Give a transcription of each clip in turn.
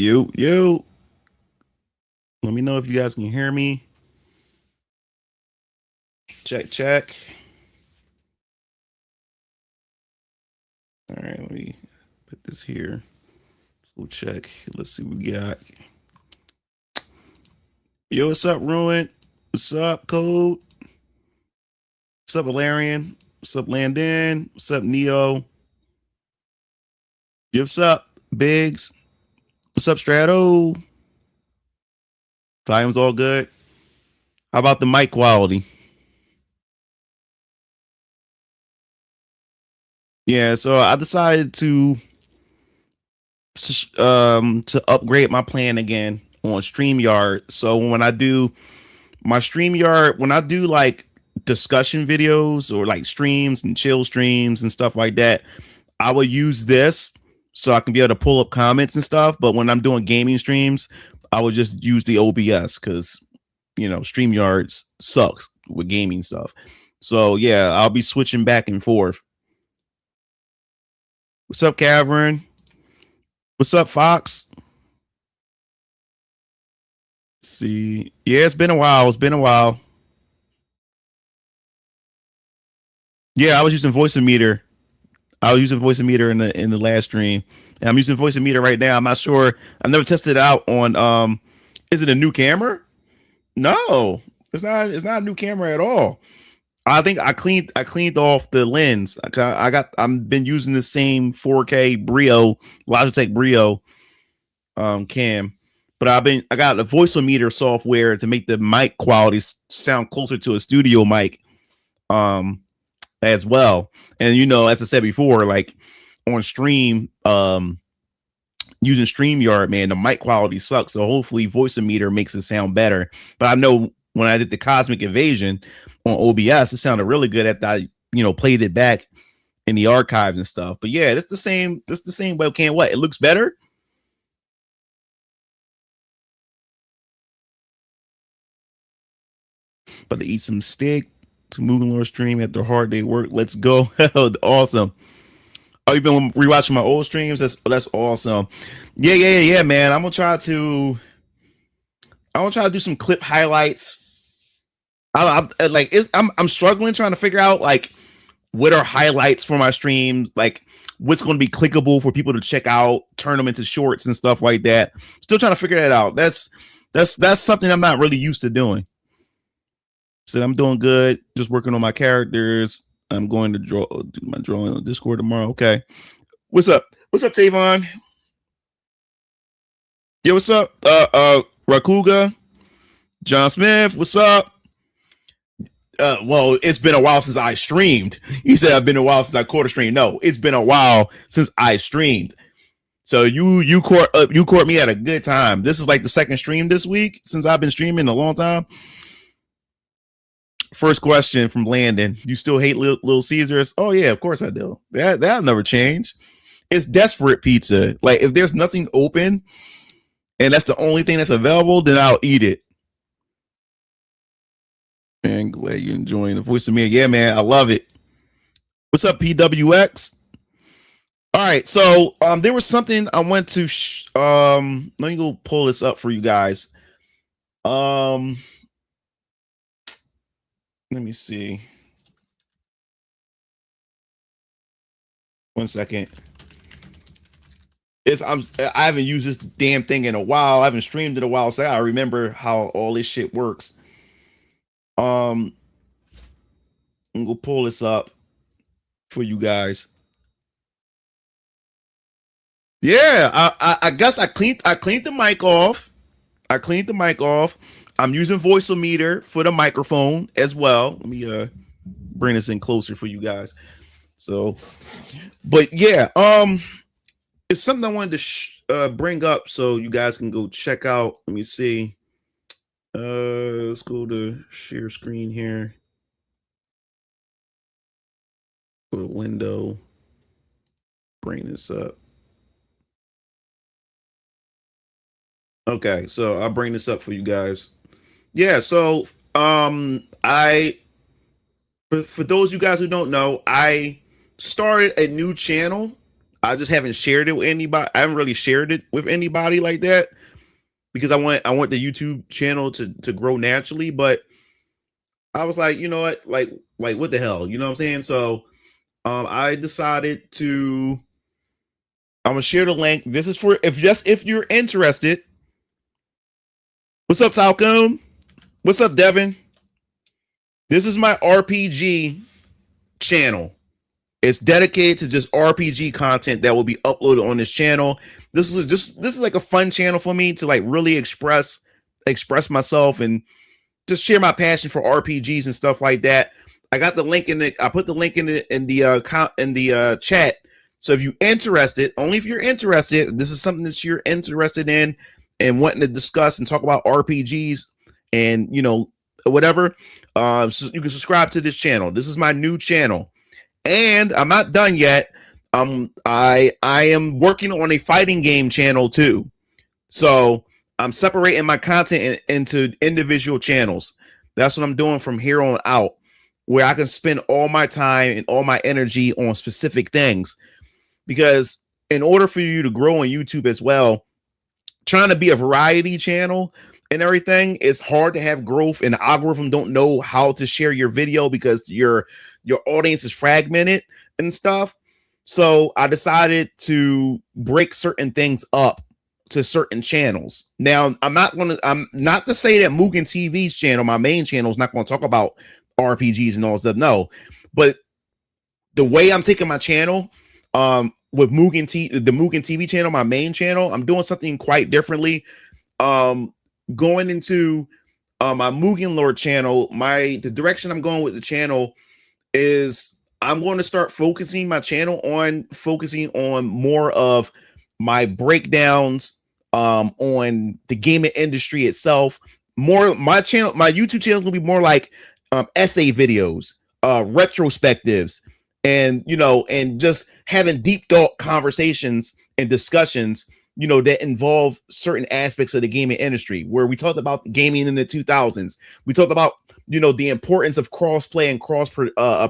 You. Let me know if you guys can hear me. Check, check. All right, let me put this here. We'll check. Let's see what we got. Yo, what's up, Ruin? What's up, Code? What's up, Valerian? What's up, Landon? What's up, Neo? Yo, what's up, Biggs? What's up, Strato? Volume's all good. How about the mic quality? Yeah, so I decided to upgrade my plan again on StreamYard. So when I do my StreamYard, when I do like discussion videos or like streams and chill streams and stuff like that, I will use this so I can be able to pull up comments and stuff. But when I'm doing gaming streams, I will just use the OBS because StreamYard sucks with gaming stuff. So yeah, I'll be switching back and forth. What's up, Cavern? What's up, Fox? Let's see. Yeah, it's been a while. It's been a while. Yeah, I was using Voice-O-Meter. I was using Voice-O-Meter in the last stream. And I'm using Voice-O-Meter right now. I'm not sure. I've never tested it out on is it a new camera? No. It's not a new camera at all. I think I cleaned off the lens. I've been using the same 4K Brio, Logitech Brio cam. But I got a Voice-O-Meter software to make the mic quality sound closer to a studio mic as well. And as I said before, like on stream, using StreamYard, man, the mic quality sucks. So hopefully Voice-O-Meter makes it sound better. But I know when I did the Cosmic Invasion on OBS, it sounded really good at that, played it back in the archives and stuff. But yeah, it's the same webcam. What? It looks better. But to eat some steak to Moving Lord stream after a hard day work. Let's go. Awesome. Oh, you've been rewatching my old streams? That's awesome. Yeah, man. I want to try to do some clip highlights. I'm struggling trying to figure out like what are highlights for my streams, like what's going to be clickable for people to check out, turn them into shorts and stuff like that. Still trying to figure that out. That's something I'm not really used to doing. So I'm doing good, just working on my characters. I'm going to do my drawing on Discord tomorrow. Okay. What's up? What's up, Tavon? Yo, what's up? Rakuga, John Smith, what's up? Well, it's been a while since I streamed. He said I've been a while since I caught a stream. No, it's been a while since I streamed. So you caught me at a good time. This is like the second stream this week since I've been streaming a long time. First question from Landon: you still hate Little Caesars? Oh yeah, of course I do. That'll never change. It's desperate pizza. Like if there's nothing open and that's the only thing that's available, then I'll eat it. Man, glad you're enjoying the voice of me. Yeah, man, I love it. What's up, PWX? All right, so there was something I went to. Let me go pull this up for you guys. Let me see. 1 second. I haven't used this damn thing in a while. I haven't streamed in a while, so I remember how all this shit works. I'm gonna pull this up for you guys. Yeah, I guess I cleaned the mic off. I'm using Voice-O-Meter for the microphone as well. Let me bring this in closer for you guys. So, but yeah, it's something I wanted to bring up so you guys can go check out. Let me see. Let's go to share screen here. Go to window. Bring this up. Okay, so I'll bring this up for you guys. Yeah, so I for those of you guys who don't know, I started a new channel I just haven't shared it with anybody. I haven't really shared it with anybody like that because I want the YouTube channel to grow naturally. But I was like, you know what, like what the hell, you know what I'm saying? So I decided to I'm gonna share the link. This is for if you're interested. What's up, Talcum? What's up, Devin? This is my RPG channel. It's dedicated to just RPG content that will be uploaded on this channel. This is like a fun channel for me to like really express myself and just share my passion for RPGs and stuff like that. I got the link in the I put the link in the chat. So if you're interested, only if you're interested, this is something that you're interested in and wanting to discuss and talk about RPGs and whatever, so you can subscribe to this channel. This is my new channel. And I'm not done yet. I am working on a fighting game channel too. So I'm separating my content into individual channels. That's what I'm doing from here on out, where I can spend all my time and all my energy on specific things. Because in order for you to grow on YouTube as well, trying to be a variety channel and everything, it's hard to have growth, and the algorithm don't know how to share your video because your audience is fragmented and stuff. So I decided to break certain things up to certain channels. Now, I'm not to say that Mugen TV's channel, my main channel, is not going to talk about RPGs and all stuff. No, but the way I'm taking my channel, with the Mugen TV channel, my main channel, I'm doing something quite differently. Going into my Mugen Lore channel, the direction I'm going with the channel is I'm going to start focusing my channel on more of my breakdowns on the gaming industry itself. More my YouTube channel is going to be more like essay videos, retrospectives, and and just having deep thought conversations and discussions that involve certain aspects of the gaming industry, where we talked about gaming in the 2000s. We talked about the importance of cross-play and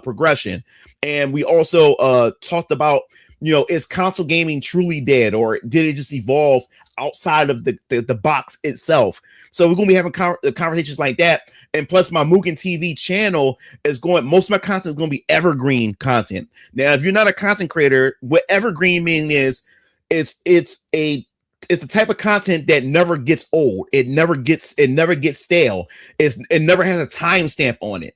progression, and we also talked about is console gaming truly dead, or did it just evolve outside of the box itself? So we're going to be having conversations like that. And plus, my Mugen TV channel most of my content is going to be evergreen content. Now, if you're not a content creator, what evergreen meaning is it's the type of content that never gets old. It never gets stale. It never has a timestamp on it.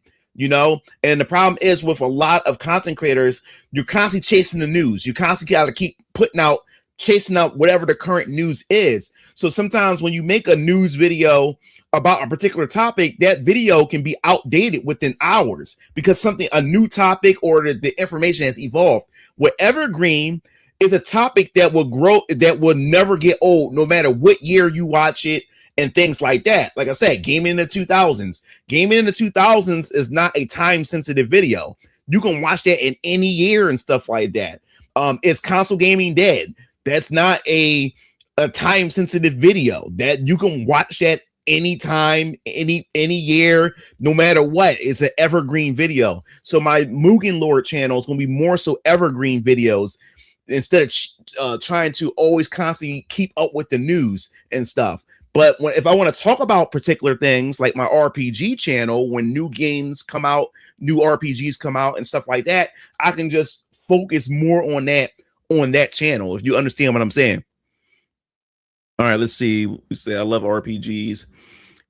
And the problem is with a lot of content creators, you're constantly chasing the news. You constantly got to keep chasing out whatever the current news is. So sometimes when you make a news video about a particular topic, that video can be outdated within hours because a new topic or the information has evolved. With evergreen is a topic that will grow, that will never get old, no matter what year you watch it and things like that. Like I said, gaming in the 2000s. Gaming in the 2000s is not a time-sensitive video. You can watch that in any year and stuff like that. Is console gaming dead? That's not a time-sensitive video. That you can watch that anytime, any year, no matter what. It's an evergreen video. So my Mugen Lore channel is going to be more so evergreen videos instead of trying to always constantly keep up with the news and stuff. But if I want to talk about particular things like my RPG channel, when new games come out, new RPGs come out and stuff like that, I can just focus more on that channel, if you understand what I'm saying. All right, let's see. We say I love RPGs.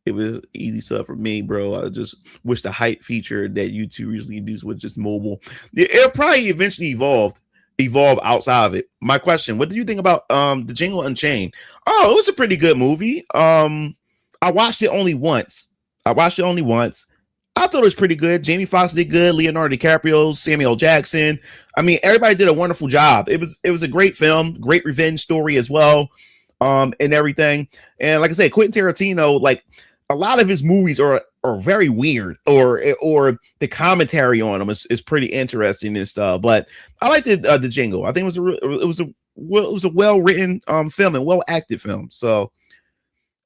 It was easy stuff for me, bro. I just wish the hype feature that YouTube usually does was just mobile. It'll probably eventually evolve outside of it. My question: what do you think about Django Unchained? Oh, it was a pretty good movie. I watched it only once. I thought it was pretty good. Jamie Foxx did good. Leonardo DiCaprio, Samuel Jackson. I mean, everybody did a wonderful job. It was a great film, great revenge story as well, and everything. And like I said, Quentin Tarantino, like a lot of his movies are very weird, or the commentary on them is pretty interesting and stuff. But I liked the Django. I think it was a well written film and well acted film. So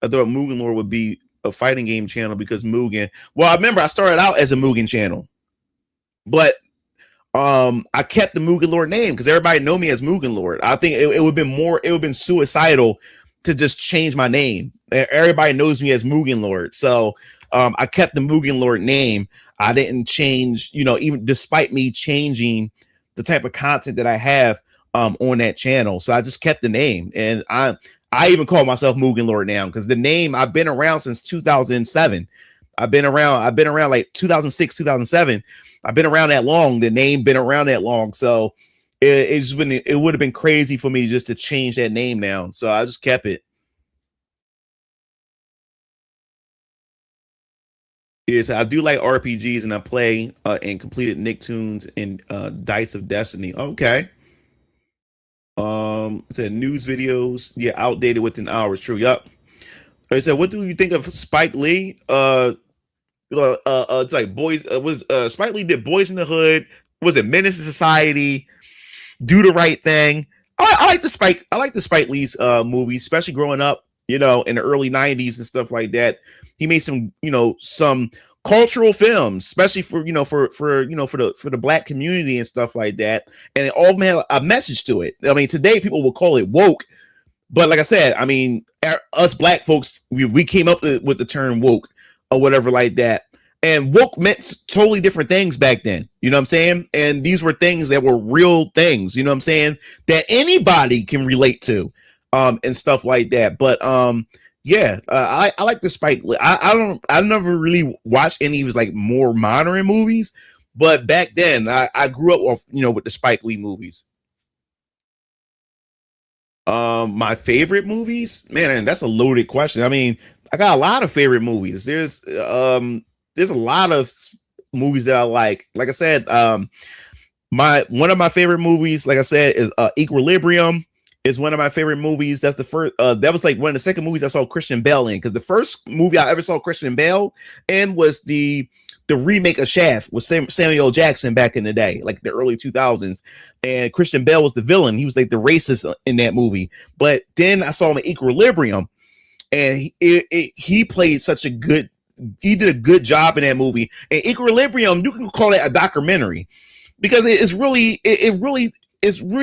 I thought Mugen Lore would be a fighting game channel because Mugen. Well, I remember I started out as a Mugen channel, but I kept the Mugen Lord name because everybody know me as Mugen Lord. I think it would have been more, it would have been suicidal to just change my name. Everybody knows me as Mugen Lord. So I kept the Mugen Lord name. I didn't change, even despite me changing the type of content that I have on that channel. So I just kept the name. And I even call myself Mugen Lord now because the name, I've been around since 2007. I've been around like 2006, 2007. I've been around that long. The name been around that long. So it would have been crazy for me just to change that name now. So I just kept it. Is I do like RPGs and I play and completed Nicktoons and Dice of Destiny. Okay. It said news videos, yeah, outdated within hours. True. Yup. I said, what do you think of Spike Lee? It's like boys was Spike Lee did Boys in the Hood. Was it Menace to Society? Do the Right Thing. I like the Spike Lee's movies, especially growing up, in the early '90s and stuff like that. He made some cultural films, especially for the black community and stuff like that. And all of them had a message to it. I mean, today people will call it woke, but like I said, I mean, us black folks, we came up with the term woke or whatever like that. And woke meant totally different things back then. You know what I'm saying? And these were things that were real things, you know what I'm saying? That anybody can relate to, and stuff like that. But yeah, I like the Spike Lee. I never really watched any of his like more modern movies, but back then I grew up with the Spike Lee movies. My favorite movies, man, and that's a loaded question. I mean, I got a lot of favorite movies. There's a lot of movies that I like. Like I said, one of my favorite movies, like I said, is Equilibrium. Is one of my favorite movies. That's the first. That was like one of the second movies I saw Christian Bale in, because the first movie I ever saw Christian Bale in was the remake of Shaft with Samuel Jackson back in the day, like the early 2000s. And Christian Bale was the villain. He was like the racist in that movie. But then I saw him in Equilibrium, and he played such a good. He did a good job in that movie. And Equilibrium, you can call it a documentary because it's really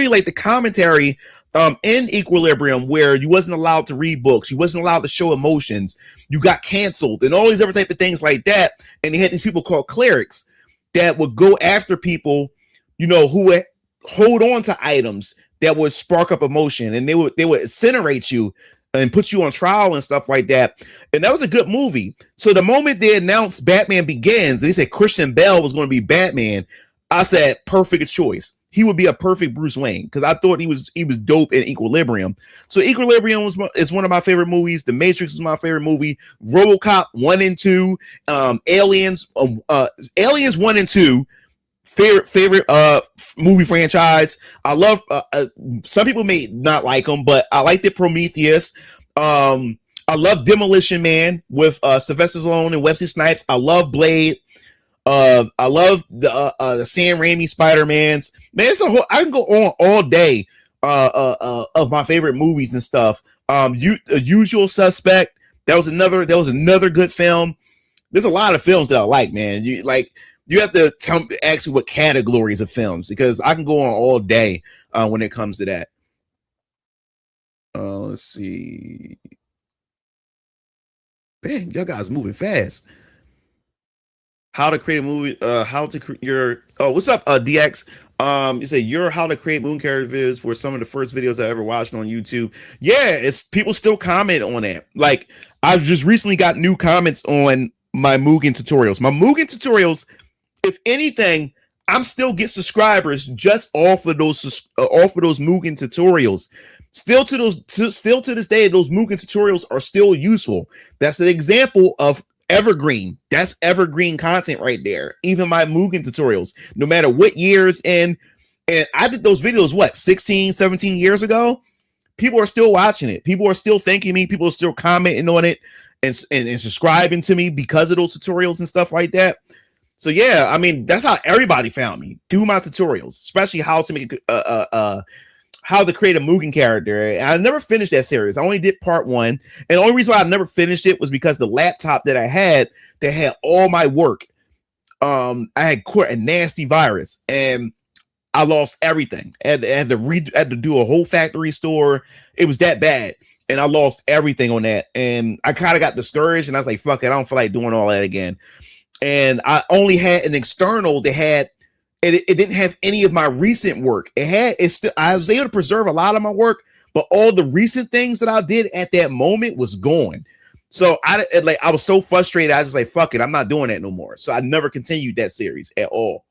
like the commentary in Equilibrium, where you wasn't allowed to read books, you wasn't allowed to show emotions, you got canceled, and all these other type of things like that. And they had these people called clerics that would go after people, who would hold on to items that would spark up emotion, and they would incinerate you and put you on trial and stuff like that. And that was a good movie. So the moment they announced Batman Begins, they said Christian Bale was going to be Batman, I said perfect choice. He would be a perfect Bruce Wayne, because I thought he was dope in Equilibrium. So Equilibrium is one of my favorite movies. The Matrix is my favorite movie. RoboCop 1 and 2, Aliens 1 and 2, favorite movie franchise. I love some people may not like them, but I like the Prometheus. I love Demolition Man with Sylvester Stallone and Wesley Snipes. I love Blade. I love the Sam Raimi Spider-Mans. Man, I can go on all day of my favorite movies and stuff. Usual Suspect. That was another good film. There's a lot of films that I like, man. You have to ask me what categories of films, because I can go on all day when it comes to that. Let's see. Dang, y'all guys moving fast. How to create a movie? What's up, DX? You say your how to create moon character videos were some of the first videos I ever watched on YouTube. Yeah, it's people still comment on that. Like, I've just recently got new comments on my Mugen tutorials. My Mugen tutorials, if anything, I'm still get subscribers just off of those Mugen tutorials. Still to this day, those Mugen tutorials are still useful. That's an example of evergreen. That's evergreen content right there. Even my Mugen tutorials, no matter what years, and I did those videos 16, 17 years ago. People are still watching it. People are still thanking me. People are still commenting on it and subscribing to me because of those tutorials and stuff like that. So yeah, I mean, that's how everybody found me, through my tutorials, especially how to make how to create a Mugen character. And I never finished that series. I only did part 1. And the only reason why I never finished it was because the laptop that I had, that had all my work, I had caught a nasty virus. And I lost everything. Had to do a whole factory store. It was that bad. And I lost everything on that. And I kind of got discouraged and I was like, fuck it, I don't feel like doing all that again. And I only had an external that had it didn't have any of my recent work. I was able to preserve a lot of my work, but all the recent things that I did at that moment was gone. So I was so frustrated. I was just like, fuck it, I'm not doing that no more. So I never continued that series at all.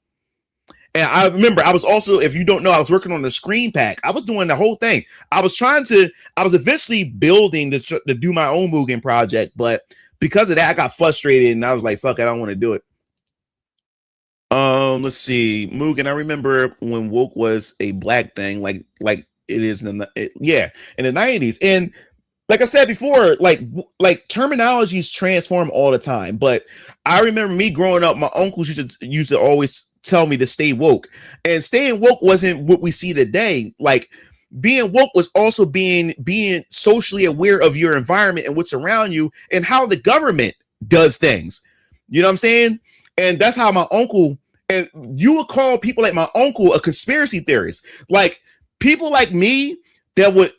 And I remember I was also, if you don't know, I was working on the screen pack. I was doing the whole thing. I was eventually building to do my own Mugen project, but because of that, I got frustrated and I was like, fuck, I don't want to do it. Let's see, Mugen. I remember when woke was a black thing, like it is in the in the 90s. And like I said before, like terminologies transform all the time. But I remember me growing up, my uncles used to always tell me to stay woke, and staying woke wasn't what we see today. Like being woke was also being socially aware of your environment and what's around you and how the government does things. You know what I'm saying? And that's how my uncle, and you would call people like my uncle a conspiracy theorist. Like people like me that would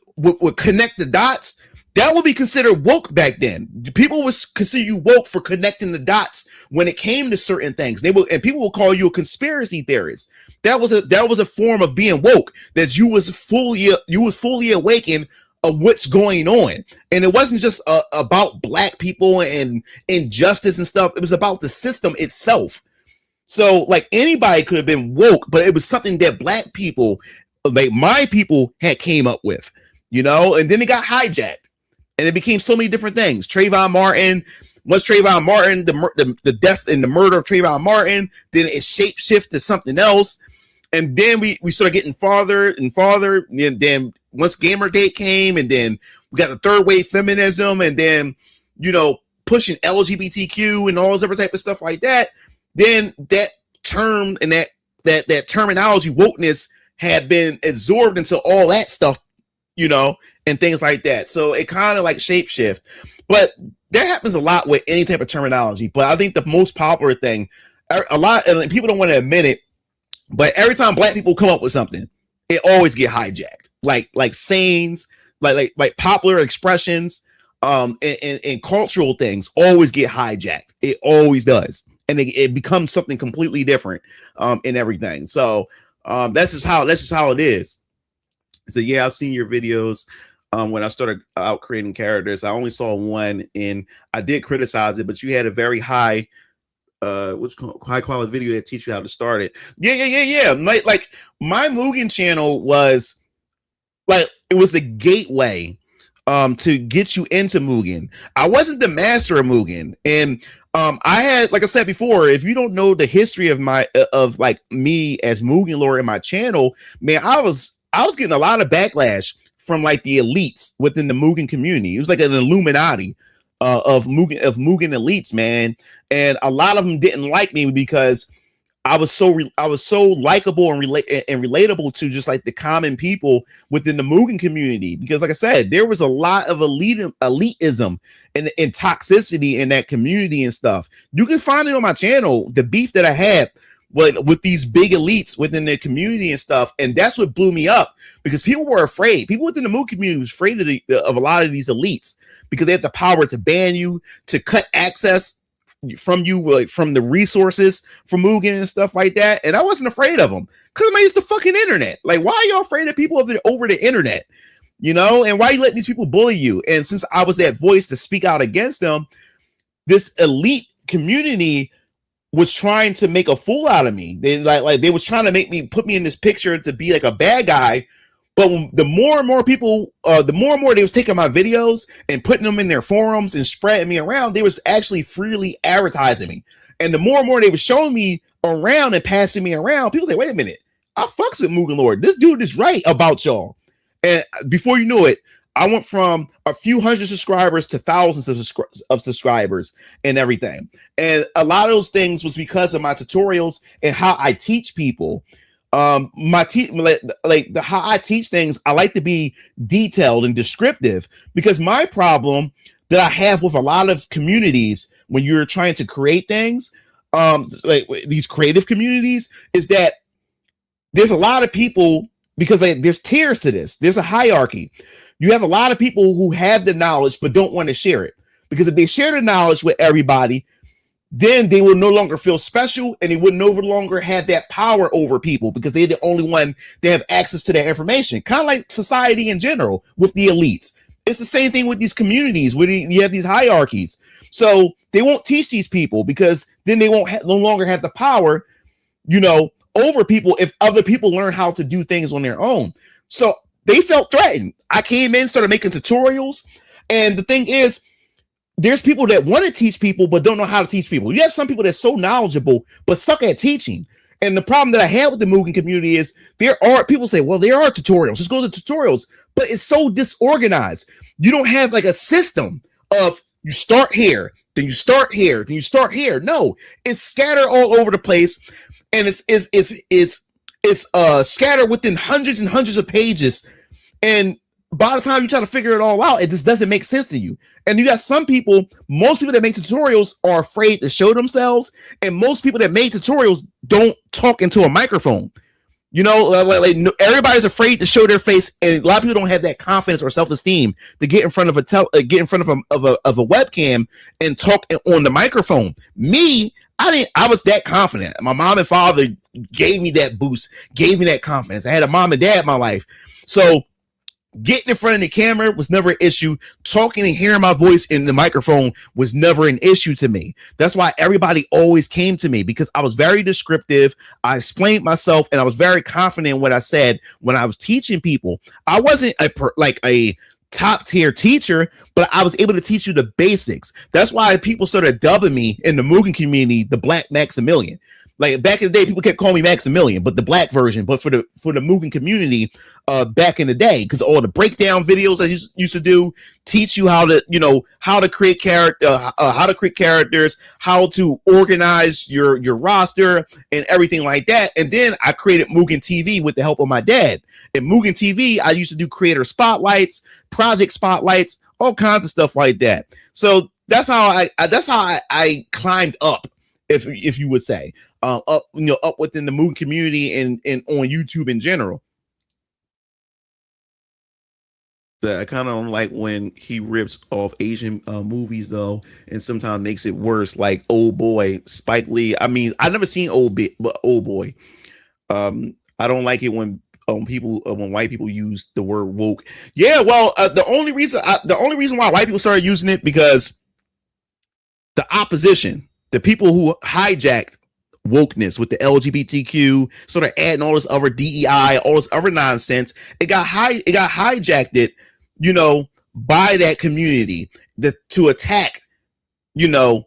connect the dots, that would be considered woke back then. People would consider you woke for connecting the dots when it came to certain things. And people will call you a conspiracy theorist. That was a form of being woke, that you was fully awakened of what's going on. And it wasn't just about black people and injustice and stuff. It was about the system itself. So like anybody could have been woke, but it was something that black people, like my people, had came up with, you know, and then it got hijacked. And it became so many different things. Trayvon Martin, once Trayvon Martin, the death and the murder of Trayvon Martin, then it shapeshift to something else. And then we started getting farther and farther. And then once Gamergate came, and then we got the third wave feminism, and then, you know, pushing LGBTQ and all this other type of stuff like that. Then that term and that terminology wokeness had been absorbed into all that stuff, you know, and things like that. So it kind of like shapeshift. But that happens a lot with any type of terminology. But I think the most popular thing, a lot, and people don't want to admit it, but every time black people come up with something, it always get hijacked. Like sayings, like popular expressions, and cultural things always get hijacked. It always does. And it becomes something completely different in everything. So that's just how it is. So yeah, I've seen your videos. When I started out creating characters, I only saw one, and I did criticize it, but you had a very high high quality video that teach you how to start it. Yeah. Like my Mugen channel was like, it was the gateway to get you into Mugen. I wasn't the master of Mugen, and I had, like I said before, if you don't know the history of like me as Mugen lore in my channel, man, I was getting a lot of backlash from like the elites within the Mugen community. It was like an Illuminati of Mugen elites, man. And a lot of them didn't like me because I was so likable and relatable to just like the common people within the Mugen community. Because like I said, there was a lot of elitism and toxicity in that community and stuff. You can find it on my channel, the beef that I had with these big elites within their community and stuff. And that's what blew me up, because people were afraid. People within the Mugen community was afraid of a lot of these elites, because they had the power to ban you, to cut access from you, like from the resources for Mugen and stuff like that. And I wasn't afraid of them, because I mean, it's the fucking internet. Like, why are y'all afraid of people over the internet? You know, and why are you letting these people bully you? And since I was that voice to speak out against them, this elite community was trying to make a fool out of me. They they was trying to put me in this picture to be like a bad guy. But the more and more people, the more and more they was taking my videos and putting them in their forums and spreading me around, they was actually freely advertising me. And the more and more they was showing me around and passing me around, people say, wait a minute, I fucks with Mugen Lord. This dude is right about y'all. And before you knew it, I went from a few hundred subscribers to thousands of subscribers and everything. And a lot of those things was because of my tutorials and how I teach people. How I teach things, I like to be detailed and descriptive, because my problem that I have with a lot of communities when you're trying to create things, like these creative communities, is that there's a lot of people because there's tiers to this. There's a hierarchy. You have a lot of people who have the knowledge but don't want to share it because if they share the knowledge with everybody, then they will no longer feel special and they would no longer have that power over people because they're the only one that have access to that information. Kind of like society in general with the elites. It's the same thing with these communities where you have these hierarchies. So they won't teach these people because then they won't no longer have the power, over people if other people learn how to do things on their own. So they felt threatened. I came in, started making tutorials. And the thing is, there's people that want to teach people but don't know how to teach people. You have some people that's so knowledgeable but suck at teaching. And the problem that I have with the Mugen community is there are people say, well, there are tutorials. Just go to tutorials, but it's so disorganized. You don't have like a system of you start here, then you start here, then you start here. No, it's scattered all over the place, and it's scattered within hundreds and hundreds of pages. And by the time you try to figure it all out, it just doesn't make sense to you. And you got most people that make tutorials are afraid to show themselves. And most people that make tutorials don't talk into a microphone. Everybody's afraid to show their face. And a lot of people don't have that confidence or self-esteem to get in front of a webcam and talk on the microphone. Me, I was that confident. My mom and father gave me that boost, gave me that confidence. I had a mom and dad in my life. So getting in front of the camera was never an issue. Talking and hearing my voice in the microphone was never an issue to me. That's why everybody always came to me because I was very descriptive. I explained myself and I was very confident in what I said when I was teaching people. I wasn't a top tier teacher, but I was able to teach you the basics. That's why people started dubbing me in the Mugen community the Black Maximilian. Like back in the day, people kept calling me Maximilian, but the black version. But for the Mugen community, back in the day, because all the breakdown videos I used to do teach you how to create characters, how to organize your roster, and everything like that. And then I created Mugen TV with the help of my dad. In Mugen TV, I used to do creator spotlights, project spotlights, all kinds of stuff like that. So that's how I climbed up, if you would say. Up within the Mugen community and on YouTube in general. I kind of don't like when he rips off Asian movies though, and sometimes makes it worse. Like Old Boy, Spike Lee. I mean, I've never seen Old Boy. I don't like it when when white people use the word woke. Yeah, well, the only reason why white people started using it because the opposition, the people who hijacked wokeness with the LGBTQ, sort of adding all this other DEI, all this other nonsense. It got hijacked by that community to attack, the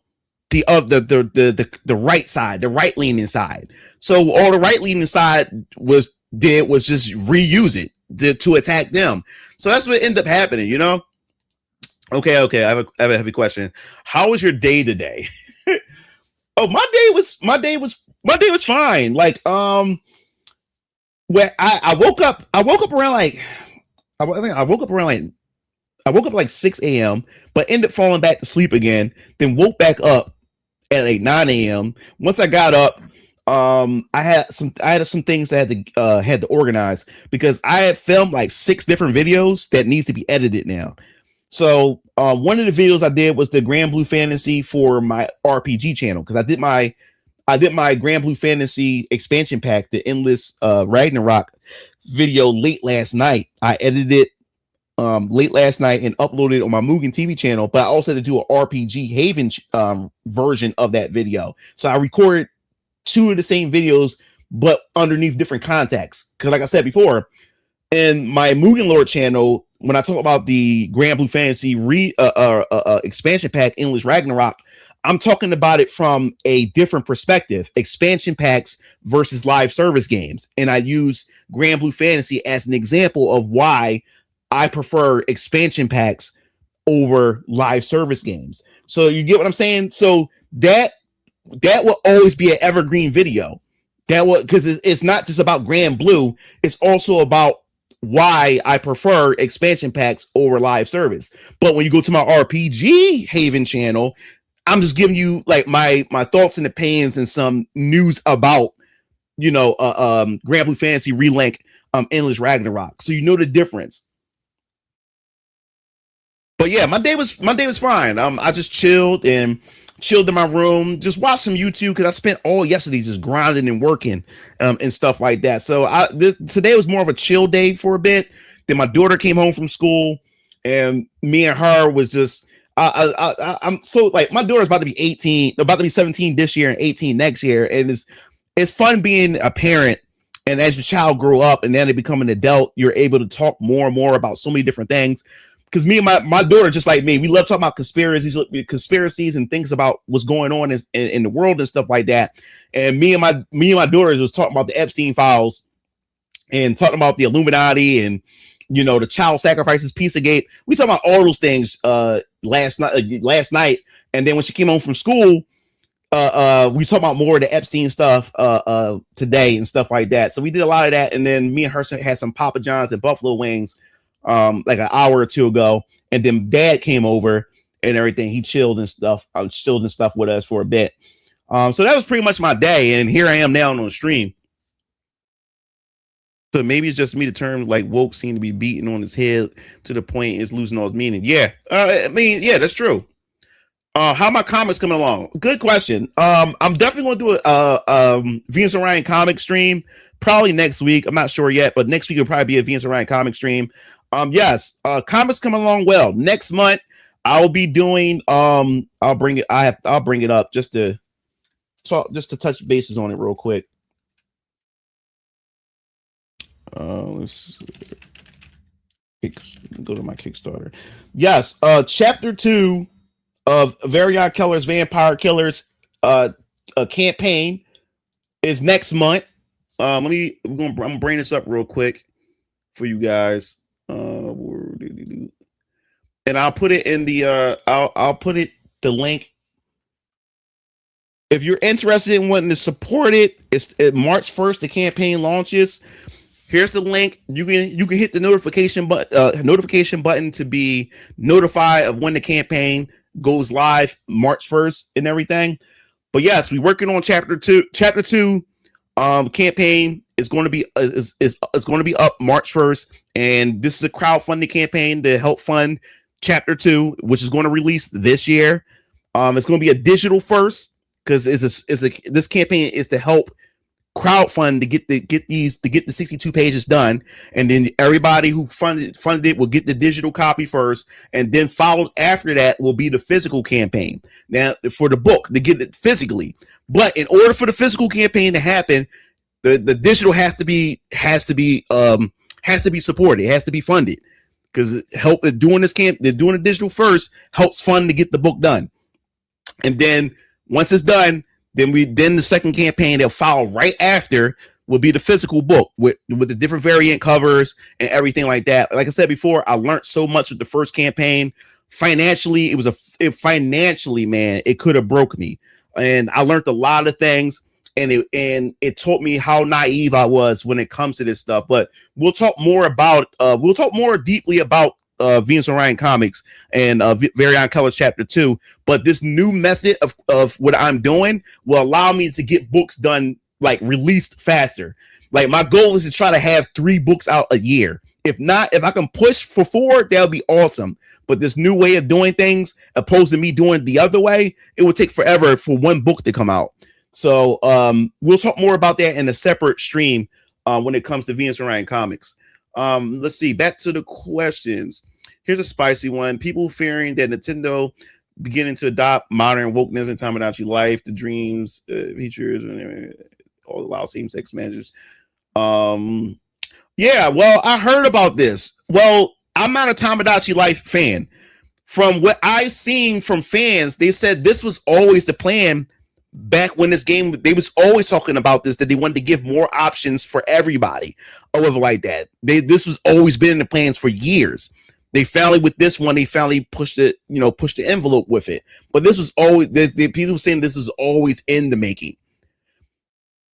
right side, the right leaning side. So all the right leaning side was just reuse it to attack them. So that's what ended up happening, Okay. I have a heavy question. How was your day today? Oh, my day was fine. Like, where I woke up around like, I woke up like 6 a.m., but ended up falling back to sleep again, then woke back up at like 9 a.m. Once I got up, I had some things that had to organize because I had filmed like 6 different videos that needs to be edited now. So one of the videos I did was the Grand Blue Fantasy for my RPG channel because I did my Grand Blue Fantasy expansion pack, the Endless Ragnarok video late last night. I edited it late last night and uploaded it on my Mugen TV channel, but I also had to do an RPG Haven version of that video. So I recorded 2 of the same videos, but underneath different contexts. Because like I said before, in my Mugen Lord channel, when I talk about the Grand Blue Fantasy expansion pack, Endless Ragnarok, I'm talking about it from a different perspective, expansion packs versus live service games. And I use Grand Blue Fantasy as an example of why I prefer expansion packs over live service games. So you get what I'm saying? So that will always be an evergreen video. Because it's not just about Grand Blue, it's also about why I prefer expansion packs over live service. But when you go to my RPG Haven channel, I'm just giving you like my thoughts and opinions and some news about Grand Blue Fantasy Relink Endless Ragnarok. So you know the difference. But yeah, my day was fine. I just chilled in my room, just watched some YouTube because I spent all yesterday just grinding and working, and stuff like that. So today was more of a chill day for a bit. Then my daughter came home from school, and me and her was just. I'm so like my daughter's about to be 18, about to be 17 this year and 18 next year, and it's fun being a parent. And as your child grow up and then they become an adult, you're able to talk more and more about so many different things because me and my daughter, just like me, we love talking about conspiracies and things about what's going on in the world and stuff like that. And me and my daughters was talking about the Epstein files and talking about the Illuminati and the child sacrifices, Pizzagate. We talking about all those things last night. And then when she came home from school, we talk about more of the Epstein stuff today and stuff like that. So we did a lot of that, and then me and her had some Papa John's and buffalo wings like an hour or two ago, and then Dad came over and everything. He chilled and stuff. Chilled and stuff with us for a bit. So that was pretty much my day, and here I am now on the stream. So maybe it's just me. The term like woke seem to be beating on his head to the point it's losing all its meaning. Yeah, I mean, yeah, that's true. How my comics coming along? Good question. I'm definitely going to do a Venus Orion comic stream probably next week. I'm not sure yet, but next week will probably be a Venus Orion comic stream. Yes, comics coming along well. Next month I'll be doing. I'll bring it. I'll bring it up just to touch bases on it real quick. Let's go to my Kickstarter. Yes, chapter 2 of Variant Keller's Vampire Killers a campaign is next month. I'm gonna bring this up real quick for you guys. And I'll put it in the I'll put it the link. If you're interested in wanting to support it, it's March 1st. The campaign launches. Here's the link. You can hit the notification button to be notified of when the campaign goes live March 1st and everything. But yes, we're working on chapter 2. Chapter 2 campaign is going to be going to be up March 1st, and this is a crowdfunding campaign to help fund chapter 2, which is going to release this year. It's going to be a digital first because this campaign is to help crowdfund to get the 62 pages done, and then everybody who funded it will get the digital copy first, and then followed after that will be the physical campaign. Now for the book to get it physically, but in order for the physical campaign to happen, the digital has to be supported. It has to be funded because doing the digital first helps fund to get the book done, and then once it's done, then the second campaign they'll follow right after will be the physical book with the different variant covers and everything like that. Like I said before, I learned so much with the first campaign. Financially, man, it could have broke me, and I learned a lot of things, and it taught me how naive I was when it comes to this stuff. But we'll talk more deeply about Venus Orion Comics and Variant Colors Chapter 2. But this new method of what I'm doing will allow me to get books done, like released faster. Like my goal is to try to have 3 books out a year. If I can push for 4, that'll be awesome. But this new way of doing things, opposed to me doing the other way, it would take forever for one book to come out. So we'll talk more about that in a separate stream when it comes to Venus Orion Comics. Let's see. Back to the questions. Here's a spicy one. People fearing that Nintendo beginning to adopt modern wokeness and Tamagotchi life, the dreams, features, all allow same-sex marriages. Yeah, well, I heard about this. Well, I'm not a Tamagotchi life fan. From what I've seen from fans, they said this was always the plan back when this game, they was always talking about this, that they wanted to give more options for everybody or whatever like that. This was always been in the plans for years. They finally pushed the envelope with it. But this was always, the people saying this was always in the making.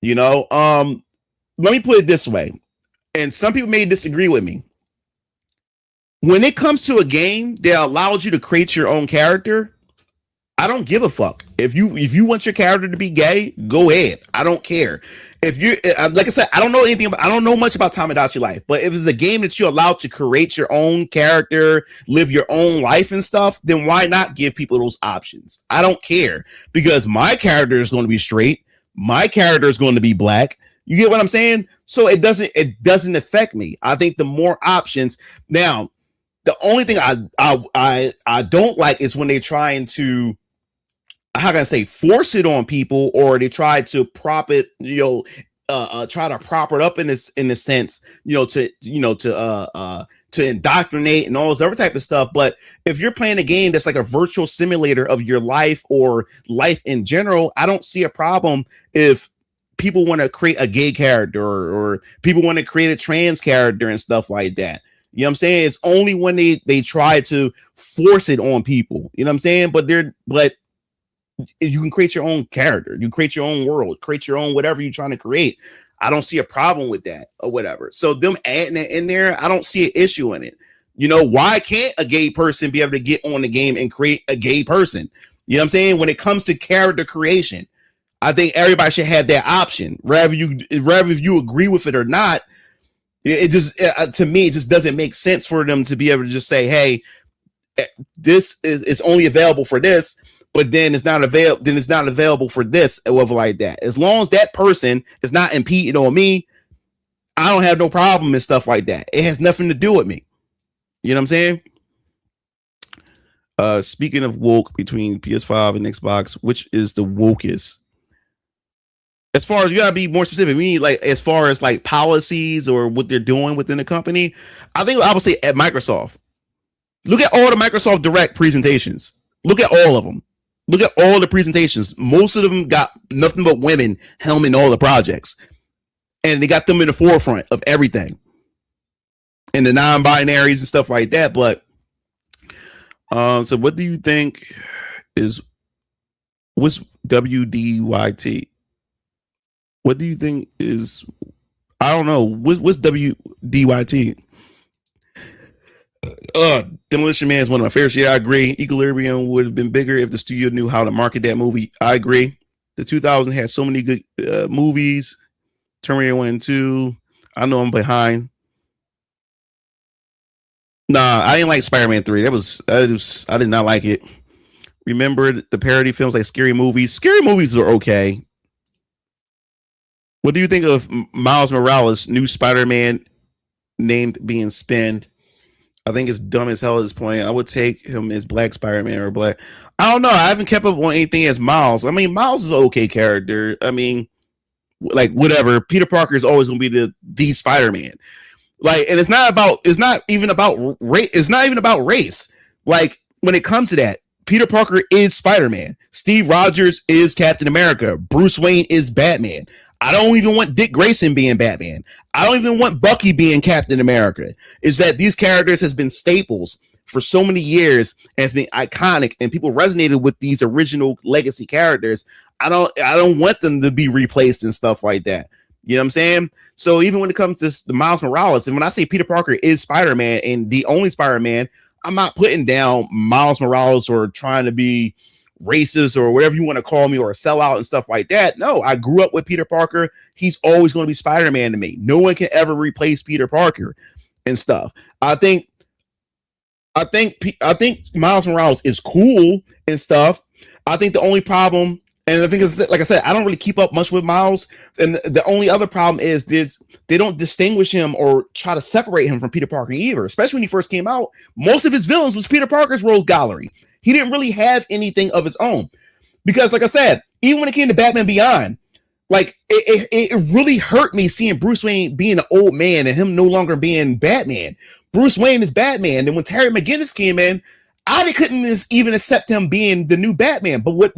Let me put it this way, and some people may disagree with me. When it comes to a game that allows you to create your own character, I don't give a fuck. If you want your character to be gay, go ahead. I don't care. If you like I said, I don't know much about Tamagotchi life, but if it's a game that you're allowed to create your own character, live your own life and stuff, then why not give people those options? I don't care because my character is going to be straight. My character is going to be black. You get what I'm saying? So it doesn't affect me. I think the more options now. The only thing I don't like is when they're trying to, how can I say, force it on people, or they try to prop it, try to prop it up in this sense, to indoctrinate and all this other type of stuff. But if you're playing a game that's like a virtual simulator of your life or life in general, I don't see a problem if people want to create a gay character, or people want to create a trans character and stuff like that. You know what I'm saying? It's only when they try to force it on people. You know what I'm saying? But you can create your own character, you create your own world, create your own whatever you're trying to create. I don't see a problem with that or whatever. So them adding it in there, I don't see an issue in it. Why can't a gay person be able to get on the game and create a gay person? You know what I'm saying? When it comes to character creation, I think everybody should have that option. Rather if you agree with it or not, it just to me it just doesn't make sense for them to be able to just say, hey, this is only available for this, but then it's not available for this or whatever like that. As long as that person is not impeding on me, I don't have no problem and stuff like that. It has nothing to do with me. You know what I'm saying? Speaking of woke between PS5 and Xbox, which is the wokest? As far as, you gotta be more specific, me, like as far as like policies or what they're doing within the company, I think I would say at Microsoft. Look at all the Microsoft Direct presentations. Look at all of them. Look at all the presentations. Most of them got nothing but women helming all the projects, and they got them in the forefront of everything, and the non-binaries and stuff like that. But so what do you think what's WDYT? What do you think is, I don't know, what's WDYT? Demolition Man is one of my favorites. Yeah, I agree. Equilibrium would have been bigger if the studio knew how to market that movie. I agree. The 2000 had so many good movies. Terminator 1 and 2. I know I'm behind. Nah, I didn't like Spider-Man 3. I did not like it. Remember the parody films like Scary Movies? Scary Movies were okay. What do you think of Miles Morales' new Spider-Man named being Spin? I think it's dumb as hell at this point. I would take him as Black Spider-Man or Black. I don't know. I haven't kept up on anything as Miles. I mean, Miles is an okay character. I mean, like whatever. Peter Parker is always going to be the Spider-Man. Like, and it's not even about race. It's not even about race. Like, when it comes to that, Peter Parker is Spider-Man. Steve Rogers is Captain America. Bruce Wayne is Batman. I don't even want Dick Grayson being Batman. I don't even want Bucky being Captain America. Is that these characters has been staples for so many years and has been iconic, and people resonated with these original legacy characters. I don't want them to be replaced and stuff like that. You know what I'm saying? So even when it comes to the Miles Morales, and when I say Peter Parker is Spider-Man and the only Spider-Man, I'm not putting down Miles Morales or trying to be racist or whatever you want to call me, or a sellout and stuff like that. No, I grew up with Peter Parker. He's always going to be Spider-Man to me. No one can ever replace Peter Parker and stuff. I think Miles Morales is cool and stuff. I think the only problem, and I think it's, like I said, I don't really keep up much with Miles, and the only other problem is they don't distinguish him or try to separate him from Peter Parker either. Especially when he first came out, most of his villains was Peter Parker's rogue gallery. He didn't really have anything of his own, because, like I said, even when it came to Batman Beyond, like it really hurt me seeing Bruce Wayne being an old man and him no longer being Batman. Bruce Wayne is Batman, and when Terry McGinnis came in, I couldn't even accept him being the new Batman. But what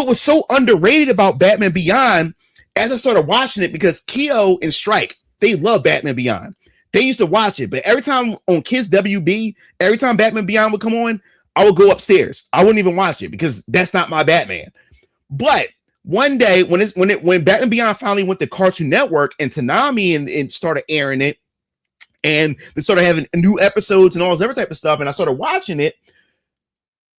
was so underrated about Batman Beyond, as I started watching it, because Keo and Strike, they love Batman Beyond. They used to watch it, but every time on Kids WB, every time Batman Beyond would come on, I would go upstairs. I wouldn't even watch it because that's not my Batman. But one day when Batman Beyond finally went to Cartoon Network and Toonami and started airing it, and they started having new episodes and all this other type of stuff, and I started watching it,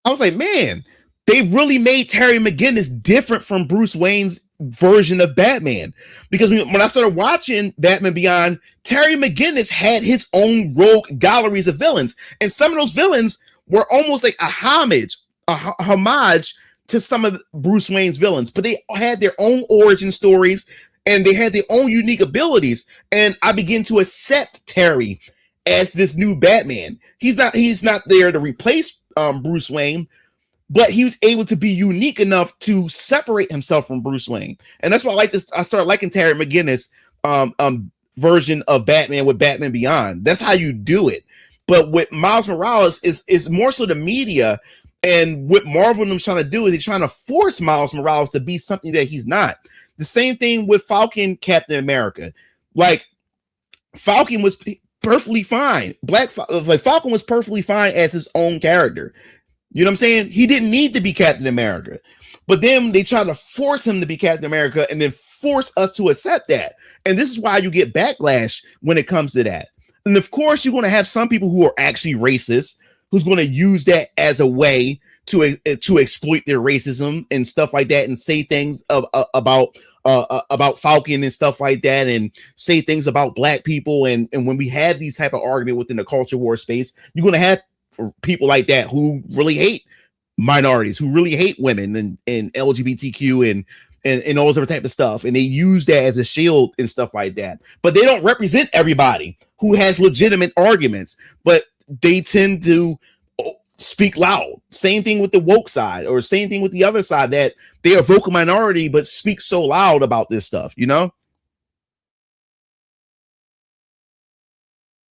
I was like, man, they really made Terry McGinnis different from Bruce Wayne's version of Batman. Because when I started watching Batman Beyond, Terry McGinnis had his own rogue galleries of villains. And some of those villains were almost like a homage, a homage to some of Bruce Wayne's villains, but they had their own origin stories and they had their own unique abilities. And I began to accept Terry as this new Batman. He's not there to replace Bruce Wayne, but he was able to be unique enough to separate himself from Bruce Wayne. And that's why I like this. I started liking Terry McGinnis version of Batman with Batman Beyond. That's how you do it. But with Miles Morales is more so the media, and what Marvel and them trying to do is they're trying to force Miles Morales to be something that he's not. The same thing with Falcon Captain America. Like Falcon was perfectly fine. Falcon was perfectly fine as his own character. You know what I'm saying? He didn't need to be Captain America. But then they try to force him to be Captain America and then force us to accept that. And this is why you get backlash when it comes to that. And of course, you're going to have some people who are actually racist, who's going to use that as a way to exploit their racism and stuff like that, and say things about Falcon and stuff like that, and say things about black people. And when we have these type of argument within the culture war space, you're going to have people like that who really hate minorities, who really hate women and LGBTQ and all this other type of stuff, and they use that as a shield and stuff like that. But they don't represent everybody who has legitimate arguments, but they tend to speak loud. Same thing with the woke side, or same thing with the other side, that they are a vocal minority but speak so loud about this stuff, you know?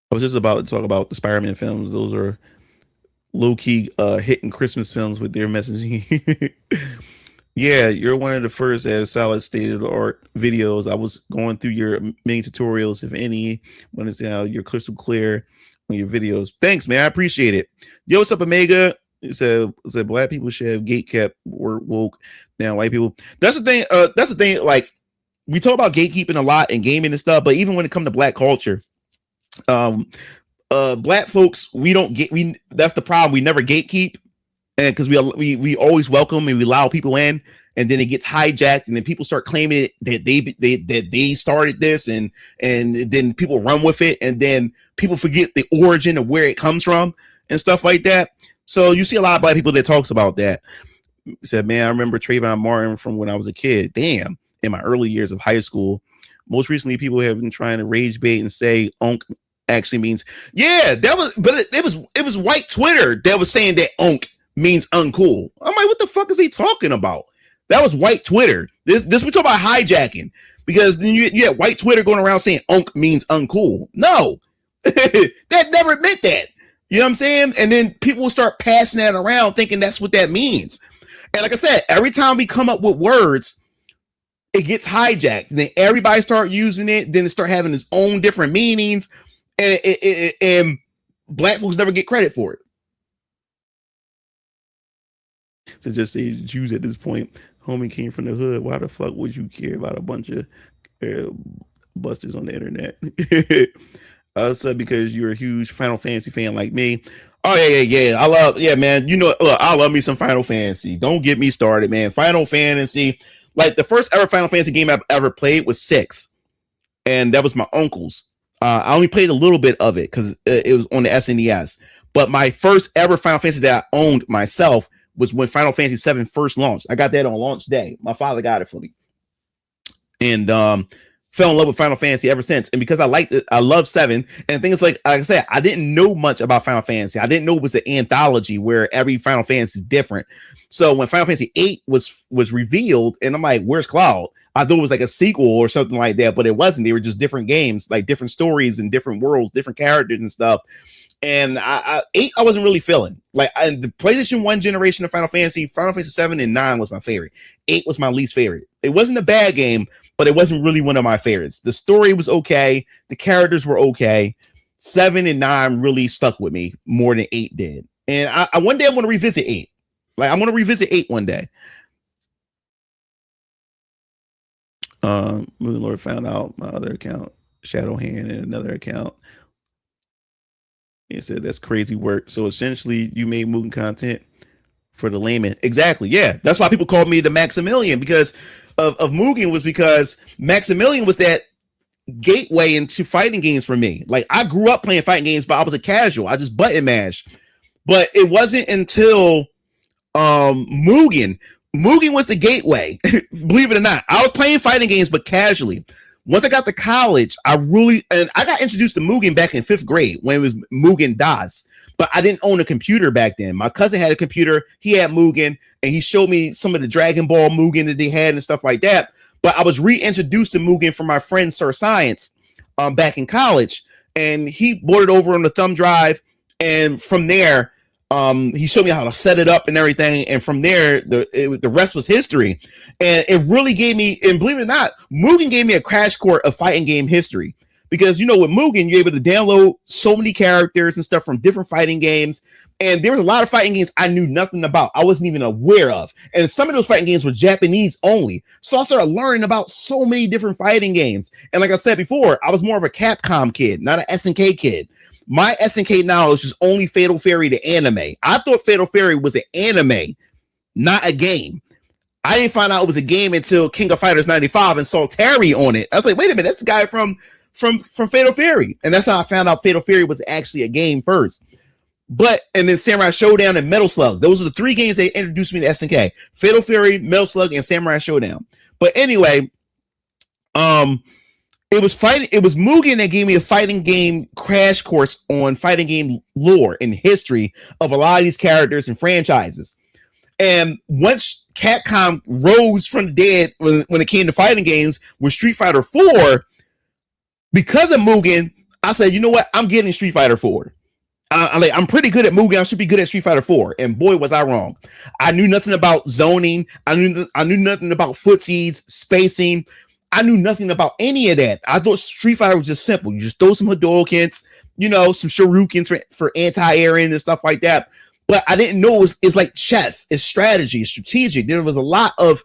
I was just about to talk about the Spider-Man films. Those are low-key hitting Christmas films with their messaging. Yeah, you're one of the first that have solid state of the art videos. I was going through your mini tutorials, if any. Want to see how you're crystal clear on your videos. Thanks, man. I appreciate it. Yo, what's up, Omega? It said black people should have gate kept or woke. Now white people. That's the thing. That's the thing. Like, we talk about gatekeeping a lot in gaming and stuff, but even when it comes to black culture, black folks, we don't get we that's the problem. We never gatekeep, and because we always welcome and we allow people in, and then it gets hijacked, and then people start claiming that they started this, and then people run with it, and then people forget the origin of where it comes from and stuff like that. So you see a lot of black people that talks about that. Said, man, I remember Trayvon Martin from when I was a kid. Damn, in my early years of high school. Most recently, people have been trying to rage bait and say "unk" actually means, yeah, that was, but it was white Twitter that was saying that "unk" means uncool. I'm like, what the fuck is he talking about? That was white Twitter. This we talk about hijacking, because then you have white Twitter going around saying "unk" means uncool. No, that never meant that. You know what I'm saying? And then people will start passing that around thinking that's what that means. And like I said, every time we come up with words, it gets hijacked. Then everybody start using it. Then it start having its own different meanings, and black folks never get credit for it. So just say Jews at this point. Homie came from the hood. Why the fuck would you care about a bunch of busters on the internet? So because you're a huge Final Fantasy fan like me. Oh yeah. Man. You know, look, I love me some Final Fantasy. Don't get me started, man. Final Fantasy, like the first ever Final Fantasy game I've ever played was 6, and that was my uncle's. I only played a little bit of it because it was on the SNES. But my first ever Final Fantasy that I owned myself was when Final Fantasy 7 first launched. I got that on launch day. My father got it for me, and fell in love with Final Fantasy ever since. And because I liked it, I love 7. And the thing is, like I said, I didn't know much about Final Fantasy. I didn't know it was an anthology where every Final Fantasy is different. So when Final Fantasy 8 was revealed, and I'm like, where's Cloud? I thought it was like a sequel or something like that, but it wasn't. They were just different games, like different stories and different worlds, different characters and stuff. And 8, I wasn't really feeling. Like, the PlayStation 1 generation of Final Fantasy 7 and 9 was my favorite. 8 was my least favorite. It wasn't a bad game, but it wasn't really one of my favorites. The story was okay. The characters were okay. 7 and 9 really stuck with me more than 8 did. And I one day I want to revisit 8. Like, I'm going to revisit 8 one day. Moon Lord found out my other account, Shadow Hand, and another account. It said that's crazy work. So essentially, you made Mugen content. For the layman. Exactly. Yeah. That's why people called me the Maximilian because of Mugen was because Maximilian was that gateway into fighting games for me. Like I grew up playing fighting games, but I was a casual. I just button mashed. But it wasn't until Mugen. Mugen was the gateway. Believe it or not. I was playing fighting games, but casually. Once I got to college, I got introduced to Mugen back in 5th grade when it was Mugen DOS. But I didn't own a computer back then. My cousin had a computer. He had Mugen, and he showed me some of the Dragon Ball Mugen that they had and stuff like that. But I was reintroduced to Mugen from my friend Sir Science back in college, and he brought it over on the thumb drive. And from there, he showed me how to set it up and everything. And from there, the rest was history. And it really gave me, and believe it or not, Mugen gave me a crash course of fighting game history. Because, you know, with Mugen, you're able to download so many characters and stuff from different fighting games. And there was a lot of fighting games I knew nothing about. I wasn't even aware of. And some of those fighting games were Japanese only. So I started learning about so many different fighting games. And like I said before, I was more of a Capcom kid, not an SNK kid. My SNK knowledge is only Fatal Fury, the anime. I thought Fatal Fury was an anime, not a game. I didn't find out it was a game until King of Fighters 95 and saw Terry on it. I was like, wait a minute, that's the guy from Fatal Fury. And that's how I found out Fatal Fury was actually a game first. And then Samurai Showdown and Metal Slug. Those are the 3 games that introduced me to SNK. Fatal Fury, Metal Slug, and Samurai Showdown. But anyway, it was Mugen that gave me a fighting game crash course on fighting game lore and history of a lot of these characters and franchises. And once Capcom rose from the dead when it came to fighting games with Street Fighter 4, because of Mugen, I said, you know what? I'm getting Street Fighter 4. I'm pretty good at Mugen. I should be good at Street Fighter 4. And boy, was I wrong. I knew nothing about zoning. I knew nothing about footsies, spacing. I knew nothing about any of that. I thought Street Fighter was just simple. You just throw some Hadoukens, you know, some Shoryukens for anti-airing and stuff like that. But I didn't know it's like chess. It's strategy, it's strategic. There was a lot of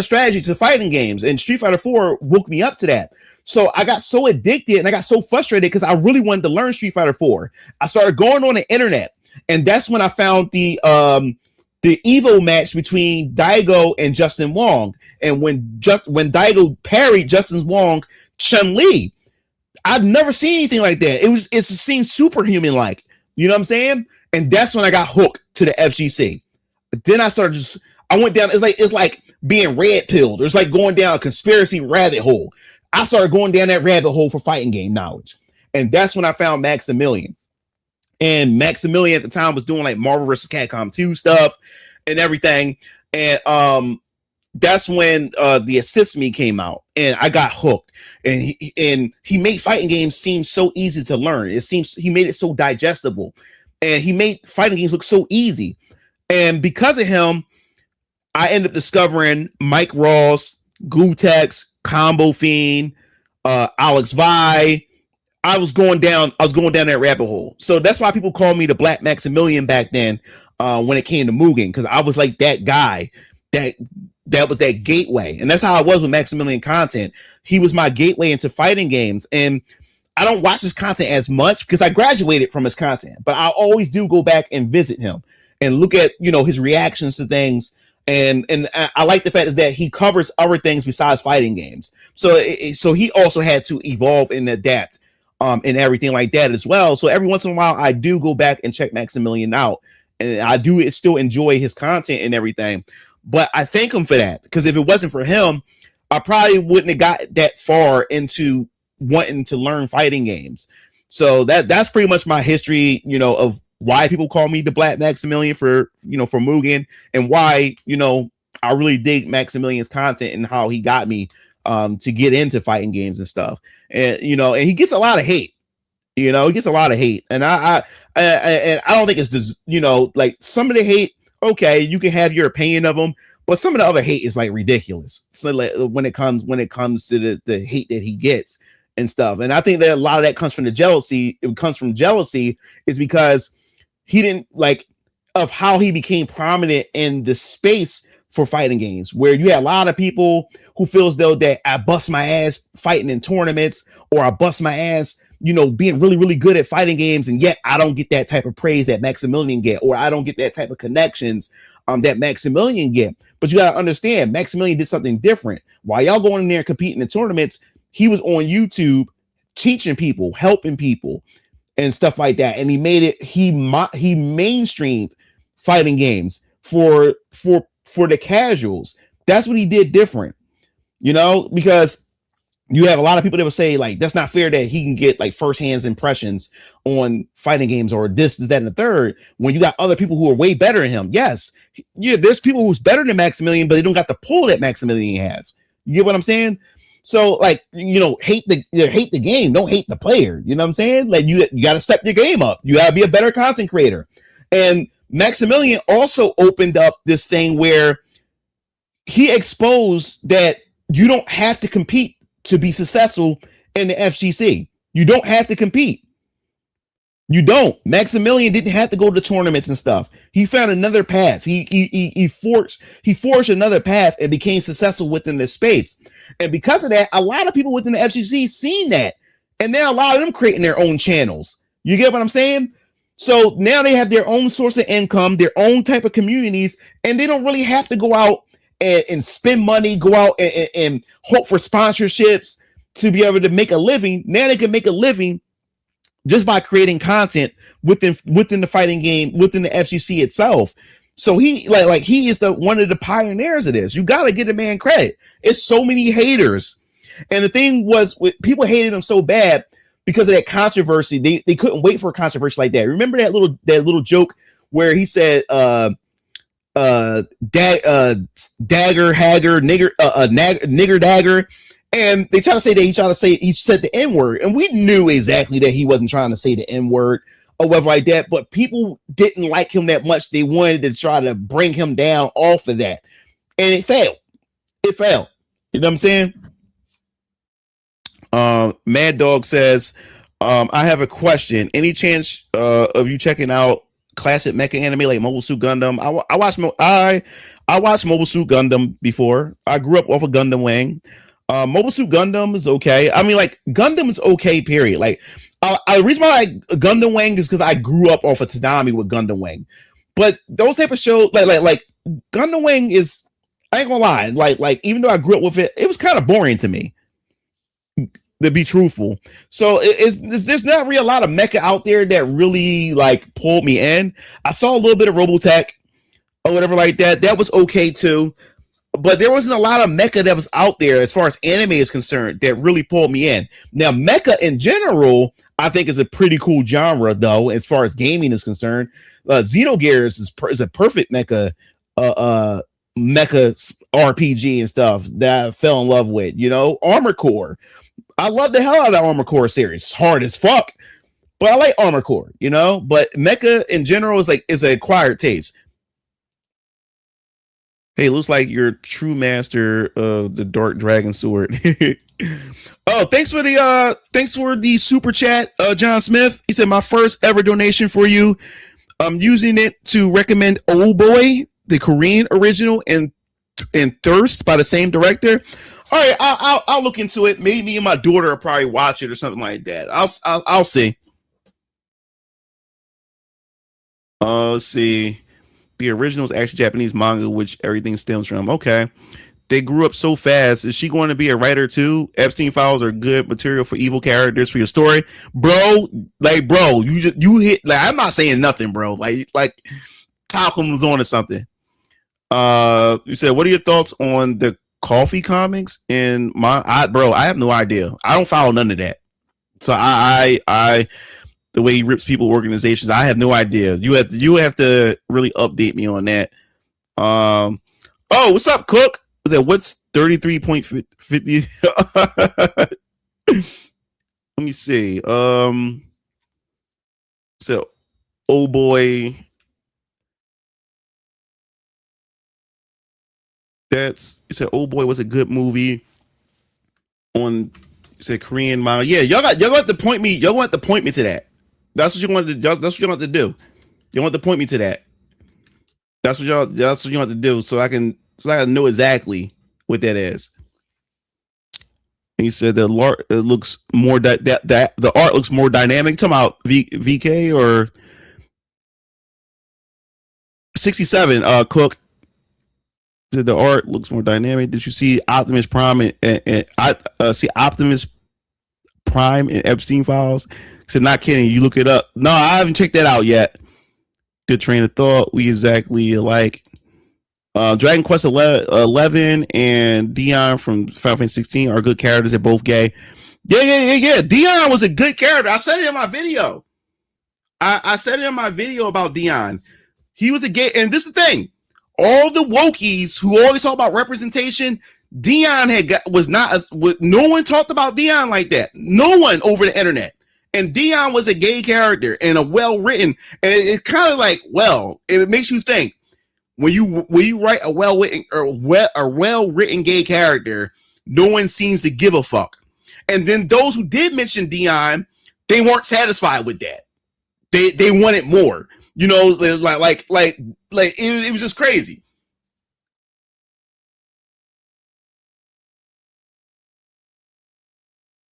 strategy to fighting games, and Street Fighter 4 woke me up to that. So I got so addicted and I got so frustrated because I really wanted to learn Street Fighter 4. I started going on the internet, and that's when I found the Evo match between Daigo and Justin Wong. And when Daigo parried Justin Wong, Chun-Li, I've never seen anything like that. It seemed superhuman like. You know what I'm saying? And that's when I got hooked to the FGC. Then I went down. It's like being red pilled. It's like going down a conspiracy rabbit hole. I started going down that rabbit hole for fighting game knowledge. And that's when I found Maximilian. And Maximilian at the time was doing like Marvel vs. Capcom 2 stuff and everything. And that's when the Assist Me came out, and I got hooked. And he made fighting games seem so easy to learn. It seems he made it so digestible, and he made fighting games look so easy. And because of him, I ended up discovering Mike Ross, Gootecks, Combo Fiend, Alex Vi. I was going down that rabbit hole. So that's why people called me the Black Maximilian back then when it came to Mugen, because I was like that guy that was that gateway. And that's how I was with Maximilian content. He was my gateway into fighting games. And I don't watch his content as much because I graduated from his content, but I always do go back and visit him and look at, you know, his reactions to things. And I like the fact is that he covers other things besides fighting games. So he also had to evolve and adapt and everything like that as well. So every once in a while, I do go back and check Maximilian out, and I do still enjoy his content and everything. But I thank him for that, because if it wasn't for him, I probably wouldn't have got that far into wanting to learn fighting games. So that's pretty much my history, you know, of why people call me the Black Maximilian for Mugen, and why, you know, I really dig Maximilian's content and how he got me to get into fighting games and stuff. And, you know, and he gets a lot of hate, you know, he gets a lot of hate. And I don't think it's just, you know, like some of the hate, okay, you can have your opinion of him, but some of the other hate is like ridiculous. So like, when it comes to the hate that he gets and stuff. And I think that a lot of that comes from the jealousy. It comes from jealousy is because he didn't like of how he became prominent in the space for fighting games, where you had a lot of people who feel as though that I bust my ass fighting in tournaments, or I bust my ass, being really, really good at fighting games, and yet I don't get that type of praise that Maximilian get, or I don't get that type of connections that Maximilian get. But you gotta understand, Maximilian did something different. While y'all going in there and competing in tournaments, he was on YouTube teaching people, helping people, and stuff like that. And he made it. He mainstreamed fighting games for the casuals. That's what he did different, because you have a lot of people that would say like that's not fair that he can get like first-hand impressions on fighting games or this, that, and the third, when you got other people who are way better than him. Yes, yeah, there's people who's better than Maximilian, but they don't got the pull that Maximilian has. You get what I'm saying? So like, hate the game, don't hate the player. You know what I'm saying? Like you got to step your game up. You got to be a better content creator. And Maximilian also opened up this thing where he exposed that you don't have to compete to be successful in the FGC. You don't have to compete. You don't. Maximilian didn't have to go to tournaments and stuff. He found another path. He forged another path and became successful within this space. And because of that, a lot of people within the FGC seen that, and now a lot of them creating their own channels. You get what I'm saying? So now they have their own source of income, their own type of communities, and they don't really have to go out and spend money, go out and hope for sponsorships to be able to make a living. Now they can make a living just by creating content within the fighting game, within the FGC itself. So he like he is one of the pioneers of this. You gotta give the man credit. It's so many haters, and the thing was, people hated him so bad because of that controversy. They couldn't wait for a controversy like that. Remember that little joke where he said dagger hagger nigger dagger, and they try to say that he said the N-word, and we knew exactly that he wasn't trying to say the N-word or whatever like that, but people didn't like him that much. They wanted to try to bring him down off of that, and it failed. You know what I'm saying? Mad Dog says, I have a question. Any chance of you checking out classic mecha anime like Mobile Suit Gundam? I watched Mobile Suit Gundam before. I grew up off of Gundam Wing. Mobile Suit Gundam is okay. I mean, like, Gundam is okay, period. Like, the reason why I Gundam Wing is because I grew up off of Tsunami with Gundam Wing. But those type of shows, like Gundam Wing is, I ain't gonna lie, like even though I grew up with it, it was kind of boring to me, to be truthful. So there's not really a lot of mecha out there that really like pulled me in. I saw a little bit of Robotech or whatever like that. That was okay too. But there wasn't a lot of mecha that was out there as far as anime is concerned that really pulled me in. Now, mecha in general, I think is a pretty cool genre, though, as far as gaming is concerned. Xenogears is a perfect mecha RPG and stuff that I fell in love with. Armored Core. I love the hell out of the Armored Core series. It's hard as fuck, but I like Armored Core. But mecha in general is an acquired taste. Hey, looks like you're true master of the Dark Dragon Sword. Oh, thanks for the super chat, John Smith. He said my first ever donation for you. I'm using it to recommend Old Boy, the Korean original, and Thirst by the same director. All right, I'll look into it. Maybe me and my daughter will probably watch it or something like that. I'll see. Let's see. The original is actually Japanese manga, which everything stems from. Okay. They grew up so fast. Is she going to be a writer too? Epstein files are good material for evil characters for your story. Bro, you hit, like, I'm not saying nothing, bro. Like Talcum was on to something. You said, what are your thoughts on the Coffee comics? And I have no idea. I don't follow none of that. So I the way he rips people organizations, I have no idea. You have to really update me on that. Oh, what's up, Cook? Is that what's 33.50? Let me see. So oh boy. You said oh boy was a good movie on, you said Korean manga. Yeah, y'all have to point me. Y'all want to point me to that. That's what you want to do. That's what you want to do. You want to point me to that. That's what you want to do, so I can know exactly what that is. He said that it looks more that the art looks more dynamic. Talking about VK or 67. Cook said the art looks more dynamic. Did you see Optimus Prime and I see Optimus Prime and Epstein files? He said not kidding. You look it up. No, I haven't checked that out yet. Good train of thought. We exactly like. Dragon Quest 11 and Dion from Final Fantasy 16 are good characters. They're both gay. Yeah. Dion was a good character. I said it in my video. I said it in my video about Dion. He was a gay, and this is the thing. All the wokies who always talk about representation, Dion was not. No one talked about Dion like that. No one over the internet. And Dion was a gay character and a well written. And it's kind of like, well, it makes you think. When you write a well written gay character, no one seems to give a fuck. And then those who did mention Dion, they weren't satisfied with that. They wanted more. You know, like it was just crazy.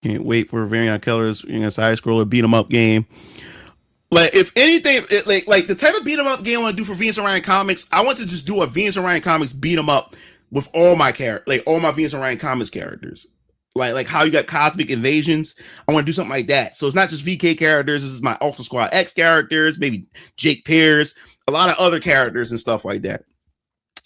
Can't wait for Variant Keller's side scroller beat 'em up game. Like, if anything, like the type of beat 'em up game I want to do for Venus and Ryan comics, I want to just do a Venus and Ryan comics beat 'em up with all my all my Venus and Ryan comics characters. Like how you got Cosmic Invasions. I want to do something like that. So it's not just VK characters. This is my Ultra Squad X characters, maybe Jake Pierce, a lot of other characters and stuff like that.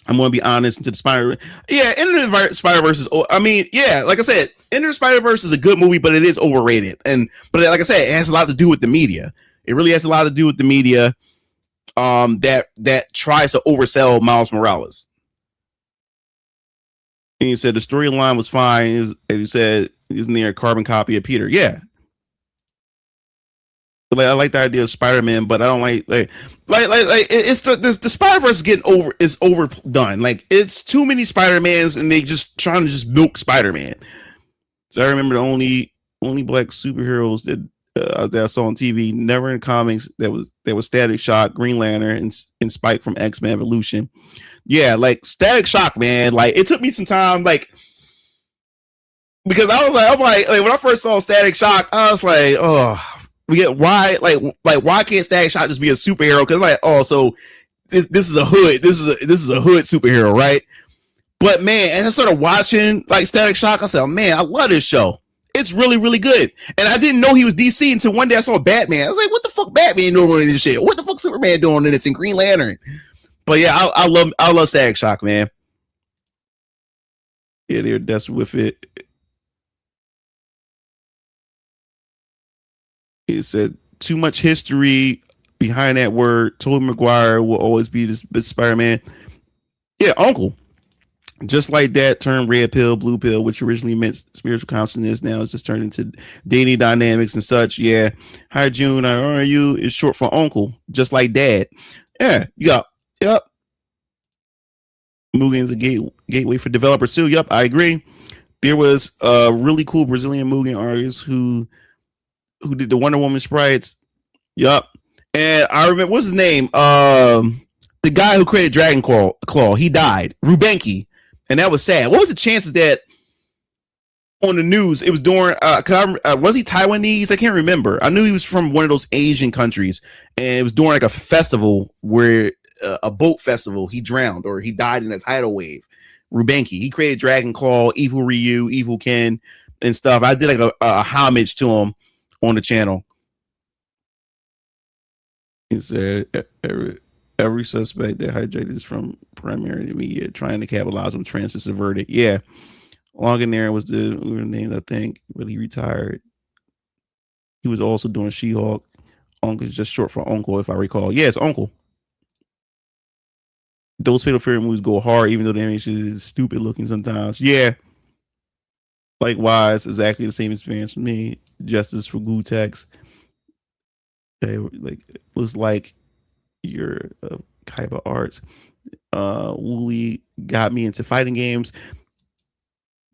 I'm going to be honest. Into the Spider, yeah, Into the Spider-Verse is. I mean, yeah, like I said, Into the Spider-Verse is a good movie, but it is overrated. But like I said, it has a lot to do with the media. It really has a lot to do with the media that tries to oversell Miles Morales. And you said the storyline was fine. As you said, isn't there a carbon copy of Peter? Yeah. But I like the idea of Spider-Man, but I don't like it's the Spider-Verse is overdone. Like, it's too many Spider-Mans and they just trying to just milk Spider-Man. So I remember the only black superheroes that I saw on TV, never in comics, that was Static Shock, Green Lantern, and Spike from X-Men Evolution. Yeah, like Static Shock, man. Like, it took me some time, like, because I'm like when I first saw Static Shock, I was like, oh, we get why why can't Static Shock just be a superhero? Because like, oh, so this is a hood, this is a hood superhero, right? But man, and I started watching like Static Shock. I said, oh, man, I love this show. It's really, really good. And I didn't know he was DC until one day I saw Batman. I was like, what the fuck Batman doing in this shit? What the fuck Superman doing in it? In Green Lantern? But yeah, I love Static Shock, man. Yeah, they're desperate with it. It said too much history behind that word. Tobey Maguire will always be this Spider-Man. Yeah, Uncle. Just like that term, red pill, blue pill, which originally meant spiritual consciousness, now it's just turned into dating dynamics and such. Yeah. Hi, June. How are you? Is short for uncle, just like dad. Yeah. You got, yep. Mugen is a gateway for developers too. Yep. I agree. There was a really cool Brazilian Mugen artist who did the Wonder Woman sprites. Yep. And I remember, what's his name? The guy who created Dragon Claw, he died. Rubenki. And that was sad. What was the chances that on the news it was during was he Taiwanese? I can't remember. I knew he was from one of those Asian countries, and it was during like a festival where a boat festival, he drowned or he died in a tidal wave. Rubenki, he created Dragon Claw, Evil Ryu, Evil Ken, and stuff. I did like a homage to him on the channel. He said every suspect that hijacked is from primary media trying to capitalize on trends to subvert it. Yeah. Longanera was the name, I think, really retired. He was also doing She-Hulk. Uncle is just short for Uncle, if I recall. Yeah, it's Uncle. Those Fatal Fury movies go hard, even though the animation is stupid looking sometimes. Yeah. Likewise, exactly the same experience for me. Justice for Gutex. Like, looks like your Kaiba Arts. Wooly got me into fighting games.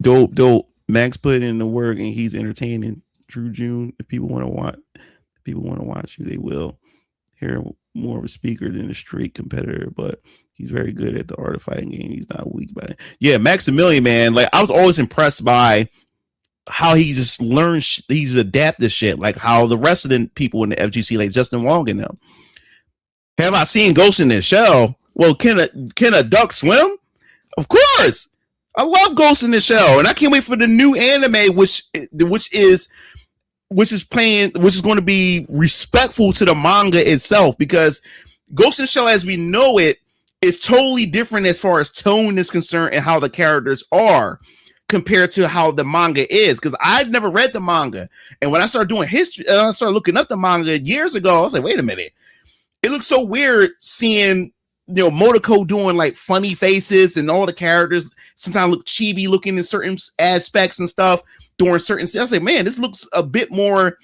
Dope. Max put in the work and he's entertaining. Drew June. If people want to watch you, they will. Hear more of a speaker than a straight competitor, but he's very good at the art of fighting game. He's not weak by it. Yeah, Maximilian, man. Like, I was always impressed by how he just learned, he's adapted shit, like how the rest of the people in the FGC, like Justin Wong and them. Have I seen Ghost in the Shell? Well, can a duck swim? Of course. I love Ghost in the Shell, and I can't wait for the new anime, which is going to be respectful to the manga itself, because Ghost in the Shell, as we know it, is totally different as far as tone is concerned and how the characters are compared to how the manga is. Because I've never read the manga, and when I started doing history, I started looking up the manga years ago. I was like, wait a minute, it looks so weird seeing Motoko doing like funny faces, and all the characters sometimes look chibi looking in certain aspects and stuff during certain. I was like, man, this looks a bit more.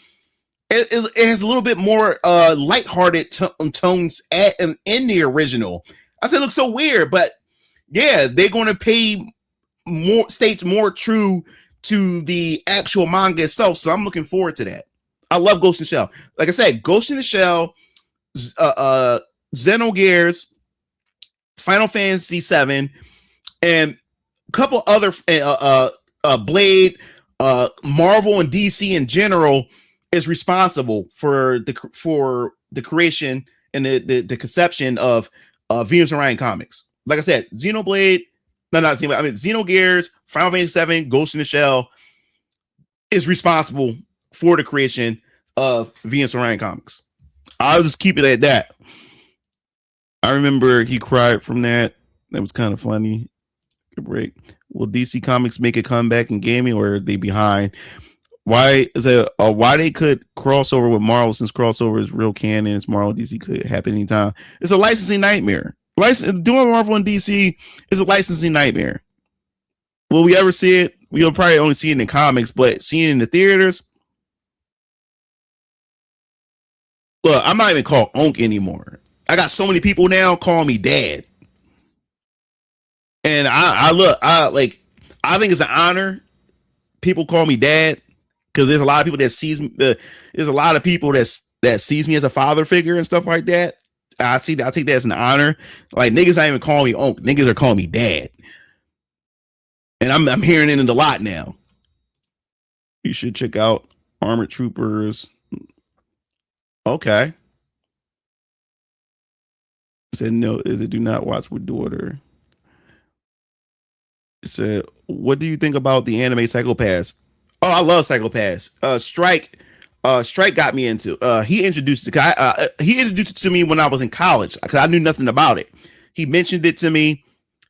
It has a little bit more lighthearted tones in the original. I said, it looks so weird, but yeah, they're going to pay more, states more true to the actual manga itself. So I'm looking forward to that. I love Ghost in the Shell. Like I said, Ghost in the Shell, Xenogears, Final Fantasy VII, and a couple other Blade, Marvel and DC in general is responsible for the creation and the conception of Venus Orion comics. Like I said, Xenoblade, no, not Xenoblade, I mean Xenogears, Final Fantasy VII, Ghost in the Shell is responsible for the creation of Venus Orion comics. I'll just keep it at that. I remember he cried from that. That was kind of funny. Good break. Will DC Comics make a comeback in gaming, or are they behind? Why is it? Why they could crossover with Marvel, since crossover is real canon? It's Marvel, DC could happen anytime. It's a licensing nightmare. Doing Marvel and DC is a licensing nightmare. Will we ever see it? We'll probably only see it in comics, but seeing it in the theaters. Look, I'm not even called Onk anymore. I got so many people now calling me Dad, and I think it's an honor people call me Dad, because there's a lot of people that sees me. There's a lot of people that sees me as a father figure and stuff like that. I take that as an honor. Like, niggas not even calling me Onk. Niggas are calling me Dad, and I'm hearing it in a lot now. You should check out Armored Troopers. Okay. I said no. Is it do not watch with daughter? It said, what do you think about the anime Psycho-Pass? Oh, I love Psycho-Pass. Strike got me into. He introduced it. He introduced it to me when I was in college, because I knew nothing about it. He mentioned it to me.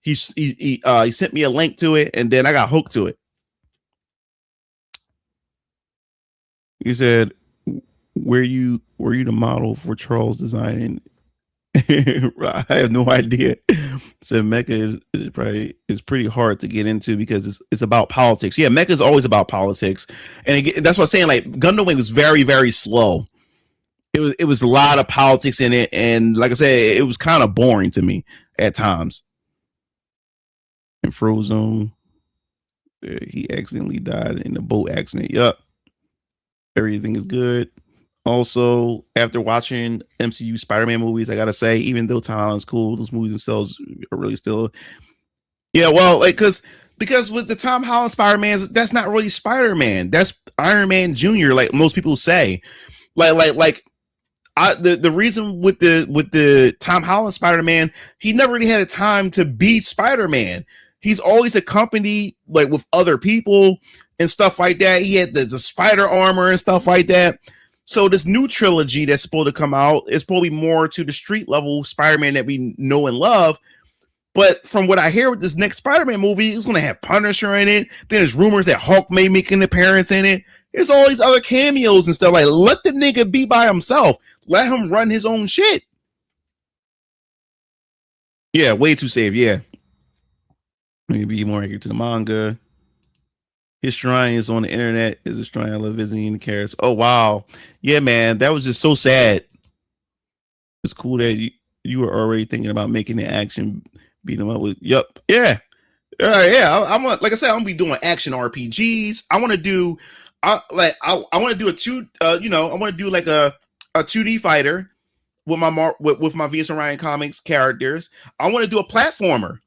He sent me a link to it, and then I got hooked to it. He said, were you the model for Charles designing? I have no idea. So Mecha is pretty hard to get into, because it's about politics. Yeah, Mecha is always about politics, and that's what I'm saying. Like, Gundam Wing was very, very slow. It was a lot of politics in it, and like I said, it was kind of boring to me at times. And Frozone, he accidentally died in a boat accident. Yup, everything is good. Also, after watching MCU Spider-Man movies, I gotta say, even though Tom Holland's cool, those movies themselves are really still, yeah. Well, like, because with the Tom Holland Spider-Man, that's not really Spider-Man. That's Iron Man Jr., like most people say. Like the reason with the Tom Holland Spider-Man, he never really had a time to be Spider-Man. He's always accompanied, like, with other people and stuff like that. He had the spider armor and stuff like that. So this new trilogy that's supposed to come out is probably more to the street level Spider-Man that we know and love. But from what I hear with this next Spider-Man movie, it's going to have Punisher in it. Then there's rumors that Hulk may make an appearance in it. There's all these other cameos and stuff. Like, let the nigga be by himself. Let him run his own shit. Yeah, way too safe. Yeah. Maybe more accurate to the manga. His shrine is on the internet. Is a shrine I love visiting the carrots. Oh, wow. Yeah, man. That was just so sad. It's cool that you were already thinking about making the action, beat them up with. Yup. Yeah. Yeah. I'm like I said, I'm gonna be doing action RPGs. I want to do I want to do I want to do like a 2D fighter with my Venus Orion comics characters. I want to do a platformer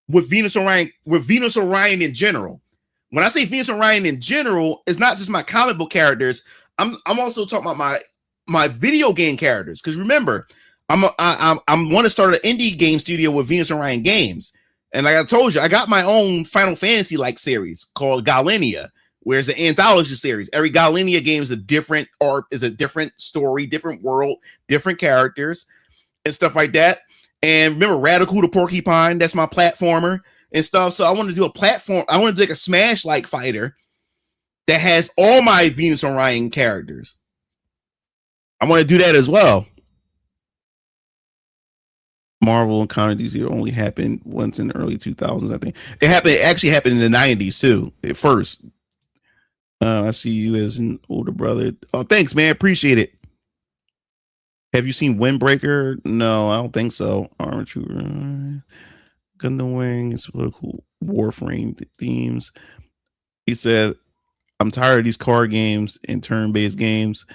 with Venus Orion in general. when I say Venus and Ryan in general, it's not just my comic book characters. I'm also talking about my video game characters. Because remember, I'm want to start an indie game studio with Venus and Ryan Games, and like I told you, I got my own Final Fantasy like series called Galenia, where it's an anthology series. Every Galenia game is a different art, is a different story, different world, different characters, and stuff like that. And remember, Radical the Porcupine, that's my platformer and stuff. So I want to do a platform. I want to do like a Smash like fighter that has all my Venus and Ryan characters. I want to do that as well. Marvel and Counter DC only happened once in the early 2000s, I think. It actually happened in the 90s too, at first. I see you as an older brother. Oh, thanks, man. Appreciate it. Have you seen Windbreaker? No, I don't think so. Armor Trooper, Gundam Wing, it's political Warframe themes. He said, I'm tired of these card games and turn-based games.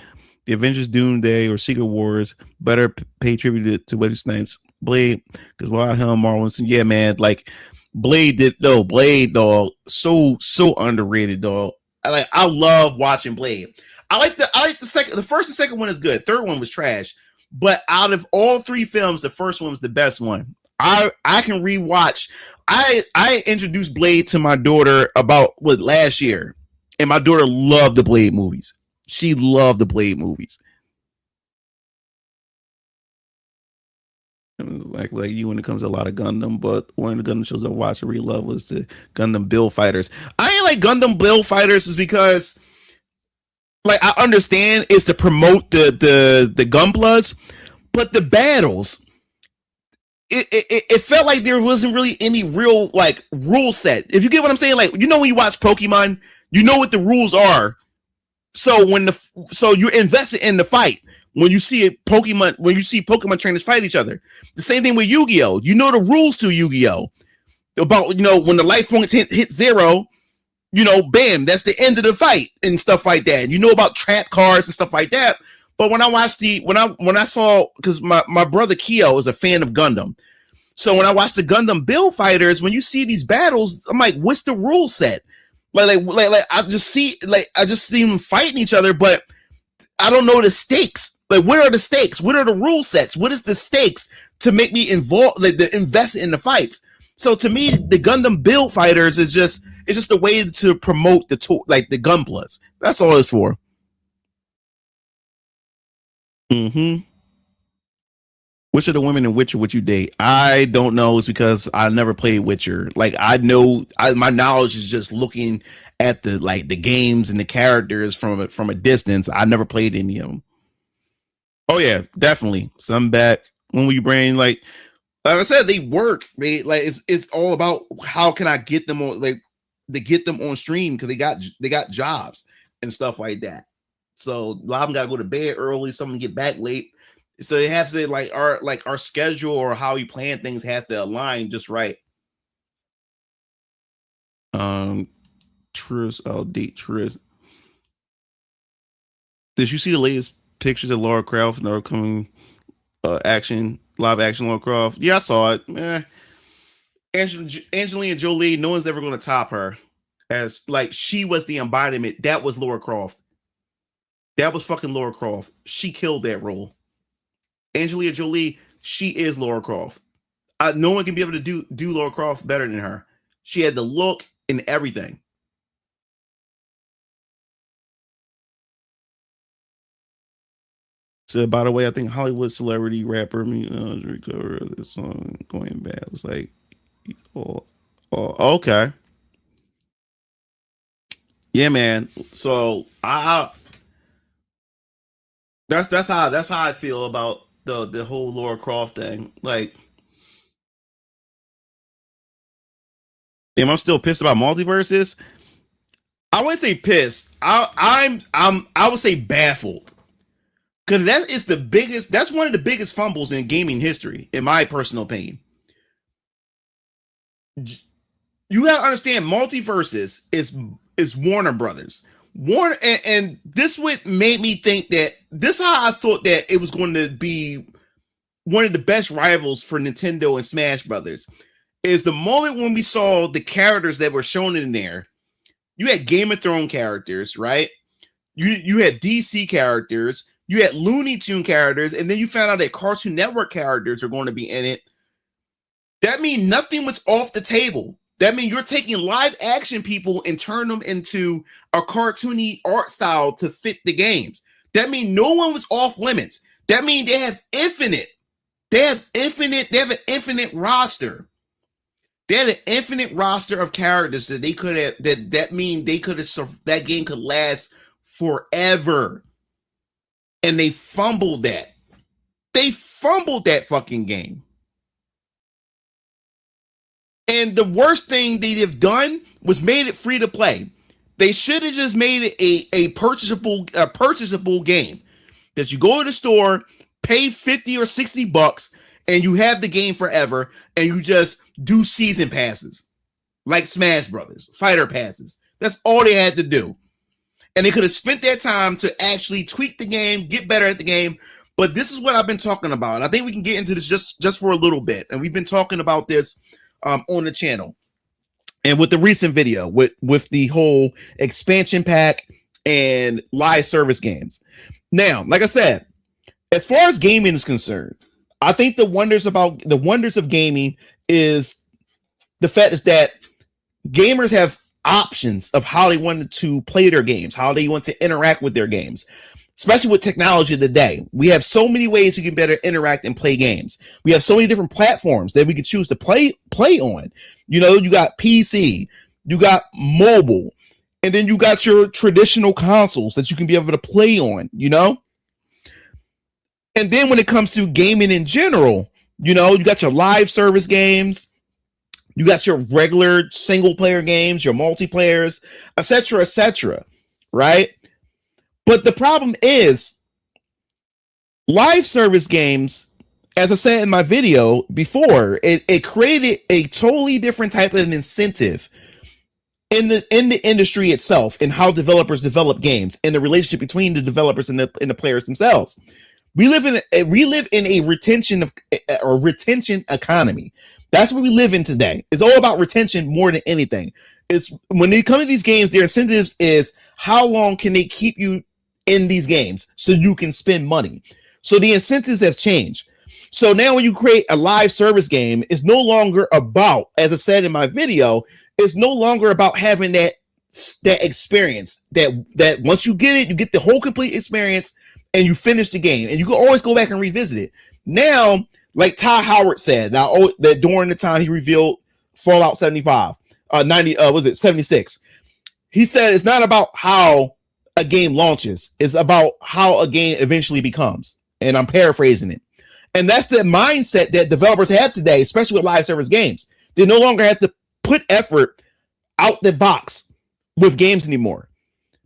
The Avengers Doomsday or Secret Wars better pay tribute to Wesley Snipes. Blade, because Wild Helm, Marlon, yeah, man, like Blade dog, so underrated, dog. I love watching Blade. I like the first and second one is good. Third one was trash, but out of all three films, the first one was the best one. I can rewatch. I introduced Blade to my daughter about last year, and my daughter loved the Blade movies. She loved the Blade movies. Like you when it comes to a lot of Gundam, but one of the Gundam shows I watch and really love was the Gundam Build Fighters. I ain't like Gundam Build Fighters is because like I understand it's to promote the Gunbloods, but the battles it felt like there wasn't really any real like rule set. If you get what I'm saying, like when you watch Pokemon, you know what the rules are. So so you're invested in the fight. When you see Pokemon trainers fight each other, the same thing with Yu-Gi-Oh. You know the rules to Yu-Gi-Oh about when the life points hit zero, bam, that's the end of the fight and stuff like that. And you know about trap cards and stuff like that. But when I watched when I saw, because my brother Keo is a fan of Gundam, so when I watched the Gundam Build Fighters, when you see these battles, I'm like, what's the rule set? Like I just see them fighting each other, but I don't know the stakes. Like, what are the stakes? What are the rule sets? What is the stakes to make me involved, like, to invest in the fights? So to me, the Gundam Build Fighters is just a way to promote the Gunbloods. That's all it's for. Mm-hmm. Which of the women in Witcher would you date? I don't know. It's because I never played Witcher. Like I know, my knowledge is just looking at the games and the characters from a distance. I never played any of them. Oh yeah, definitely. Some back. When we bring like I said, they work. They like it's all about how can I get them on to get them on stream because they got jobs and stuff like that. So a lot of them got to go to bed early. Some of them get back late. So they have to our schedule or how we plan things have to align just right. Tris, I'll date Tris. Did you see the latest pictures of Laura Croft and her coming live action Laura Croft? Yeah, I saw it. Angelina Jolie, no one's ever going to top her. As like she was the embodiment. That was Laura Croft. That was fucking Laura Croft. She killed that role. Angelina Jolie, she is Laura Croft. No one can be able to do Laura Croft better than her. She had the look and everything. So, by the way, I think Hollywood celebrity rapper recover this song going bad. It's like, oh, okay, yeah, man. So that's how I feel about the whole Laura Croft thing. Like, am I still pissed about multiverses? I wouldn't say pissed. I would say baffled. Because that's one of the biggest fumbles in gaming history, in my personal opinion. You gotta understand, multiverses is Warner Brothers. Warner and this would made me think that this how I thought that it was going to be one of the best rivals for Nintendo and Smash Brothers is the moment when we saw the characters that were shown in there You had Game of Thrones characters, right? You had DC characters, you had Looney Tune characters, and then you found out that Cartoon Network characters are going to be in it. That means nothing was off the table. That means you're taking live action people and turn them into a cartoony art style to fit the games. That means no one was off limits. That means they have infinite. They have an infinite roster. They had an infinite roster of characters that they could have. That mean they could have. That game could last forever. And they fumbled that. They fumbled that fucking game. And the worst thing they'd have done was made it free to play. They should have just made it a purchasable game that you go to the store, pay 50 or 60 bucks, and you have the game forever, and you just do season passes like Smash Brothers, fighter passes. That's all they had to do. And they could have spent that time to actually tweak the game, get better at the game. But this is what I've been talking about. I think we can get into this just for a little bit. And we've been talking about this on the channel. And with the recent video, with the whole expansion pack and live service games. Now, like I said, as far as gaming is concerned, I think the wonders of gaming is the fact is that gamers have options of how they want to play their games, how they want to interact with their games, especially with technology today. We have so many ways you can better interact and play games. We have so many different platforms that we can choose to play on. You know, you got PC, you got mobile, and then you got your traditional consoles that you can be able to play on, you know? And then when it comes to gaming in general, you know, you got your live service games, you got your regular single player games, your multiplayers, etc., right? But the problem is live service games, as I said in my video before, it created a totally different type of incentive in the industry itself, and how developers develop games, and the relationship between the developers and the players themselves. We live in a retention economy. That's what we live in today. It's all about retention more than anything. It's when they come to these games, their incentives is how long can they keep you in these games so you can spend money. So the incentives have changed. So now when you create a live service game, it's no longer about, as I said in my video, it's no longer about having that experience that once you get it, you get the whole complete experience and you finish the game, and you can always go back and revisit it. Now, like Ty Howard said, that during the time he revealed Fallout 75, 76, he said it's not about how a game launches, it's about how a game eventually becomes. And I'm paraphrasing it. And that's the mindset that developers have today, especially with live service games. They no longer have to put effort out the box with games anymore,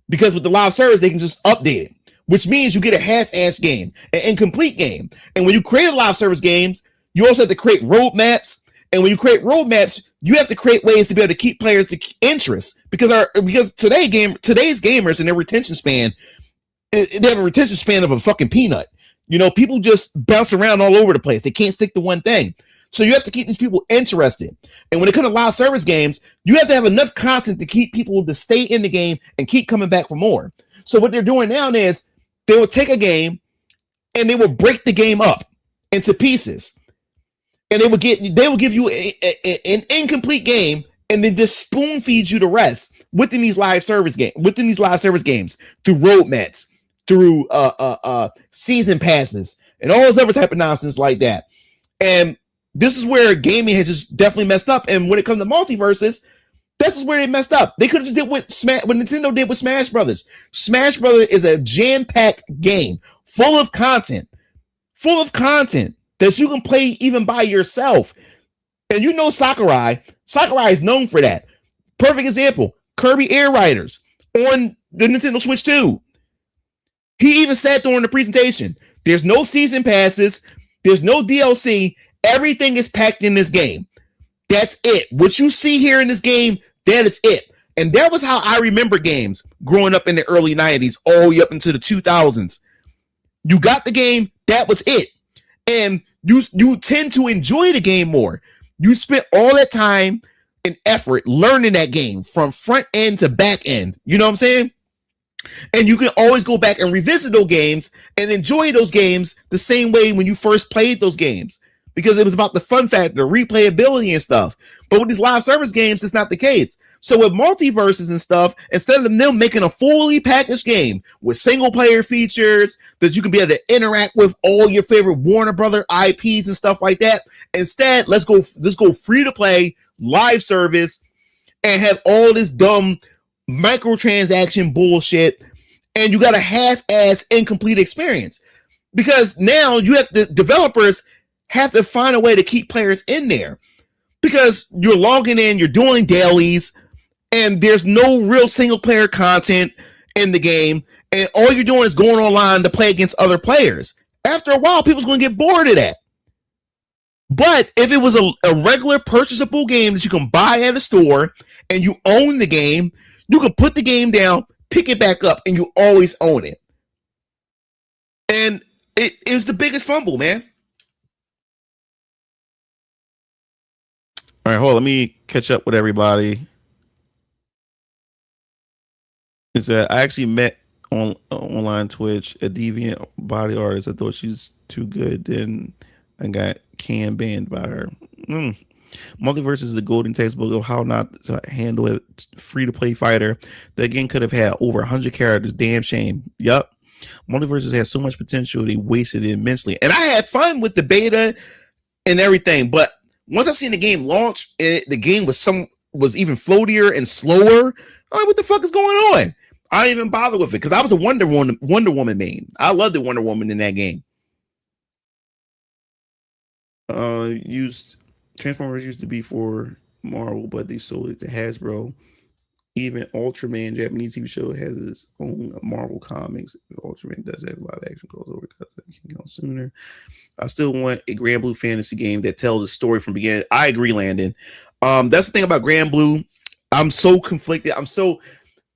because with the live service, they can just update it, which means you get a half-ass game, an incomplete game. And when you create a live service games, you also have to create roadmaps. And when you create roadmaps, you have to create ways to be able to keep players to interest, because today's gamers and their retention span, they have a retention span of a fucking peanut. You know, people just bounce around all over the place. They can't stick to one thing. So you have to keep these people interested. And when it comes to live service games, you have to have enough content to keep people to stay in the game and keep coming back for more. So what they're doing now is they will take a game and they will break the game up into pieces. And they will give you an incomplete game, and then just spoon feed you the rest within these live service games through roadmaps, through season passes, and all those other type of nonsense like that. And this is where gaming has just definitely messed up. And when it comes to multiverses, this is where they messed up. They could have just did what Nintendo did with Smash Brothers. Smash Brothers is a jam-packed game full of content that you can play even by yourself. And you know Sakurai is known for that. Perfect example, Kirby Air Riders on the Nintendo Switch 2. He even said during the presentation, there's no season passes, there's no DLC, everything is packed in this game. That's it. What you see here in this game, that is it. And that was how I remember games growing up in the early 90s, all the way up into the 2000s. You got the game, that was it. And you tend to enjoy the game more. You spent all that time and effort learning that game from front end to back end. You know what I'm saying? And you can always go back and revisit those games and enjoy those games the same way when you first played those games, because it was about the fun factor, replayability and stuff. But with these live service games, it's not the case. So with multiverses and stuff, instead of them making a fully packaged game with single player features that you can be able to interact with all your favorite Warner Brother IPs and stuff like that, instead let's go free to play live service and have all this dumb microtransaction bullshit, and you got a half-ass incomplete experience, because now you have the developers have to find a way to keep players in there, because you're logging in, you're doing dailies, and there's no real single player content in the game, and all you're doing is going online to play against other players. After a while, people's going to get bored of that. But if it was a regular purchasable game that you can buy at a store and you own the game, you can put the game down, pick it back up, and you always own it. And it is the biggest fumble, man. All right, hold on. Let me catch up with everybody. Is that I actually met on online Twitch a deviant body artist. I thought she's too good. Then I got banned by her. Multiverse is the golden textbook of how not to handle a free-to-play fighter. The game could have had over 100 characters. Damn shame. Yup. Multiverses had so much potential. They wasted it immensely. And I had fun with the beta and everything. But once I seen the game launch, the game was even floatier and slower. I'm like, what the fuck is going on? I didn't even bother with it because I was a Wonder Woman main. I loved the Wonder Woman in that game. Transformers used to be for Marvel, but they sold it to Hasbro. Even Ultraman, Japanese TV show, has its own Marvel comics. Ultraman does have live action crossover because it can come sooner. I still want a Grand Blue fantasy game that tells the story from beginning. I agree, Landon. That's the thing about Grand Blue. I'm so conflicted.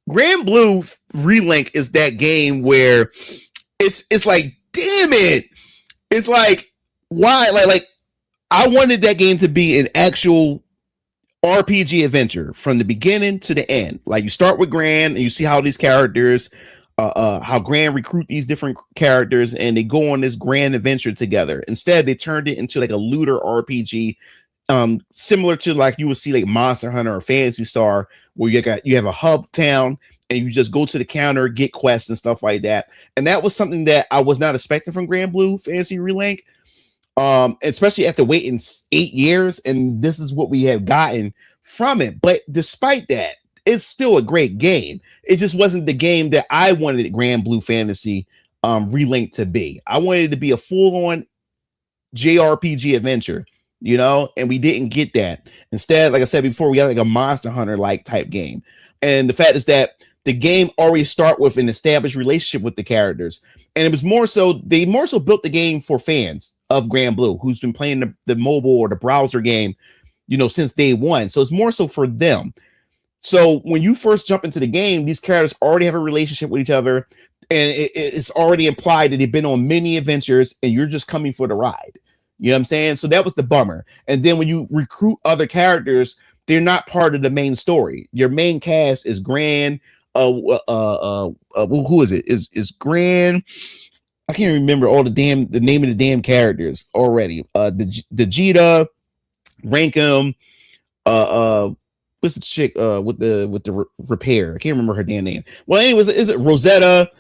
Grand Blue Relink is that game where it's like, damn it. It's like, why? Like I wanted that game to be an actual RPG adventure from the beginning to the end. Like you start with Gran and you see how these characters, how Gran recruit these different characters and they go on this grand adventure together. Instead, they turned it into like a looter RPG, similar to like you would see like Monster Hunter or Phantasy Star, where you have a hub town and you just go to the counter, get quests and stuff like that. And that was something that I was not expecting from Grand Blue Fantasy Relink. Especially after waiting 8 years, and this is what we have gotten from it. But despite that, it's still a great game. It just wasn't the game that I wanted Grand Blue Fantasy Relink to be. I wanted it to be a full-on JRPG adventure, you know, and we didn't get that. Instead, like I said before, we got like a Monster Hunter like type game. And the fact is that the game already start with an established relationship with the characters. And it was they more so built the game for fans of Grand Blue, who's been playing the mobile or the browser game, you know, since day one. So it's more so for them. So when you first jump into the game, these characters already have a relationship with each other, and it's already implied that they've been on many adventures and you're just coming for the ride. You know what I'm saying? So that was the bummer. And then when you recruit other characters, they're not part of the main story. Your main cast is Gran. Who is it? Is Gran? I can't remember all the name of the damn characters already. Vegeta, Rankum, what's the chick with the repair? I can't remember her damn name. Well, anyways, is it Rosetta?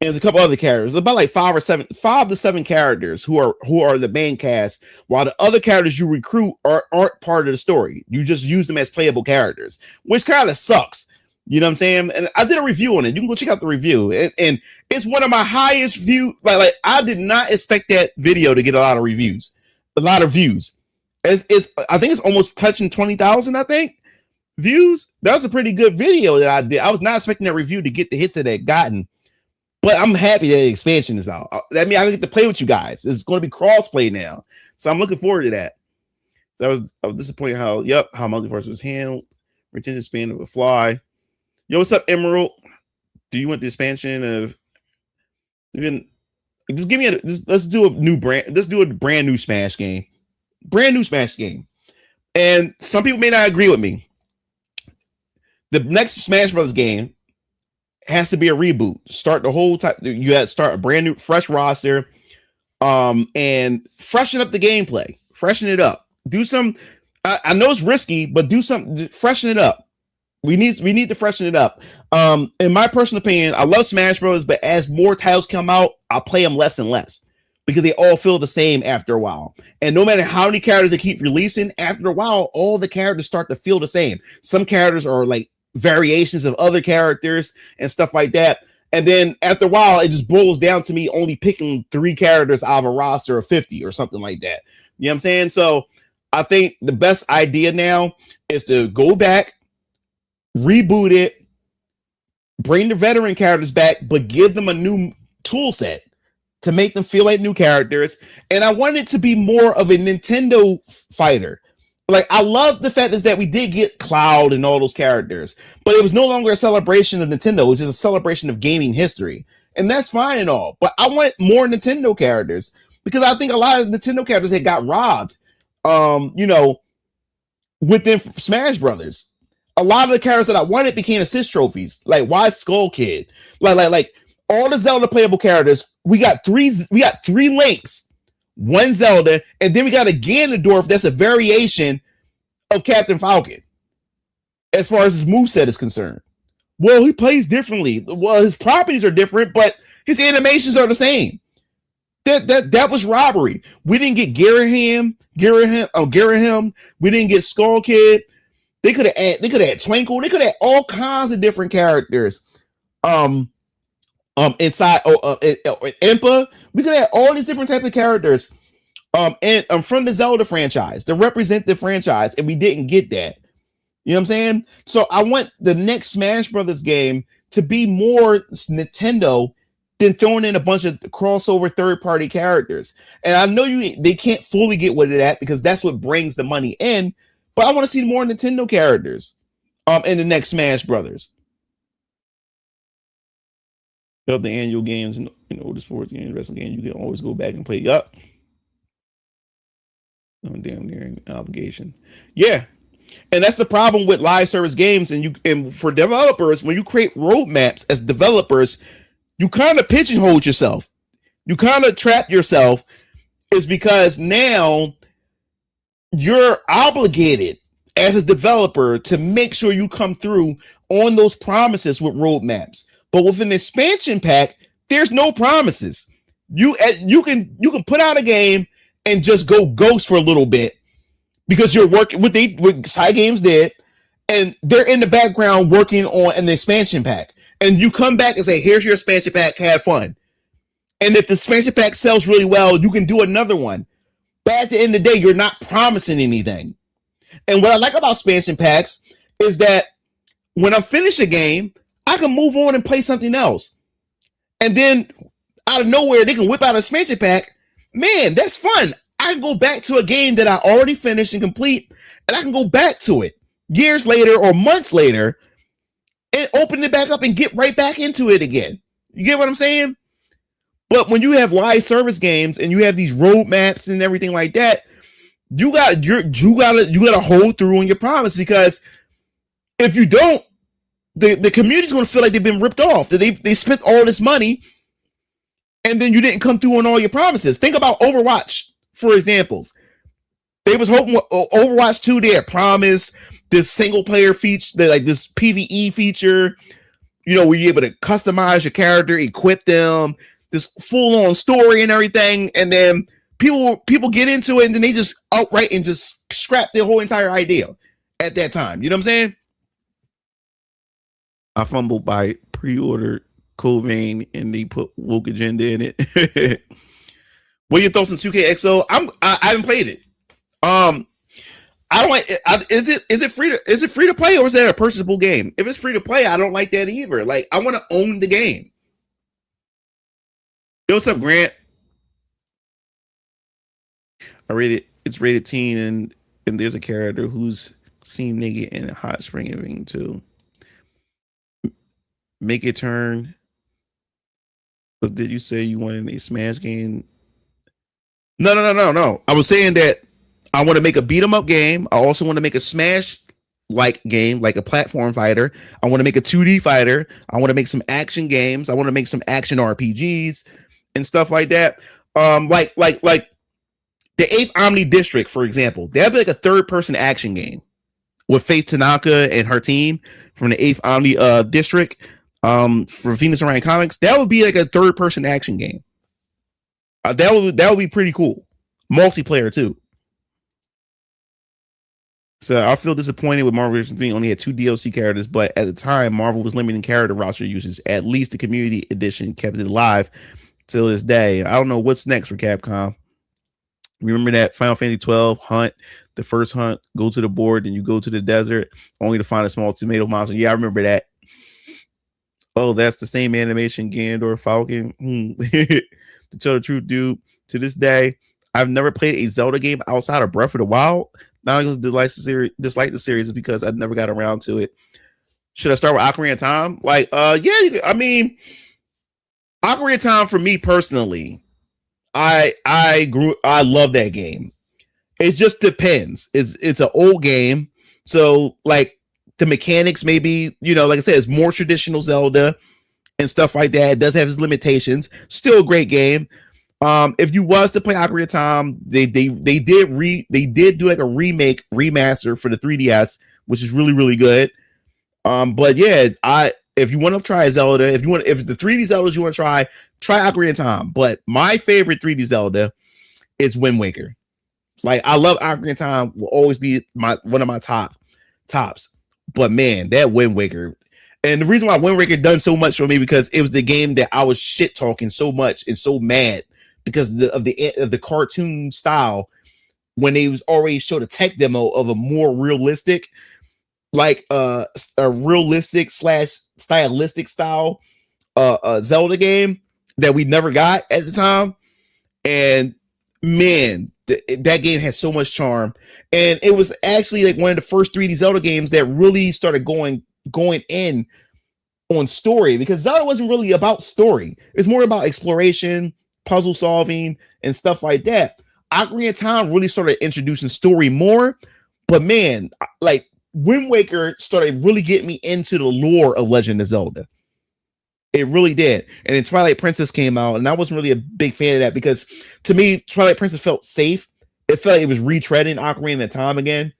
And there's a couple other characters. About like 5 to 7 characters who are the main cast, while the other characters you recruit aren't part of the story. You just use them as playable characters, which kind of sucks. You know what I'm saying? And I did a review on it. You can go check out the review. And it's one of my highest view. Like I did not expect that video to get a lot of views. It's I think it's almost touching 20,000, I think, views. That was a pretty good video that I did. I was not expecting that review to get the hits that it gotten. But I'm happy that the expansion is out. That means I get to play with you guys. It's going to be cross-play now. So I'm looking forward to that. So I was disappointed how Multiverse was handled. Retention span of a fly. Yo, what's up, Emerald? Do you want the expansion of? Just give me let's do a new brand. Let's do a brand new Smash game. Brand new Smash game. And some people may not agree with me. The next Smash Brothers game has to be a reboot. Start the whole time. You had to start a brand new, fresh roster, and freshen up the gameplay. Freshen it up. Do some. I know it's risky, but do some. Freshen it up. We need to freshen it up. In my personal opinion, I love Smash Brothers, but as more titles come out, I'll play them less and less because they all feel the same after a while. And no matter how many characters they keep releasing, after a while, all the characters start to feel the same. Some characters are like variations of other characters and stuff like that. And then after a while, it just boils down to me only picking 3 characters out of a roster of 50 or something like that. You know what I'm saying? So I think the best idea now is to go back, reboot it, bring the veteran characters back, but give them a new tool set to make them feel like new characters. And I want it to be more of a Nintendo fighter. Like, I love the fact is that we did get Cloud and all those characters, but it was no longer a celebration of Nintendo, it was just a celebration of gaming history. And that's fine and all. But I want more Nintendo characters because I think a lot of Nintendo characters that got robbed, you know, within Smash Brothers. A lot of the characters that I wanted became assist trophies. Like, why Skull Kid? Like all the Zelda playable characters. We got three links, one Zelda, and then we got a Ganondorf that's a variation of Captain Falcon as far as his moveset is concerned. Well, he plays differently. Well, his properties are different, but his animations are the same. That was robbery. We didn't get Garaham. We didn't get Skull Kid. They could have had Twinkle. They could have had all kinds of different characters. Inside Impa, we could have all these different types of characters. And from the Zelda franchise to represent the franchise, and we didn't get that. You know what I'm saying? So I want the next Smash Brothers game to be more Nintendo than throwing in a bunch of crossover third-party characters. And I know they can't fully get with it at because that's what brings the money in. But I want to see more Nintendo characters in the next Smash Brothers. Of the annual games and the sports games, wrestling games, you can always go back and play. Yup. Oh, damn near obligation. Yeah. And that's the problem with live service games. And for developers, when you create roadmaps as developers, you kind of pigeonhole yourself. You kind of trap yourself, is because now you're obligated as a developer to make sure you come through on those promises with roadmaps. But with an expansion pack, there's no promises. You can put out a game and just go ghost for a little bit because you're working with Cygames did, and they're in the background working on an expansion pack. And you come back and say, "Here's your expansion pack. Have fun." And if the expansion pack sells really well, you can do another one. But at the end of the day, you're not promising anything. And what I like about expansion packs is that when I finish a game, I can move on and play something else. And then out of nowhere, they can whip out an expansion pack. Man, that's fun. I can go back to a game that I already finished and complete, and I can go back to it years later or months later and open it back up and get right back into it again. You get what I'm saying? But when you have live service games and you have these roadmaps and everything like that, you gotta hold through on your promise, because if you don't, the community's gonna feel like they've been ripped off. That they spent all this money and then you didn't come through on all your promises. Think about Overwatch, for examples. They was hoping Overwatch 2, they had promised this single player feature, like this PvE feature, where you're able to customize your character, equip them, this full on story and everything, and then people get into it and then they just outright and just scrap their whole entire idea at that time. You know what I'm saying? I fumbled by pre-order Code Vein and they put woke agenda in it. What are your thoughts on 2KXO? I haven't played it. I don't like. Is it free to play, or is that a purchasable game? If it's free to play, I don't like that either. Like, I want to own the game. Yo, what's up, Grant? It's rated teen, and there's a character who's seen nigga in a hot spring ring too. Make it turn. But did you say you wanted a Smash game? No. I was saying that I want to make a beat 'em up game. I also want to make a Smash like game, like a platform fighter. I want to make a 2D fighter. I want to make some action games. I want to make some action RPGs and stuff like that. Like the Eighth Omni District, for example, that'd be like a third person action game with Faith Tanaka and her team from the Eighth Omni District for Phoenix Orion Comics. That would be like a third person action game. That would be pretty cool. Multiplayer too. So I feel disappointed with Marvel vs. 3 only had 2 DLC characters, but at the time, Marvel was limiting character roster usage. At least the community edition kept it alive till this day. I don't know what's next for Capcom. Remember that Final Fantasy 12 hunt, the first hunt, go to the board, then you go to the desert, only to find a small tomato monster. Yeah, I remember that. Oh, that's the same animation, Ganondorf Falcon. To tell the truth, dude, to this day, I've never played a Zelda game outside of Breath of the Wild. Not because I dislike the series is because I never got around to it. Should I start with Ocarina of Time? Like, yeah, I mean, Ocarina of Time for me personally, I love that game. It just depends. It's an old game, so like the mechanics maybe, like I said, it's more traditional Zelda and stuff like that. It does have its limitations. Still a great game. If you was to play Ocarina of Time, they did do like a remaster for the 3DS, which is really, really good. But yeah, if you want to try Zelda, if the 3D Zeldas you want to try Ocarina of Time. But my favorite 3D Zelda is Wind Waker. Like, I love Ocarina of Time, will always be one of my tops. But man, that Wind Waker. And the reason why Wind Waker done so much for me because it was the game that I was shit talking so much and so mad because of the cartoon style when they was already showed a tech demo of a more realistic, like a realistic / stylistic style Zelda game that we never got at the time. And man, that game had so much charm, and it was actually like one of the first 3D Zelda games that really started going in on story, because Zelda wasn't really about story. It's more about exploration, puzzle solving, and stuff like that. Ocarina of Time really started introducing story more, but man, like Wind Waker started really getting me into the lore of Legend of Zelda. It really did. And then Twilight Princess came out, and I wasn't really a big fan of that because to me, Twilight Princess felt safe. It felt like it was retreading Ocarina of Time again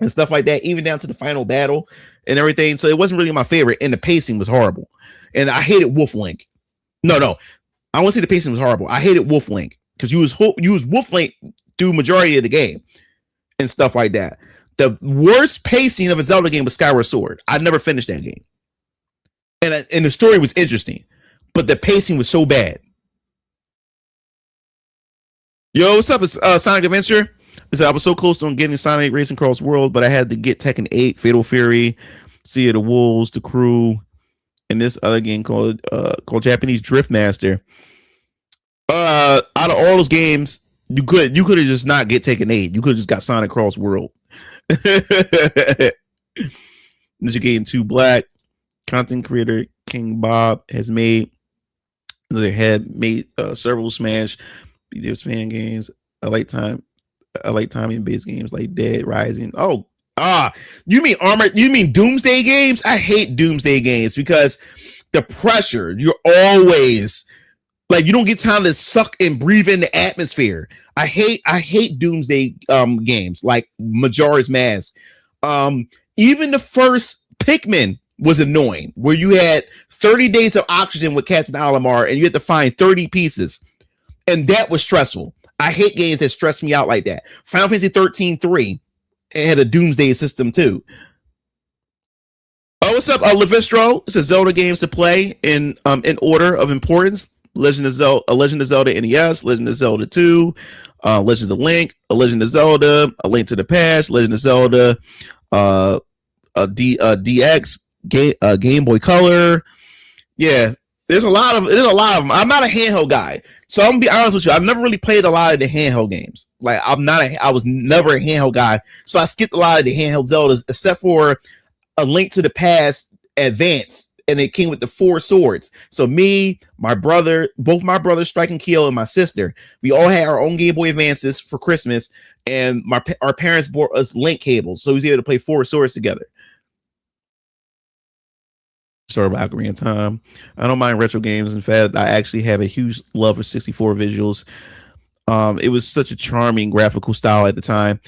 and stuff like that, even down to the final battle and everything. So it wasn't really my favorite, and the pacing was horrible. And I hated Wolf Link. No. I won't say the pacing was horrible. I hated Wolf Link because you was Wolf Link through majority of the game and stuff like that. The worst pacing of a Zelda game was Skyward Sword. I never finished that game. And the story was interesting, but the pacing was so bad. Yo, what's up? It's Sonic Adventure. I was so close on getting Sonic Racing Cross World, but I had to get Tekken 8, Fatal Fury, Sea of the Wolves, The Crew, and this other game called Japanese Drift Master. Out of all those games, you could have just not get Tekken 8. You could have just got Sonic Cross World. Ninja Gaiden 2 Black. Content creator King Bob has made several Smash BDS fan games. I like timing based games like Dead Rising. You mean Doomsday games? I hate Doomsday games because the pressure, you're always like, you don't get time to suck and breathe in the atmosphere. I hate Doomsday games like Majora's Mask. Even the first Pikmin was annoying, where you had 30 days of oxygen with Captain Olimar and you had to find 30 pieces, and that was stressful. I hate games that stress me out like that. Final Fantasy 13-3 had a Doomsday system too. Oh, what's up, Levistro? It's a Zelda games to play in order of importance. Legend of Zelda NES, Legend of Zelda 2, Legend of Link, A Legend of Zelda, A Link to the Past, Legend of Zelda, DX, Game Boy Color. Yeah, there's a lot of them. I'm not a handheld guy, so I'm gonna be honest with you. I've never really played a lot of the handheld games. Like, I was never a handheld guy, so I skipped a lot of the handheld Zeldas, except for A Link to the Past Advance, and it came with the 4 swords. So me, my brother, both my brothers, Strike and Kill, and my sister, we all had our own Game Boy Advances for Christmas, and our parents bought us link cables, so we was able to play Four Swords together. Story about Ocarina of Time. I don't mind retro games. In fact, I actually have a huge love for 64 visuals. It was such a charming graphical style at the time.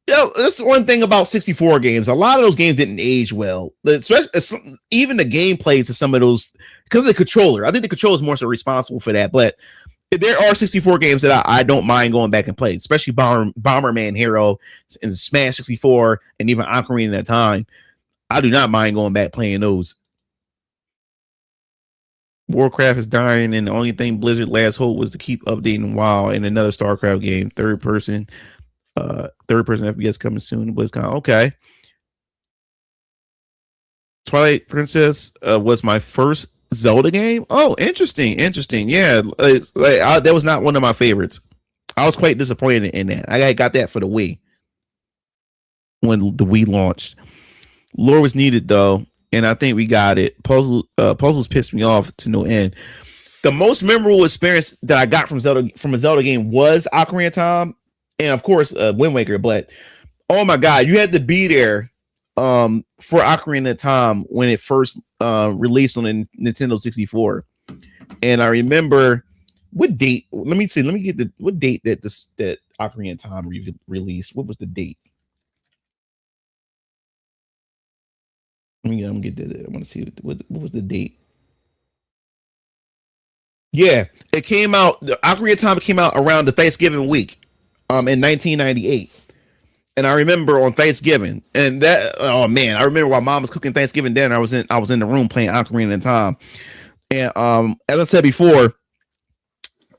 That's the one thing about 64 games. A lot of those games didn't age well. Even the gameplay to some of those, because of the controller. I think the controller is more so responsible for that. But there are 64 games that I don't mind going back and play, especially Bomberman Hero and Smash 64 and even Ocarina of Time. I do not mind going back playing those. Warcraft is dying, and the only thing Blizzard last hope was to keep updating WoW and another StarCraft game, third person FPS coming soon. BlizzCon. Okay. Twilight Princess was my first Zelda game. Oh, interesting. Yeah, that was not one of my favorites. I was quite disappointed in that. I got that for the Wii when the Wii launched. Lore was needed though, and I think we got it. Puzzles pissed me off to no end. The most memorable experience that I got from a Zelda game was Ocarina of Time, and of course Wind Waker. But oh my god, you had to be there for Ocarina of Time when it first released on the Nintendo 64. And I remember what date. Let me get what date that Ocarina of Time released. What was the date? I'm gonna get that. I want to see what was the date. Yeah, it came out. The Ocarina of Time came out around the Thanksgiving week, in 1998. And I remember on Thanksgiving, and that, oh man, I remember while Mom was cooking Thanksgiving dinner, I was in the room playing Ocarina of Time. And as I said before,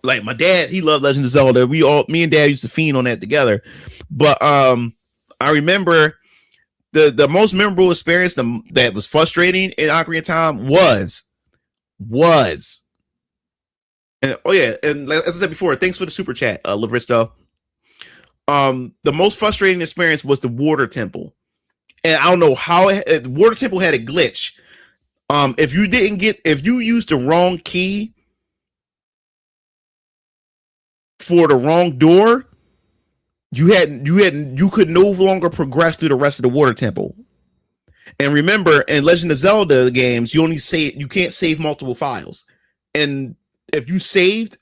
like my dad, he loved Legend of Zelda. Me and Dad used to fiend on that together. But I remember the most memorable experience that was frustrating in Ocarina of Time was. And, oh yeah, and as I said before, thanks for the super chat, Lavristo. The most frustrating experience was the water temple, and I don't know how the water temple had a glitch. If you used the wrong key for the wrong door, you could no longer progress through the rest of the water temple. And remember, in Legend of Zelda games, you can't save multiple files, and if you saved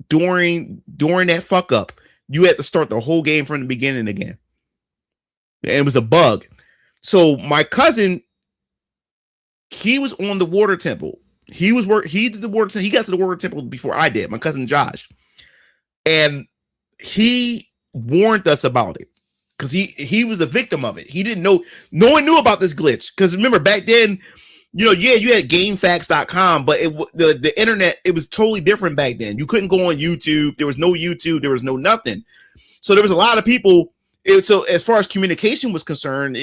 during that fuck up, you had to start the whole game from the beginning again. And it was a bug. So my cousin, he was on the water temple. He did the water temple. He got to the water temple before I did. My cousin Josh, and he warned us about it because he was a victim of it. He didn't know. No one knew about this glitch because remember back then. You had GameFAQs.com, but the internet, it was totally different back then. You couldn't go on YouTube. There was no YouTube. There was no nothing. So there was a lot of people. So as far as communication was concerned,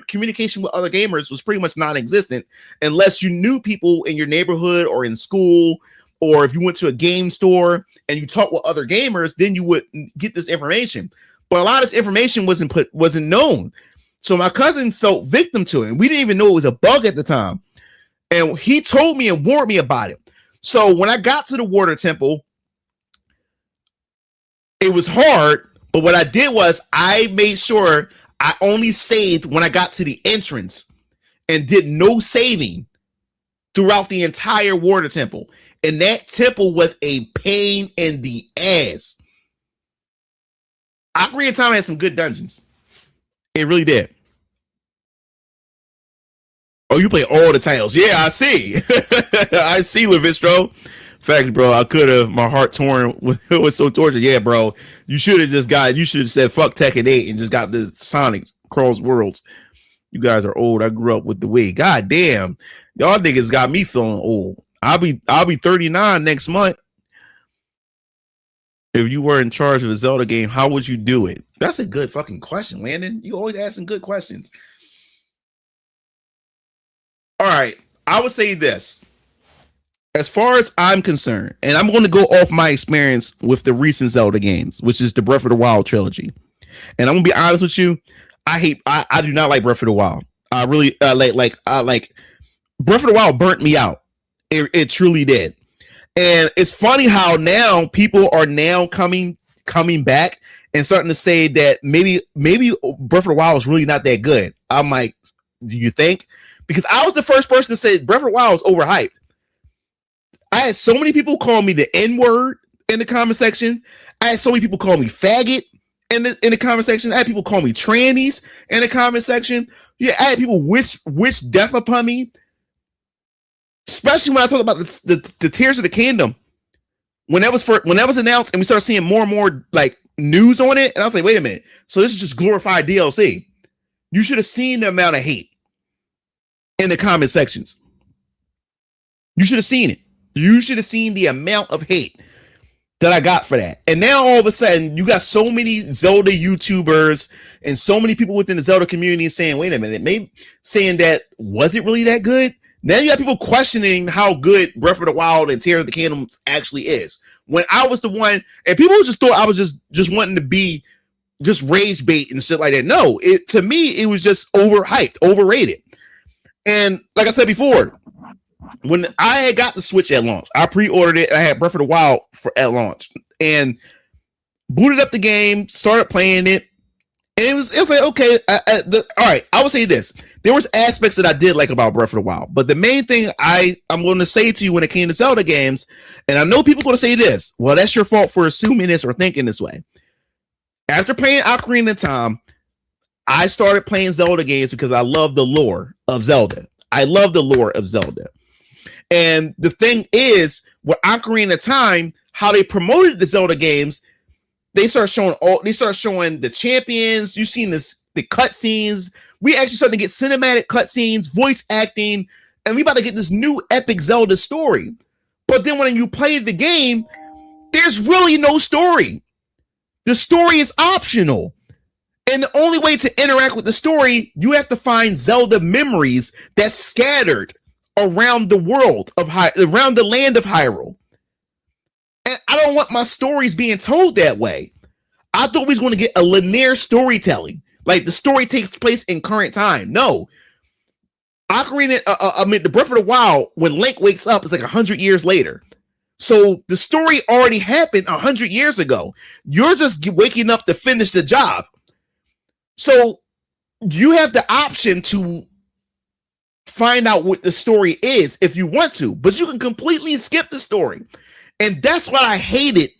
communication with other gamers was pretty much non-existent unless you knew people in your neighborhood or in school, or if you went to a game store and you talked with other gamers, then you would get this information. But a lot of this information wasn't known. So my cousin felt victim to it. And we didn't even know it was a bug at the time. And he told me and warned me about it. So when I got to the water temple, it was hard. But what I did was I made sure I only saved when I got to the entrance and did no saving throughout the entire water temple. And that temple was a pain in the ass. Ocarina of Time had some good dungeons. It really did. Oh, you play all the titles. Yeah, I see. I see, Levistro. Facts, bro. I could have. My heart torn. It was so tortured. Yeah, bro. You should have said fuck Tekken 8 and just got the Sonic Cross Worlds. You guys are old. I grew up with the Wii. God damn. Y'all niggas got me feeling old. I'll be 39 next month. If you were in charge of a Zelda game, how would you do it? That's a good fucking question, Landon. You always asking good questions. All right. I would say this. As far as I'm concerned, and I'm going to go off my experience with the recent Zelda games, which is the Breath of the Wild trilogy. And I'm going to be honest with you. I do not like Breath of the Wild. I really like Breath of the Wild burnt me out. It truly did. And it's funny how now people are now coming coming back and starting to say that maybe Breath of the Wild is really not that good. I'm like, do you think? Because I was the first person to say Breath of the Wild is overhyped. I had so many people call me the N-word in the comment section. I had so many people call me faggot in the comment section. I had people call me trannies in the comment section. Yeah, I had people wish death upon me. Especially when I talked about the Tears of the Kingdom. When that was announced and we started seeing more and more like news on it, and I was like, wait a minute. So this is just glorified DLC. You should have seen the amount of hate in the comment sections. You should have seen it. You should have seen the amount of hate that I got for that. And now all of a sudden, you got so many Zelda YouTubers and so many people within the Zelda community saying, wait a minute, maybe saying that, was it really that good? Now you got people questioning how good Breath of the Wild and Tears of the Kingdom actually is. When I was the one, and people just thought I was just wanting to be just rage bait and shit like that. No, to me, it was just overhyped, overrated. And like I said before, when I had got the Switch at launch, I pre-ordered it. I had Breath of the Wild at launch and booted up the game, started playing it. And it was like, okay, all right, I will say this. There was aspects that I did like about Breath of the Wild. But the main thing I'm going to say to you when it came to Zelda games, and I know people are going to say this, well, that's your fault for assuming this or thinking this way. After playing Ocarina of Time, I started playing Zelda games because I love the lore of Zelda. I love the lore of Zelda. And the thing is, with Ocarina of Time, how they promoted the Zelda games, they start showing the champions. You've seen the cutscenes. We actually starting to get cinematic cutscenes, voice acting, and we about to get this new epic Zelda story. But then when you play the game, there's really no story. The story is optional. And the only way to interact with the story, you have to find Zelda memories that's scattered around the world of around the land of Hyrule. And I don't want my stories being told that way. I thought we was going to get a linear storytelling. Like the story takes place in current time. No. The Breath of the Wild, when Link wakes up, is like 100 years later. So the story already happened 100 years ago. You're just waking up to finish the job. So you have the option to find out what the story is if you want to, but you can completely skip the story. And that's what I hated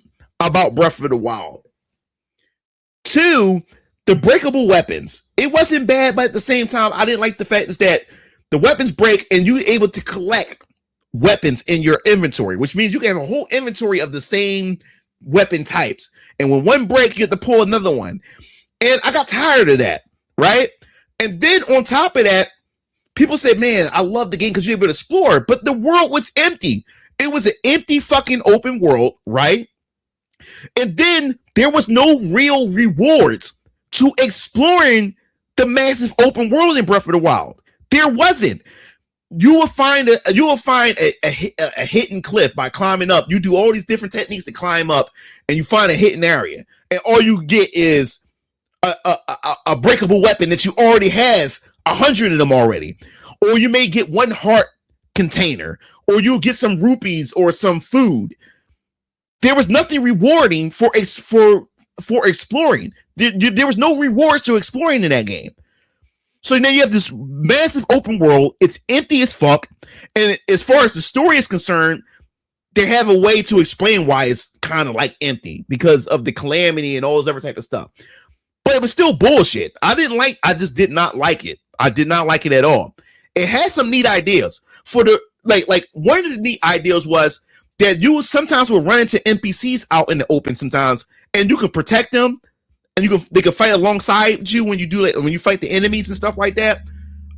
about Breath of the Wild. 2, the breakable weapons. It wasn't bad, but at the same time, I didn't like the fact is that the weapons break and you're able to collect weapons in your inventory, which means you can have a whole inventory of the same weapon types. And when one breaks, you have to pull another one. And I got tired of that, right? And then on top of that, people said, man, I love the game because you're able to explore, but the world was empty. It was an empty fucking open world, right? And then there was no real rewards to exploring the massive open world in Breath of the Wild. There wasn't. You will find a hidden cliff by climbing up. You do all these different techniques to climb up, and you find a hidden area, and all you get is a breakable weapon that you already have 100 of them already, or you may get one heart container, or you'll get some rupees or some food. There was nothing rewarding for exploring. There was no rewards to exploring in that game. So now you have this massive open world. It's empty as fuck. And as far as the story is concerned, they have a way to explain why it's kind of like empty because of the calamity and all this other type of stuff. But it was still bullshit. I just did not like it. I did not like it at all. It had some neat ideas. For the like one of the neat ideas was that you sometimes will run into NPCs out in the open sometimes, and you can protect them, and they can fight alongside you when you do when you fight the enemies and stuff like that.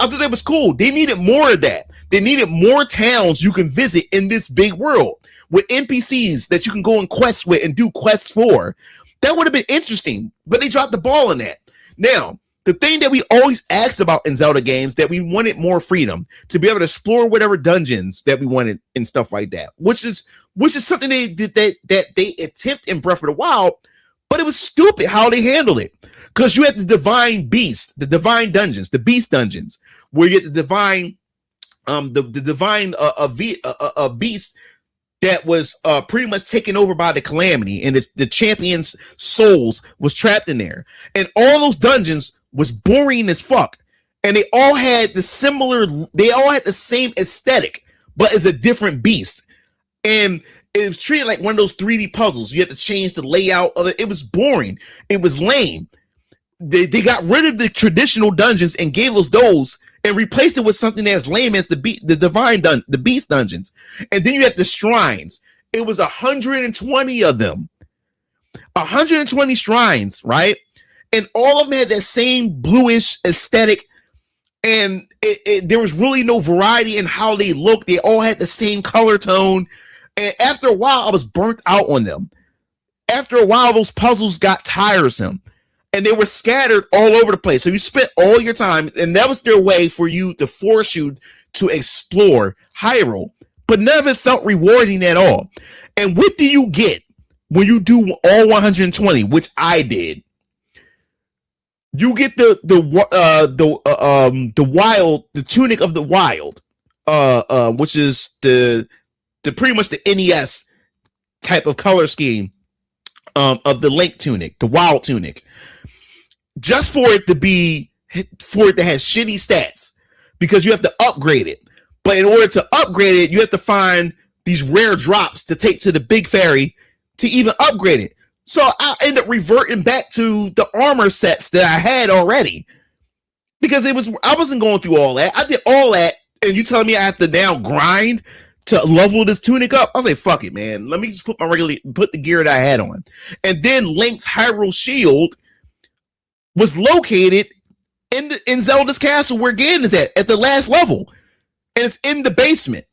I thought that was cool. They needed more of that. They needed more towns you can visit in this big world with NPCs that you can go and quest with and do quests for. That would have been interesting, but they dropped the ball on that. Now, the thing that we always asked about in Zelda games, that we wanted more freedom to be able to explore whatever dungeons that we wanted and stuff like that, which is something they did that they attempt in Breath of the Wild, but it was stupid how they handled it. Because you had the divine beast, the divine dungeons, the beast dungeons, where you get the divine, beast that was pretty much taken over by the Calamity, and the champion's souls was trapped in there. And all those dungeons was boring as fuck. And they all had the same aesthetic, but as a different beast. And it was treated like one of those 3D puzzles. You had to change the layout of it. It was boring. It was lame. They got rid of the traditional dungeons and gave us those and replaced it with something as lame as the beast dungeons. And then you had the shrines. It was 120 of them. 120 shrines, right? And all of them had that same bluish aesthetic. And there was really no variety in how they looked. They all had the same color tone. And after a while, I was burnt out on them. After a while, those puzzles got tiresome. And they were scattered all over the place. So you spent all your time, and that was their way for you to force you to explore Hyrule. But none of it felt rewarding at all. And what do you get when you do all 120, which I did? You get the tunic of the wild, which is the pretty much the NES type of color scheme of the Link tunic, the wild tunic. Just for it to have shitty stats, because you have to upgrade it. But in order to upgrade it, you have to find these rare drops to take to the big fairy to even upgrade it. So I end up reverting back to the armor sets that I had already, because I wasn't going through all that. I did all that, and you telling me I have to now grind to level this tunic up? I was like, fuck it, man. Let me just put the gear that I had on. And then Link's Hyrule Shield was located in Zelda's castle where Ganon is at the last level, and it's in the basement.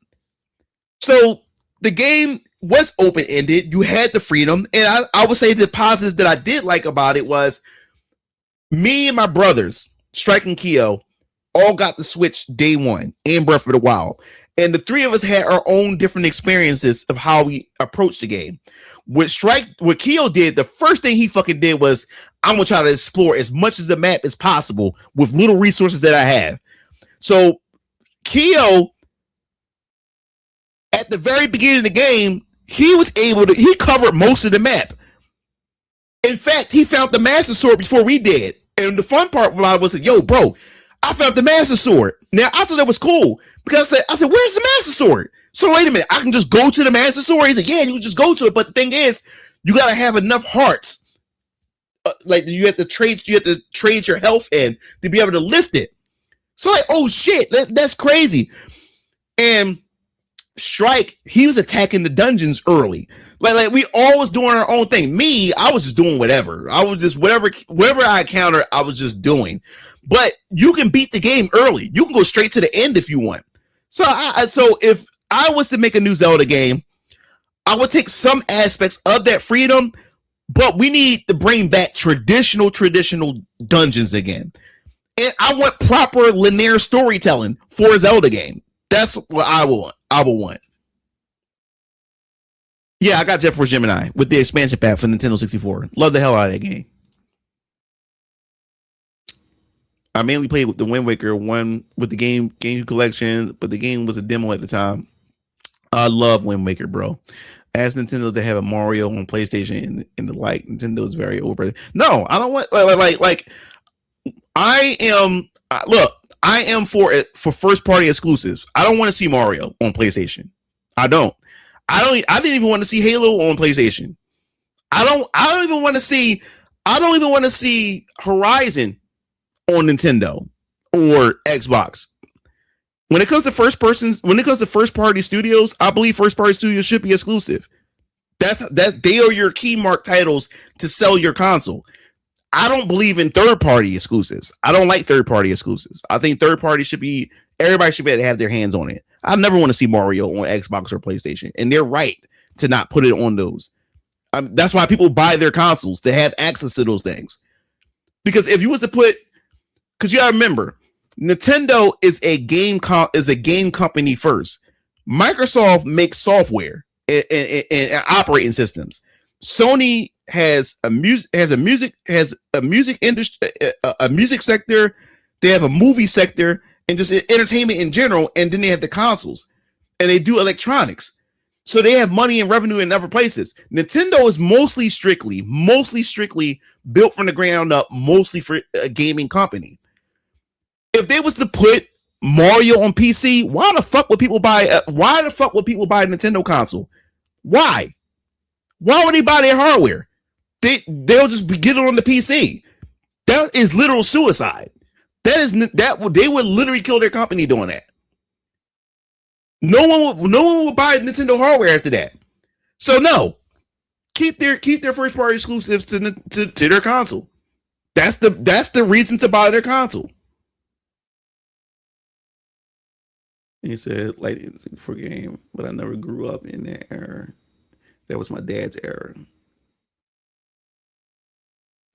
So the game was open-ended. You had the freedom, and I would say the positive that I did like about it was me and my brothers, Strike and Keo, all got the Switch day one in Breath of the Wild. And the three of us had our own different experiences of how we approached the game. What Keo did, the first thing he fucking did was, I'm gonna try to explore as much of the map as possible with little resources that I have. So Keo, at the very beginning of the game, he covered most of the map. In fact, he found the Master Sword before we did. And the fun part about it was, yo, bro, I found the Master Sword. Now, I thought that was cool, because I said, where's the Master Sword? So wait a minute, I can just go to the Master Sword? He said, yeah, you can just go to it. But the thing is, you got to have enough hearts. Like you have to trade your health in to be able to lift it. So like, oh shit, that's crazy. And Strike, he was attacking the dungeons early. Like we all was doing our own thing. Me, I was just doing whatever. I was just whatever I encountered, I was just doing. But you can beat the game early. You can go straight to the end if you want. So if I was to make a new Zelda game, I would take some aspects of that freedom, but we need to bring back traditional dungeons again. And I want proper linear storytelling for a Zelda game. That's what I will want. Yeah, I got Jet Force Gemini with the expansion pack for Nintendo 64. Love the hell out of that game. I mainly played with the Wind Waker one with the game collection, but the game was a demo at the time. I love Wind Waker, bro. Ask Nintendo to have a Mario on PlayStation and the like. Nintendo is very over. No, I don't want like I am for first party exclusives. I don't want to see Mario on PlayStation. I didn't even want to see Halo on PlayStation. I don't even want to see Horizon on Nintendo or Xbox. When it comes to first party studios, I believe first party studios should be exclusive. They are your key mark titles to sell your console. I don't believe in third party exclusives. I don't like third party exclusives. I think third party everybody should be able to have their hands on it. I never want to see Mario on Xbox or PlayStation, and they're right to not put it on those. That's why people buy their consoles, to have access to those things. Because if you was to because you gotta remember, Nintendo is a game company first. Microsoft makes software and operating systems. Sony has a music industry, a music sector. They have a movie sector and just entertainment in general. And then they have the consoles, and they do electronics. So they have money and revenue in other places. Nintendo is mostly strictly built from the ground up, mostly for a gaming company. If they was to put Mario on PC, why the fuck would people buy? Why the fuck would people buy a Nintendo console? Why? Why would they buy their hardware? They'll just get it on the PC. That is literal suicide. That they would literally kill their company doing that. No one would buy Nintendo hardware after that. So no, keep their first party exclusives to their console. That's the reason to buy their console. He said, like, for game, but I never grew up in that era. That was my dad's era.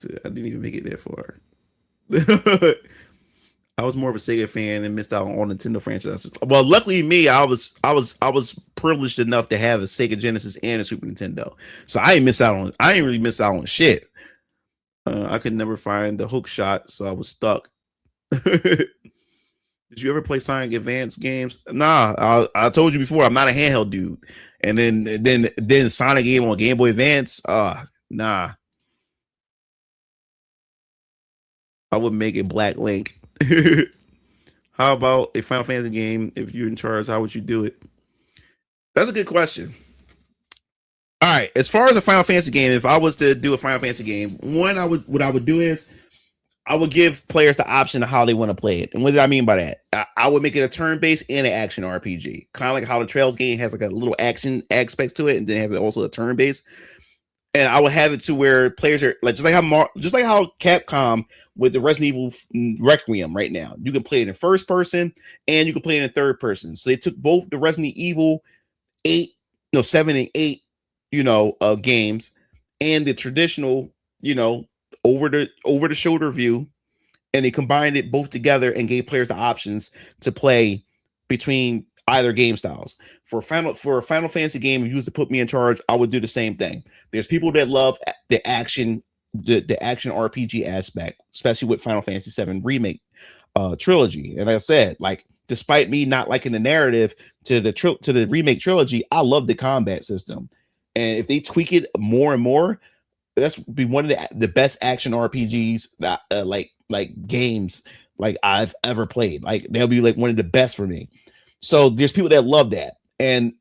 I didn't even make it that far. I was more of a Sega fan and missed out on all Nintendo franchises. Well, luckily me, I was privileged enough to have a Sega Genesis and a Super Nintendo, so I didn't really miss out on shit. I could never find the hook shot, so I was stuck. Did you ever play Sonic Advance games? Nah, I told you before, I'm not a handheld dude. And then Sonic game on Game Boy Advance, nah. I would make it Black Link. How about a Final Fantasy game? If you're in charge, how would you do it? That's a good question. All right, as far as a Final Fantasy game, if I was to do a Final Fantasy game, what I would do is I would give players the option of how they want to play it. And what do I mean by that? I would make it a turn-based and an action RPG. Kind of like how the Trails game has like a little action aspect to it, and then it has also a turn-based. And I would have it to where players are like just like how Capcom with the Resident Evil Requiem right now. You can play it in first person and you can play it in third person. So they took both the Resident Evil 7 and 8, games, and the traditional, over the shoulder view, and they combined it both together and gave players the options to play between either game styles. For a Final Fantasy game, if you was to put me in charge, I would do the same thing. There's people that love the action RPG aspect, especially with Final Fantasy VII Remake trilogy. And like I said, like, despite me not liking the narrative to the remake trilogy, I love the combat system. And if they tweak it more and more, that's be one of the best action RPGs that like games like I've ever played. Like, they'll be like one of the best for me. So there's people that love that, and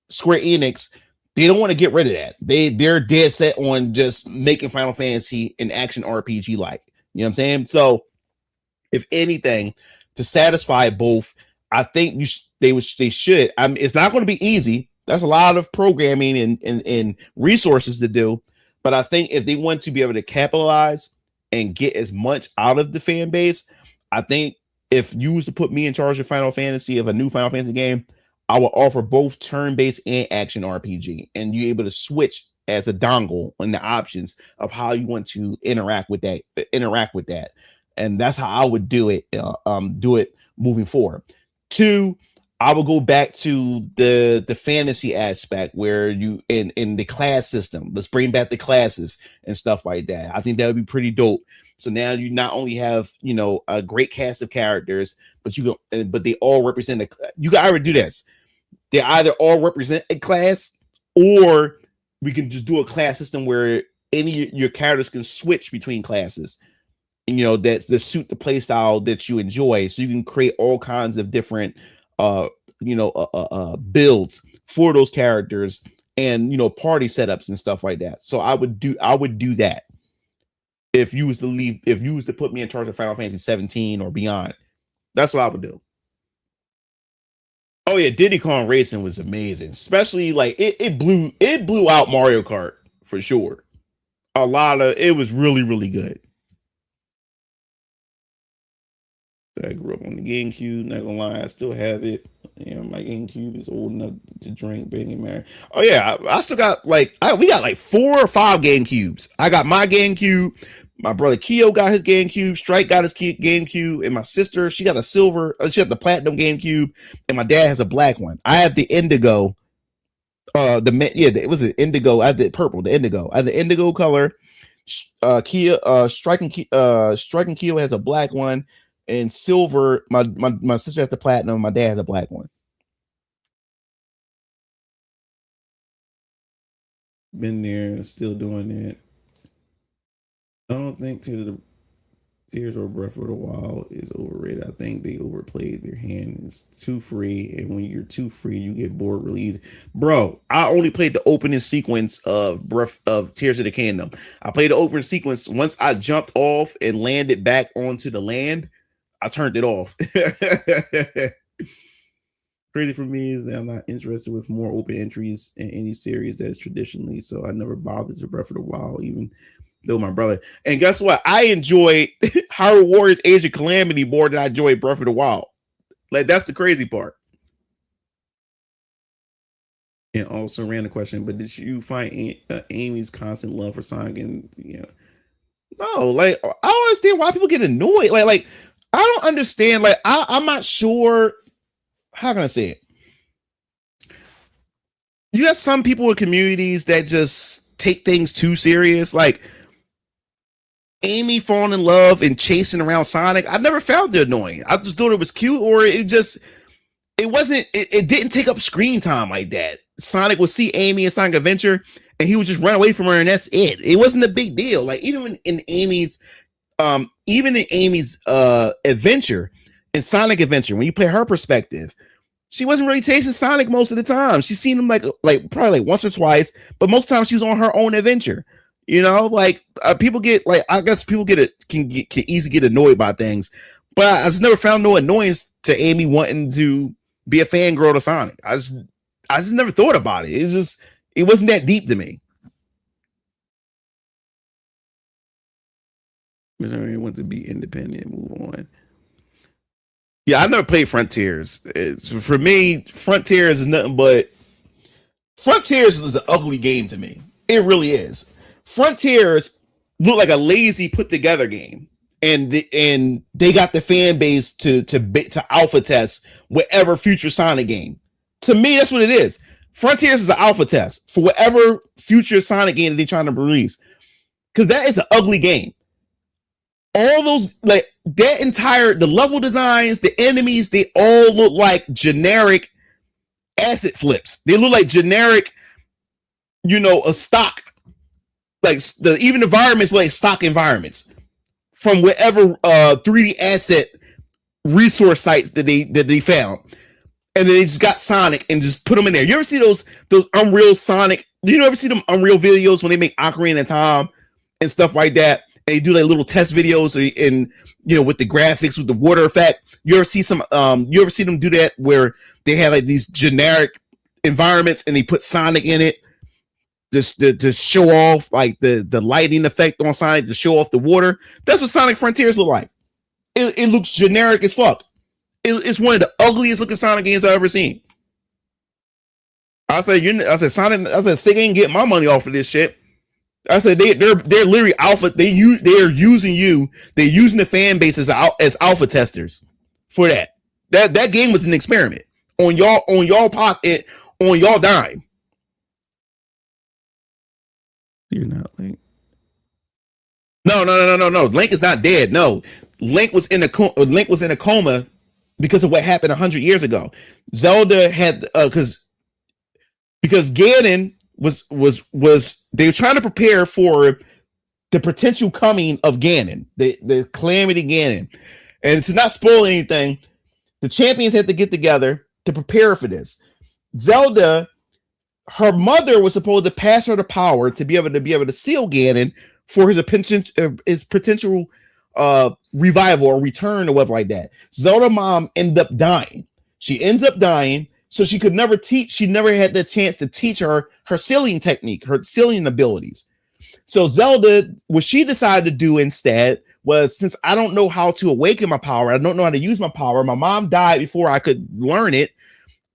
Square Enix, they don't want to get rid of that. They're dead set on just making Final Fantasy an action RPG like. You know what I'm saying? So if anything, to satisfy both, I think they should. I mean, it's not going to be easy. That's a lot of programming and resources to do. But I think if they want to be able to capitalize and get as much out of the fan base, I think if you was to put me in charge of Final Fantasy, of a new Final Fantasy game, I will offer both turn-based and action RPG, and you're able to switch as a dongle on the options of how you want to interact with that. And that's how I would do it moving forward. 2, I will go back to the fantasy aspect where you in the class system. Let's bring back the classes and stuff like that. I think that would be pretty dope. So now you not only have a great cast of characters, but they all represent you can either do this. They either all represent a class, or we can just do a class system where any of your characters can switch between classes. And, that suit the play style that you enjoy. So you can create all kinds of different builds for those characters, and party setups and stuff like that. So I would do that if you was to put me in charge of Final Fantasy 17 or beyond. That's what I would do. Oh yeah, Diddy Kong Racing was amazing, especially like it blew out Mario Kart for sure. It was really, really good. I grew up on the GameCube. Not gonna lie, I still have it. My GameCube is old enough to drink, bang, man. Oh yeah, I still got we got like 4 or 5 GameCubes. I got my GameCube. My brother Keo got his GameCube. Strike got his GameCube, and my sister, she got a silver. She had the platinum GameCube, and my dad has a black one. I have the indigo. It was an indigo. I have the purple, the indigo. I have the indigo color. Striking Keo has a black one. And silver, my sister has the platinum. My dad has a black one. been there, still doing it. I don't think Tears or Breath of the Wild is overrated. I think they overplayed their hand. It's too free, and when you're too free, you get bored really easy. Bro, I only played the opening sequence of Breath of Tears of the Kingdom. I played the opening sequence. Once I jumped off and landed back onto the land, I turned it off. Crazy for me is that I'm not interested with more open entries in any series that is traditionally, so I never bothered to Breath of the Wild, even though my brother. And guess what? I enjoyed Hyrule Warriors Age of Calamity more than I enjoyed Breath of the Wild. Like, that's the crazy part. And also ran the question, but did you find Amy's constant love for Sonic and no, like I don't understand why people get annoyed. Like I don't understand. Like I'm not sure how can I say it. You got some people in communities that just take things too serious. Like Amy falling in love and chasing around Sonic, I never found it annoying. I just thought it was cute, or it wasn't. It didn't take up screen time like that. Sonic would see Amy in Sonic Adventure, and he would just run away from her, and that's it. It wasn't a big deal. Like even in Amy's adventure, in Sonic Adventure, when you play her perspective, she wasn't really chasing Sonic most of the time. She's seen him like probably like once or twice, but most times she was on her own adventure. Like people get like, I guess people can easily get annoyed by things, but I just never found no annoyance to Amy wanting to be a fangirl to Sonic. I just never thought about it. It wasn't that deep to me. Missouri want to be independent, move on. Yeah, I never played Frontiers. For me, Frontiers is nothing but Frontiers is an ugly game to me. It really is. Frontiers look like a lazy put together game, and they got the fan base to alpha test whatever future Sonic game. To me, that's what it is. Frontiers is an alpha test for whatever future Sonic game that they're trying to release, because that is an ugly game. All those, like that entire, the level designs, the enemies, they all look like generic asset flips. They look like generic, a stock, like even environments like stock environments from whatever 3D asset resource sites that they found, and then they just got Sonic and just put them in there. You ever see those Unreal Sonic? You ever see them Unreal videos when they make Ocarina of Time and stuff like that? And they do like little test videos and with the graphics, with the water effect. You ever see them do that where they have like these generic environments and they put Sonic in it just to show off like the lighting effect on Sonic, to show off the water. That's what Sonic Frontiers look like. It looks generic as fuck. It's one of the ugliest looking Sonic games I've ever seen. I said Sonic. I said Sega ain't getting my money off of this shit. I said they're literally alpha. They are using you. They're using the fan base as alpha testers for that. That game was an experiment on y'all pocket, on y'all dime. You're not Link. No. Link is not dead. No, Link was in a coma because of what happened 100 years ago. Zelda had because Ganon was they were trying to prepare for the potential coming of Ganon, the calamity Ganon. And to not spoil anything, the champions had to get together to prepare for this. Zelda, her mother was supposed to pass her the power to be able to seal Ganon for his potential revival or return or whatever like that. Zelda mom ended up dying. She ends up dying. So she could never teach. She never had the chance to teach her sealing technique, her sealing abilities. So Zelda, what she decided to do instead was, since I don't know how to awaken my power, I don't know how to use my power. My mom died before I could learn it.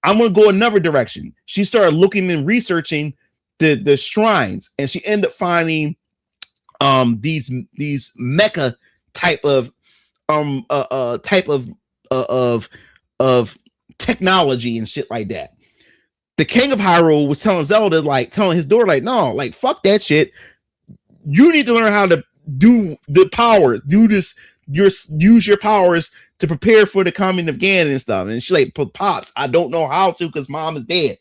I'm going to go another direction. She started looking and researching the shrines, and she ended up finding these mecha type of technology and shit like that. The King of Hyrule was telling Zelda, telling his daughter, no, fuck that shit. You need to learn how to do the power, do this, use your powers to prepare for the coming of Ganon and stuff. And she's like, Pops, I don't know how to because mom is dead.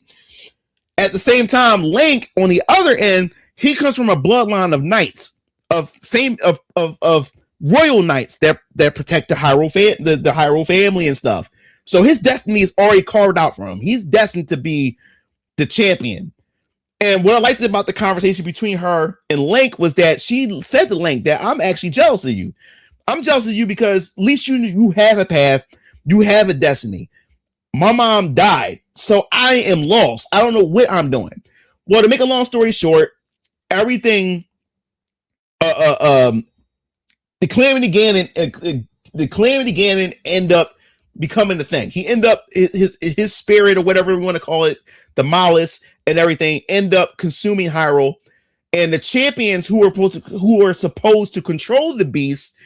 At the same time, Link on the other end, he comes from a bloodline of knights, of fame, of royal knights that protect the the Hyrule family and stuff. So his destiny is already carved out for him. He's destined to be the champion. And what I liked about the conversation between her and Link was that she said to Link that I'm actually jealous of you. I'm jealous of you because at least you have a path, you have a destiny. My mom died, so I am lost. I don't know what I'm doing. Well, to make a long story short, everything, the Calamity Ganon end up becoming the thing. He end up his spirit or whatever we want to call it, the malice and everything, end up consuming Hyrule, and the champions who are supposed to control the beast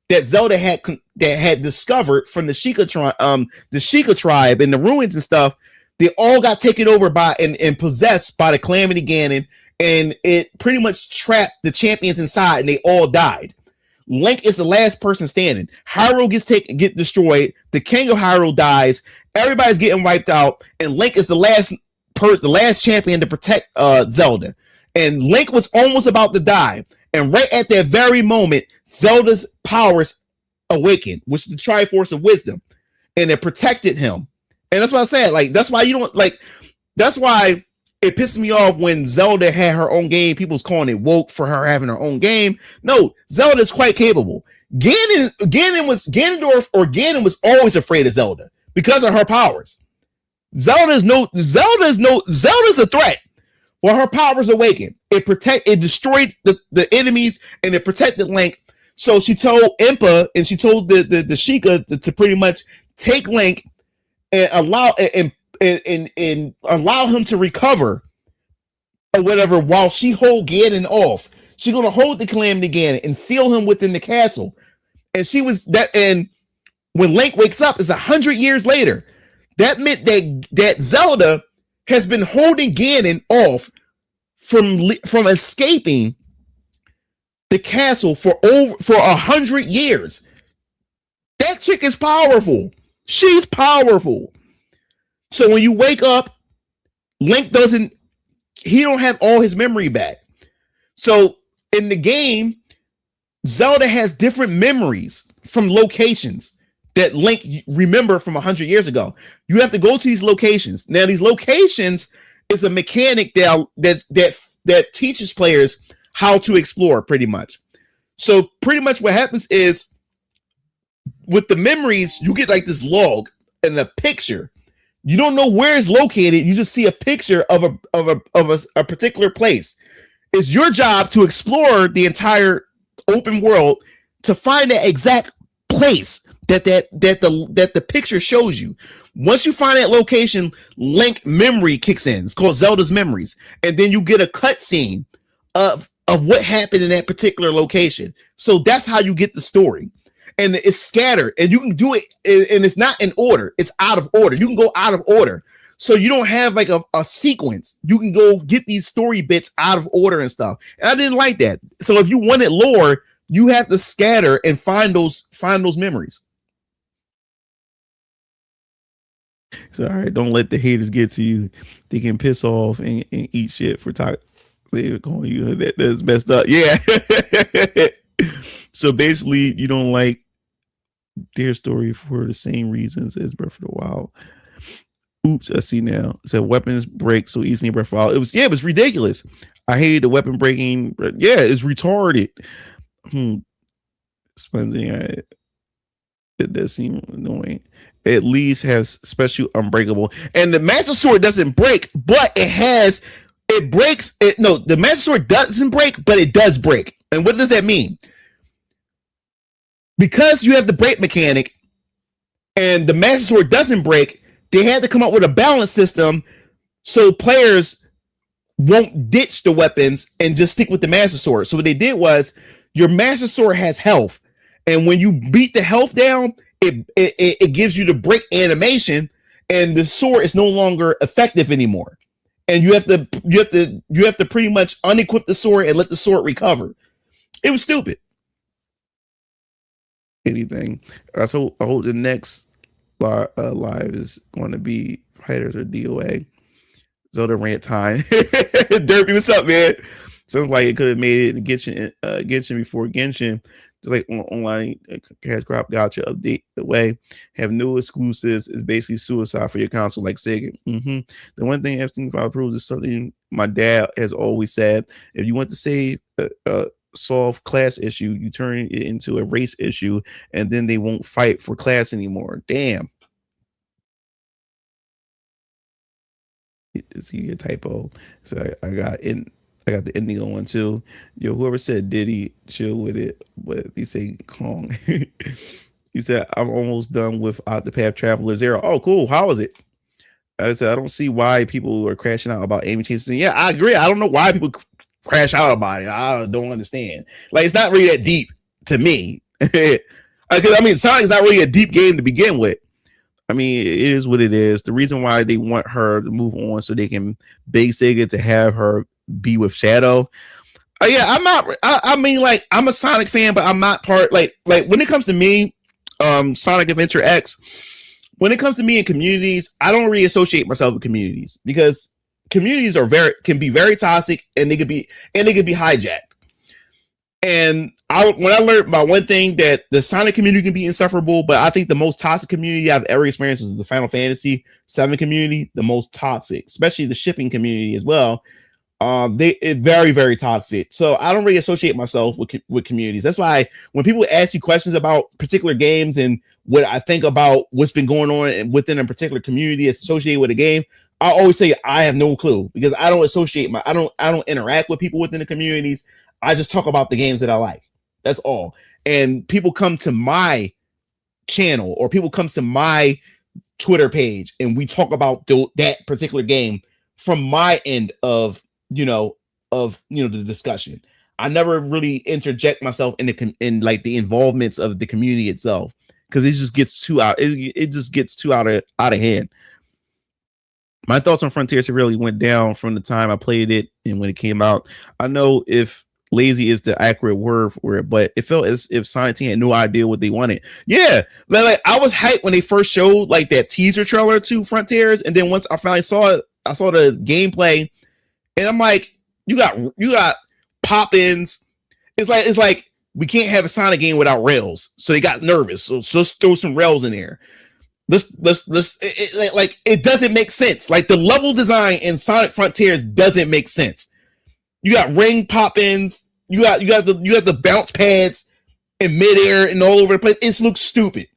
that Zelda had discovered from the Sheikah tribe and the ruins and stuff, they all got taken over by and possessed by the Calamity Ganon, and it pretty much trapped the champions inside, and they all died. Link is the last person standing. Hyrule get destroyed. The King of Hyrule dies. Everybody's getting wiped out, and Link is the last champion to protect Zelda. And Link was almost about to die, and right at that very moment, Zelda's powers awakened, which is the Triforce of Wisdom, and it protected him. And that's what I said. Like, that's why you don't like. That's why it pisses me off when Zelda had her own game. People's calling it woke for her having her own game. No, Zelda is quite capable. Ganon was always afraid of Zelda because of her powers. Zelda's a threat. Well, her powers awakened. It destroyed the enemies, and it protected Link. So she told Impa and she told the Sheikah to pretty much take Link and allow him to recover or whatever while she hold Ganon off. She's gonna hold the Calamity Ganon and seal him within the castle. And she was that. And when Link wakes up, it's 100 years later. That meant that Zelda has been holding Ganon off from escaping the castle for 100 years. That chick is powerful. She's powerful. So when you wake up, Link don't have all his memory back. So in the game, Zelda has different memories from locations that Link remember from 100 years ago. You have to go to these locations. Now, these locations is a mechanic that teaches players how to explore, pretty much. So pretty much what happens is with the memories, you get like this log and a picture. You don't know where it's located. You just see a picture of a particular place. It's your job to explore the entire open world to find that exact place that the picture shows you. Once you find that location, Link memory kicks in. It's called Zelda's Memories, and then you get a cutscene of what happened in that particular location. So that's how you get the story. And it's scattered, and you can do it, and it's not in order. It's out of order. You can go out of order. So you don't have like a sequence. You can go get these story bits out of order and stuff. And I didn't like that. So if you wanted lore, you have to scatter and find those memories. So all right, don't let the haters get to you. They can piss off and eat shit for talk. They're calling you that's messed up. Yeah. So basically, you don't like their story for the same reasons as Breath of the Wild. Oops, I see now. It said weapons break so easily in Breath of the Wild. It was ridiculous. I hated the weapon breaking. Yeah, it's retarded. Spending it does seem annoying. At least has special unbreakable, and the Master Sword doesn't break, but it breaks. No, the Master Sword doesn't break, but it does break. And what does that mean? Because you have the break mechanic, and the Master Sword doesn't break, they had to come up with a balance system so players won't ditch the weapons and just stick with the Master Sword. So what they did was your Master Sword has health, and when you beat the health down, it gives you the break animation, and the sword is no longer effective anymore. And you have to pretty much unequip the sword and let the sword recover. It was stupid. Anything. So I hope the next live is going to be Fighters or DOA. Zelda rant time. Derpy, what's up, man? Sounds like it could have made it in Genshin before Genshin. Just like online cash crop gotcha update the way. Have new exclusives is basically suicide for your console, like Sega. The one thing F-15 proves is something my dad has always said. If you want to say solve class issue, you turn it into a race issue, and then they won't fight for class anymore. Damn. Is he a typo? So I got the Indigo one too. Yo, whoever said Diddy, chill with it. But he say Kong. He said, I'm almost done with Octopath Traveler Zero. Oh, cool. How is it? I said, I don't see why people are crashing out about Amy chasing. Yeah, I agree. I don't know why people crash out about it. I don't understand. Like, it's not really that deep to me. I mean, Sonic's not really a deep game to begin with. I mean, it is what it is. The reason why they want her to move on so they can beg Sega to have her be with Shadow. Yeah, I'm not. I mean, like, I'm a Sonic fan, but I'm not part. Like when it comes to me, Sonic Adventure X. When it comes to me in communities, I don't really associate myself with communities because communities can be very toxic and they could be hijacked. And when I learned about one thing, that the Sonic community can be insufferable, but I think the most toxic community I've ever experienced was the Final Fantasy VII community, the most toxic, especially the shipping community as well. It's very, very toxic. So I don't really associate myself with communities. That's why when people ask you questions about particular games and what I think about what's been going on within a particular community associated with a game, I always say I have no clue because I don't associate I don't interact with people within the communities. I just talk about the games that I like. That's all. And people come to my channel or people come to my Twitter page and we talk about that particular game from my end of the discussion. I never really interject myself in like the involvements of the community itself because it just gets too out. It just gets too out of hand. My thoughts on Frontiers really went down from the time I played it and when it came out. I know if lazy is the accurate word for it, but it felt as if Sonic Team had no idea what they wanted. Yeah, like I was hyped when they first showed like that teaser trailer to Frontiers, and then once I finally saw it, I saw the gameplay, and I'm like, you got pop-ins. It's like we can't have a Sonic game without rails, so they got nervous. So let's throw some rails in there. It doesn't make sense. Like the level design in Sonic Frontiers doesn't make sense. You got ring pop-ins. You got the bounce pads in midair and all over the place. It looks stupid.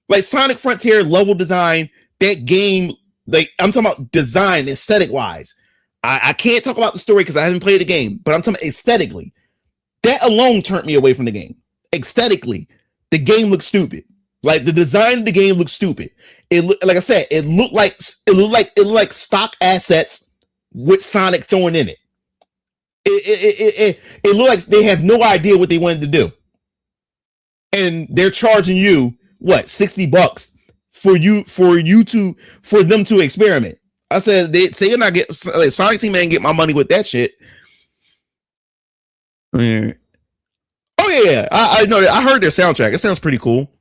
Like Sonic Frontier level design, that game. Like I'm talking about design, aesthetic wise. I can't talk about the story because I haven't played the game, but I'm talking about aesthetically. That alone turned me away from the game. Aesthetically, the game looks stupid. Like the design of the game looks stupid. Like I said, it looked like stock assets with Sonic thrown in it. It looked like they have no idea what they wanted to do, and they're charging you what $60 for them to experiment. I said they say you're not get like, Sonic Team ain't get my money with that shit. Yeah. Oh yeah, I know that. I heard their soundtrack. It sounds pretty cool.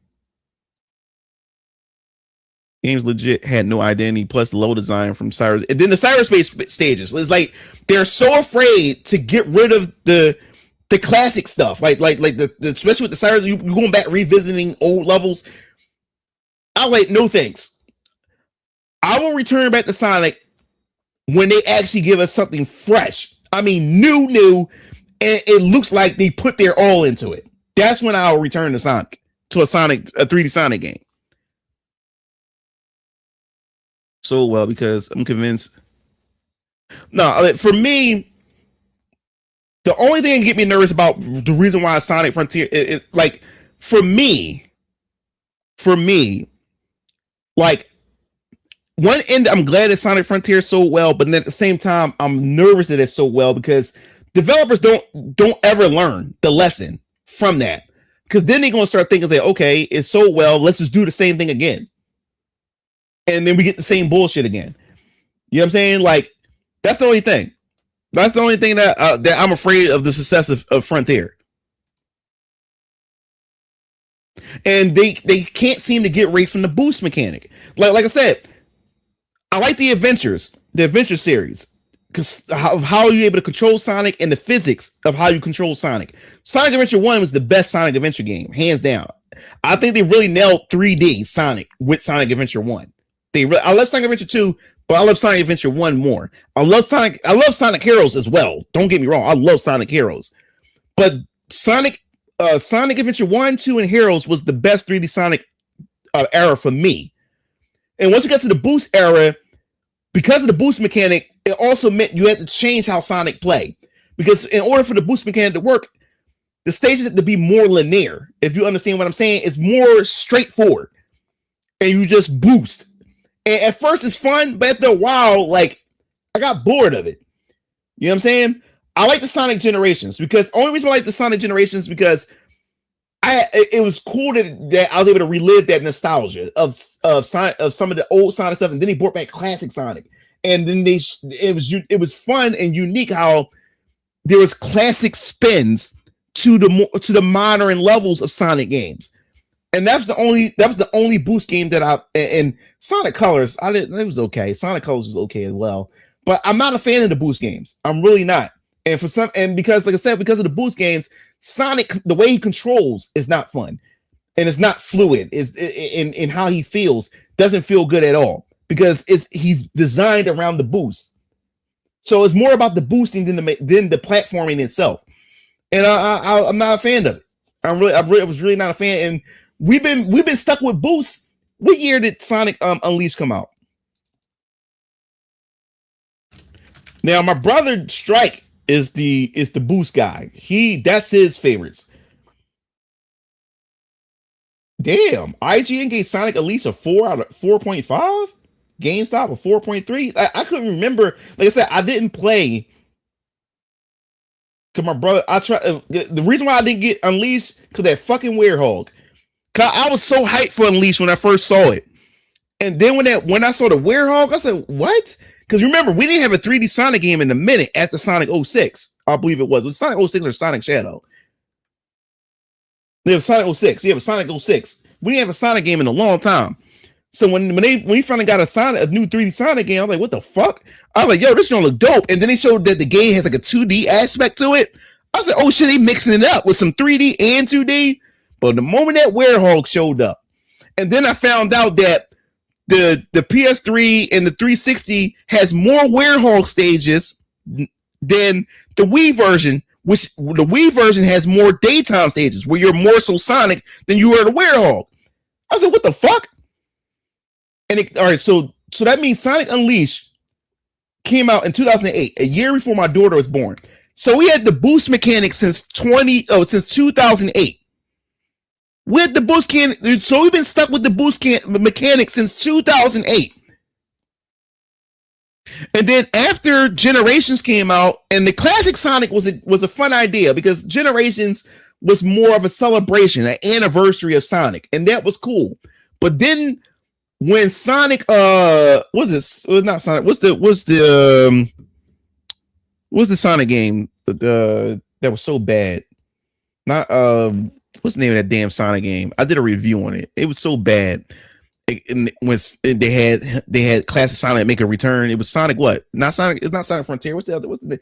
Games legit had no identity, plus the low design from Cyrus. And then the cyberspace stages. It's like they're so afraid to get rid of the classic stuff. Like the especially with the Cyrus, you going back revisiting old levels. I'm like, no thanks. I will return back to Sonic when they actually give us something fresh. I mean, new, and it looks like they put their all into it. That's when I'll return to Sonic, a 3D Sonic game. So well, because I'm convinced. No, for me, the only thing that get me nervous about the reason why Sonic Frontier is like for me, like one end, I'm glad that Sonic Frontier sold well, but then at the same time, I'm nervous that it's so well because developers don't ever learn the lesson from that. Because then they're gonna start thinking, say, okay, it's so well, let's just do the same thing again. And then we get the same bullshit again. You know what I'm saying? Like, that's the only thing. That's the only thing that I'm afraid of the success of Frontier. And they can't seem to get right from the boost mechanic. Like I said, I like the adventures, the Adventure series. Because how are you able to control Sonic and the physics of how you control Sonic? Sonic Adventure 1 was the best Sonic Adventure game, hands down. I think they really nailed 3D Sonic with Sonic Adventure 1. I love Sonic Adventure 2, but I love Sonic Adventure 1 more. I love Sonic Heroes as well. Don't get me wrong. I love Sonic Heroes. But Sonic Adventure 1, 2, and Heroes was the best 3D Sonic era for me. And once we got to the boost era, because of the boost mechanic, it also meant you had to change how Sonic played. Because in order for the boost mechanic to work, the stages had to be more linear. If you understand what I'm saying, it's more straightforward. And you just boost. And at first it's fun, but after a while, like, I got bored of it. You know what I'm saying? I like the Sonic Generations because only reason I like the Sonic Generations because it was cool that I was able to relive that nostalgia of Sonic, of some of the old Sonic stuff, and then he brought back classic Sonic, and then it was fun and unique how there was classic spins to the modern levels of Sonic games, and that was the only boost game that and Sonic Colors it was okay. Sonic Colors was okay as well, but I'm not a fan of the boost games. I'm really not, and because like I said, because of the boost games. Sonic, the way he controls is not fun, and it's not fluid. Is in how he feels doesn't feel good at all because he's designed around the boost. So it's more about the boosting than the platforming itself. And I'm not a fan of it. I was really not a fan. And we've been stuck with boosts. What year did Sonic Unleashed come out? Now my brother Strike is the boost guy. That's his favorites. Damn, IGN gave Sonic Unleashed a 4 out of 4.5. GameStop a 4.3. I couldn't remember. Like I said, I didn't play. Cause my brother, the reason why I didn't get Unleashed because that fucking Werehog. Cause I was so hyped for Unleashed when I first saw it, and then when I saw the Werehog, I said, "What?" Because remember, we didn't have a 3D Sonic game in a minute after Sonic 06. I believe it was. It was Sonic 06 or Sonic Shadow. They have Sonic 06. Yeah, but Sonic 06. We didn't have a Sonic game in a long time. So when we finally got a new 3D Sonic game, I was like, what the fuck? I was like, yo, this don't look dope. And then they showed that the game has like a 2D aspect to it. I was like, oh shit, they mixing it up with some 3D and 2D. But the moment that Werehog showed up, and then I found out that the PS3 and the 360 has more Werehog stages than the Wii version, which the Wii version has more daytime stages where you're more so Sonic than you are the Werehog. I was like, what the fuck? And all right, so that means Sonic Unleashed came out in 2008, a year before my daughter was born. So we had the boost mechanic since 2008. With the boost can, so we've been stuck with the boost mechanic since 2008. And then after Generations came out, and the classic Sonic was a fun idea because Generations was more of a celebration, an anniversary of Sonic, and that was cool. But then when Sonic, what's the Sonic game that was so bad? Not what's the name of that damn Sonic game? I did a review on it. It was so bad. When they had classic Sonic make a return, it was Sonic what? Not Sonic. It's not Sonic Frontier. What's the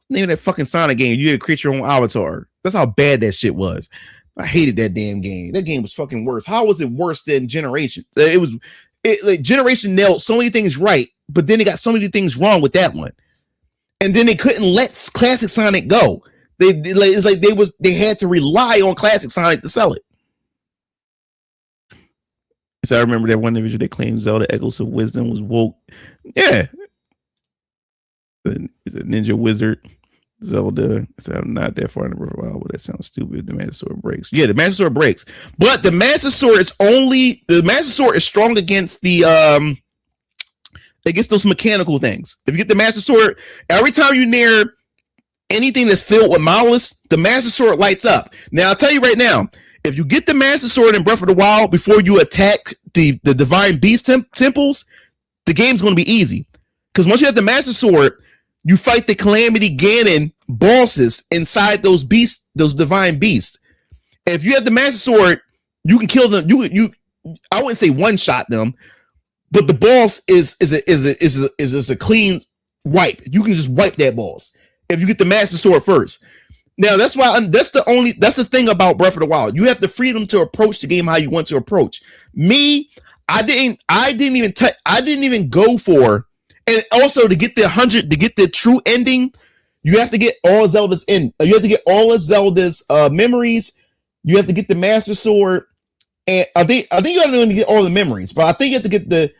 name of that fucking Sonic game? You had to create your own avatar. That's how bad that shit was. I hated that damn game. That game was fucking worse. How was it worse than Generation? Like Generation nailed so many things right, but then they got so many things wrong with that one, and then they couldn't let classic Sonic go. It's like they had to rely on classic Sonic to sell it. So I remember that one individual that claimed Zelda Echoes of Wisdom was woke. Yeah. It's a ninja wizard. Zelda. So I'm not that far in the river. Wow, well, that sounds stupid. The Master Sword breaks. Yeah, the Master Sword breaks. But the Master Sword is strong against against those mechanical things. If you get the Master Sword, every time you near anything that's filled with malice, the Master Sword lights up. Now I'll tell you right now, if you get the Master Sword in Breath of the Wild before you attack the Divine Beast temples, the game's going to be easy. Because once you have the Master Sword, you fight the Calamity Ganon bosses inside those Divine Beasts. And if you have the Master Sword, you can kill them. I wouldn't say one-shot them, but the boss is just a clean wipe. You can just wipe that boss if you get the Master Sword first. Now that's the thing about Breath of the Wild. You have the freedom to approach the game how you want to approach. Me, I didn't even go for, and also to get the true ending, you have to get all Zelda's you have to get all of Zelda's memories. You have to get the Master Sword, and I think you have to get all the memories, but I think you have to get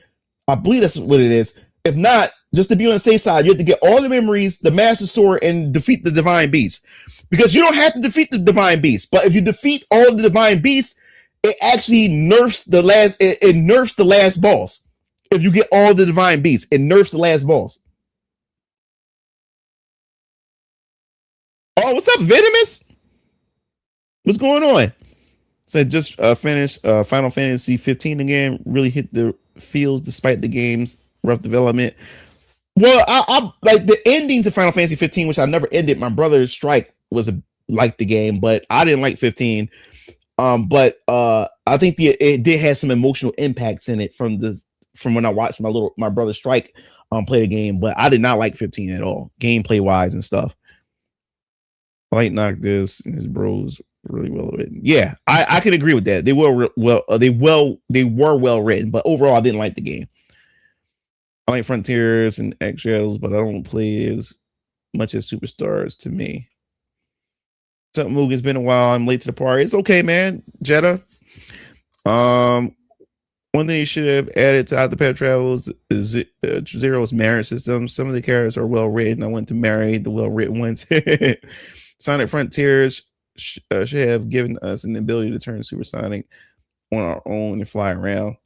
I believe that's what it is. If not, just to be on the safe side, you have to get all the memories, the Master Sword, and defeat the Divine Beast. Because you don't have to defeat the Divine Beast, but if you defeat all the Divine Beasts, it actually nerfs the last. It nerfs the last boss. If you get all the Divine Beasts, it nerfs the last boss. Oh, what's up, Venomous? What's going on? So just finished Final Fantasy 15 again. Really hit the feels despite the game's rough development. Well, I like the ending to Final Fantasy 15, which I never ended. My brother's Strike was like the game, but I didn't like 15. But I think it did have some emotional impacts in it from when I watched my brother Strike play the game, but I did not like 15 at all, gameplay wise and stuff. Light Noctis and his bros really well written. Yeah, I can agree with that. They were well written, but overall I didn't like the game. I like Frontiers and Eggshells, but I don't play as much as Superstars to me. Something Moog, it's been a while. I'm late to the party. It's okay, man. Jetta. One thing you should have added to Octopath Travels is Zero's marriage system. Some of the characters are well written. I want to marry the well written ones. Sonic Frontiers should have given us an ability to turn supersonic on our own and fly around.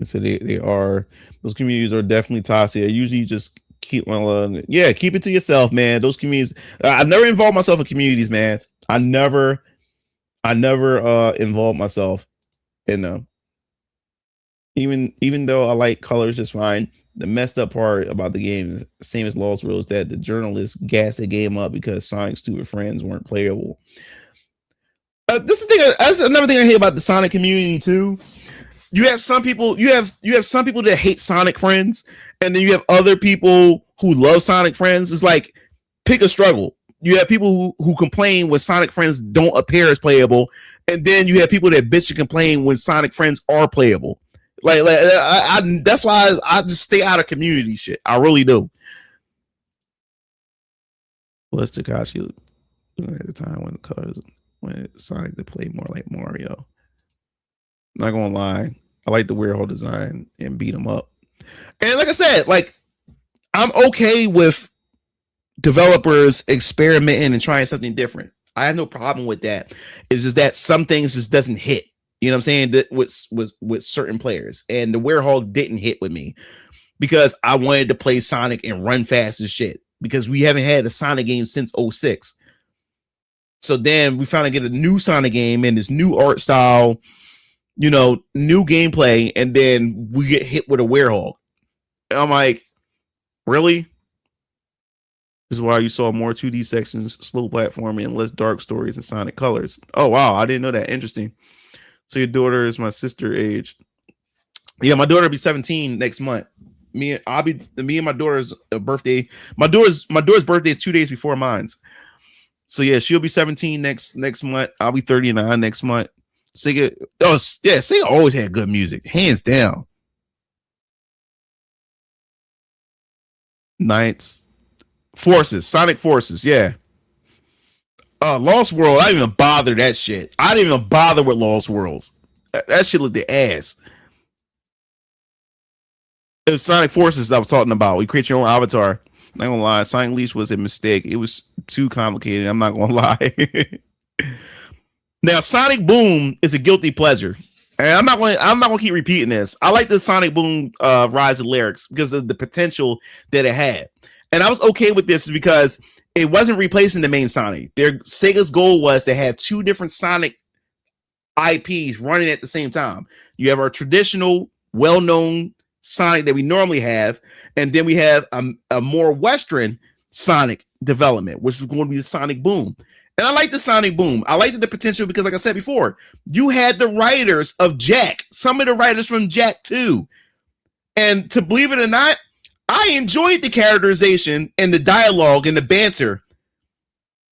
So they are, those communities are definitely toxic. I usually just keep keep it to yourself, man. Those communities, I've never involved myself in communities, man. I never involved myself in them. Even though I like colors just fine, the messed up part about the game is the same as Lost World, is that the journalists gassed the game up because Sonic's stupid friends weren't playable. This is the thing. That's another thing I hate about the Sonic community too. You have some people. You have some people that hate Sonic friends, and then you have other people who love Sonic friends. It's like pick a struggle. You have people who complain when Sonic friends don't appear as playable, and then you have people that bitch and complain when Sonic friends are playable. That's why I just stay out of community shit. I really do. What's Takashi at the time when Sonic to play more like Mario? Not gonna lie, I like the weird whole design and beat them up. And like I said, like I'm okay with developers experimenting and trying something different. I have no problem with that. It's just that some things just doesn't hit. You know what I'm saying? That with certain players, and the Werehog didn't hit with me because I wanted to play Sonic and run fast as shit. Because we haven't had a Sonic game since 06. So then we finally get a new Sonic game and this new art style, new gameplay, and then we get hit with a Werehog. I'm like, really? This is why you saw more 2D sections, slow platforming, and less dark stories and Sonic colors. Oh wow, I didn't know that. Interesting. So your daughter is my sister age. Yeah, my daughter will be 17 next month. Me and my daughter's birthday. My daughter's birthday is 2 days before mine's. So yeah, she'll be 17 next month. I'll be 39 next month. Sega, Sega always had good music, hands down. Knights, Forces, Sonic Forces, yeah. Lost World, I didn't even bother that shit. I didn't even bother with Lost Worlds. That shit looked the ass. It was Sonic Forces I was talking about. We create your own avatar. Not gonna lie, Sonic Leash was a mistake. It was too complicated. I'm not gonna lie. Now, Sonic Boom is a guilty pleasure, and I'm not gonna keep repeating this. I like the Sonic Boom Rise of Lyrics because of the potential that it had, and I was okay with this because it wasn't replacing the main Sonic. Sega's goal was to have two different Sonic IPs running at the same time. You have our traditional, well-known Sonic that we normally have, and then we have a more Western Sonic development, which is going to be the Sonic Boom. And I like the Sonic Boom. I liked the potential because, like I said before, you had the writers of Jak, some of the writers from Jak 2. And to believe it or not, I enjoyed the characterization and the dialogue and the banter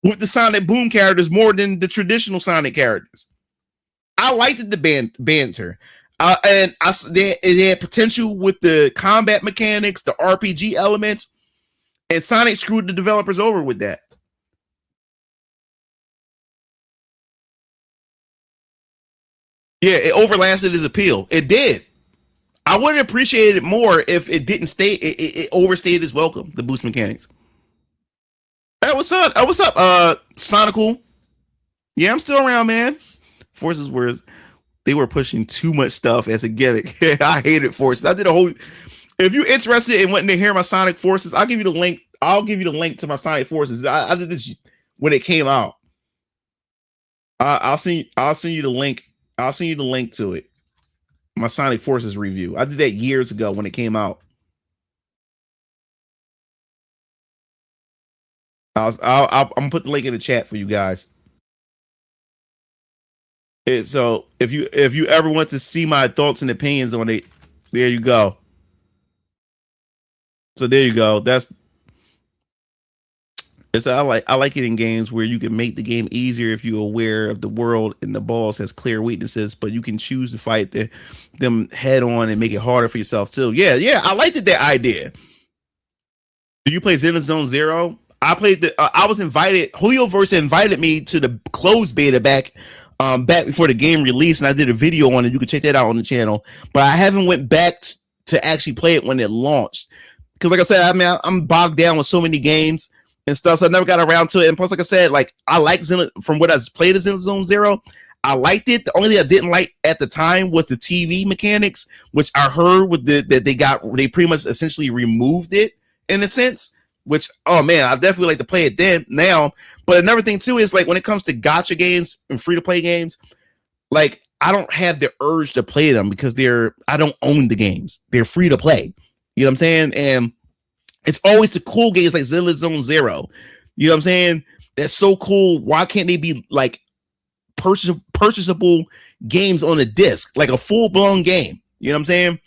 with the Sonic Boom characters more than the traditional Sonic characters. I liked the banter. And they had potential with the combat mechanics, the RPG elements, and Sonic screwed the developers over with that. Yeah, it overlasted his appeal. It did. I would have appreciated it more if it didn't stay. It overstayed its welcome. The boost mechanics. Hey, what's up? What's up? Sonical. Yeah, I'm still around, man. Forces were they were pushing too much stuff as a gimmick. I hated Forces. I did a whole. If you're interested in wanting to hear my Sonic Forces, I'll give you the link. I'll give you the link to my Sonic Forces. I did this when it came out. I'll send you the link. I'll send you the link to it. My Sonic Forces review. I did that years ago when it came out. I'm gonna put the link in the chat for you guys. So if you ever want to see my thoughts and opinions on it, there you go. So there you go. I like it in games where you can make the game easier if you're aware of the world and the boss has clear weaknesses, but you can choose to fight them head on and make it harder for yourself too. Yeah, I liked that idea. Do you play Zenless Zone Zero? I played I was invited. Julio Versa invited me to the closed beta back before the game released, and I did a video on it. You can check that out on the channel. But I haven't went back to actually play it when it launched because, like I said, I'm bogged down with so many games and stuff, so I never got around to it. And plus, like I said, like I like from what I played as Zenless Zone Zero. I liked it. The only thing I didn't like at the time was the TV mechanics, which I heard with that they pretty much essentially removed it in a sense. Which, oh man, I definitely like to play it then now. But another thing too is like when it comes to gacha games and free to play games, like I don't have the urge to play them because I don't own the games. They're free to play. You know what I'm saying? And it's always the cool games like Zenless Zone Zero. You know what I'm saying? That's so cool. Why can't they be like purchasable games on a disc, like a full blown game? You know what I'm saying?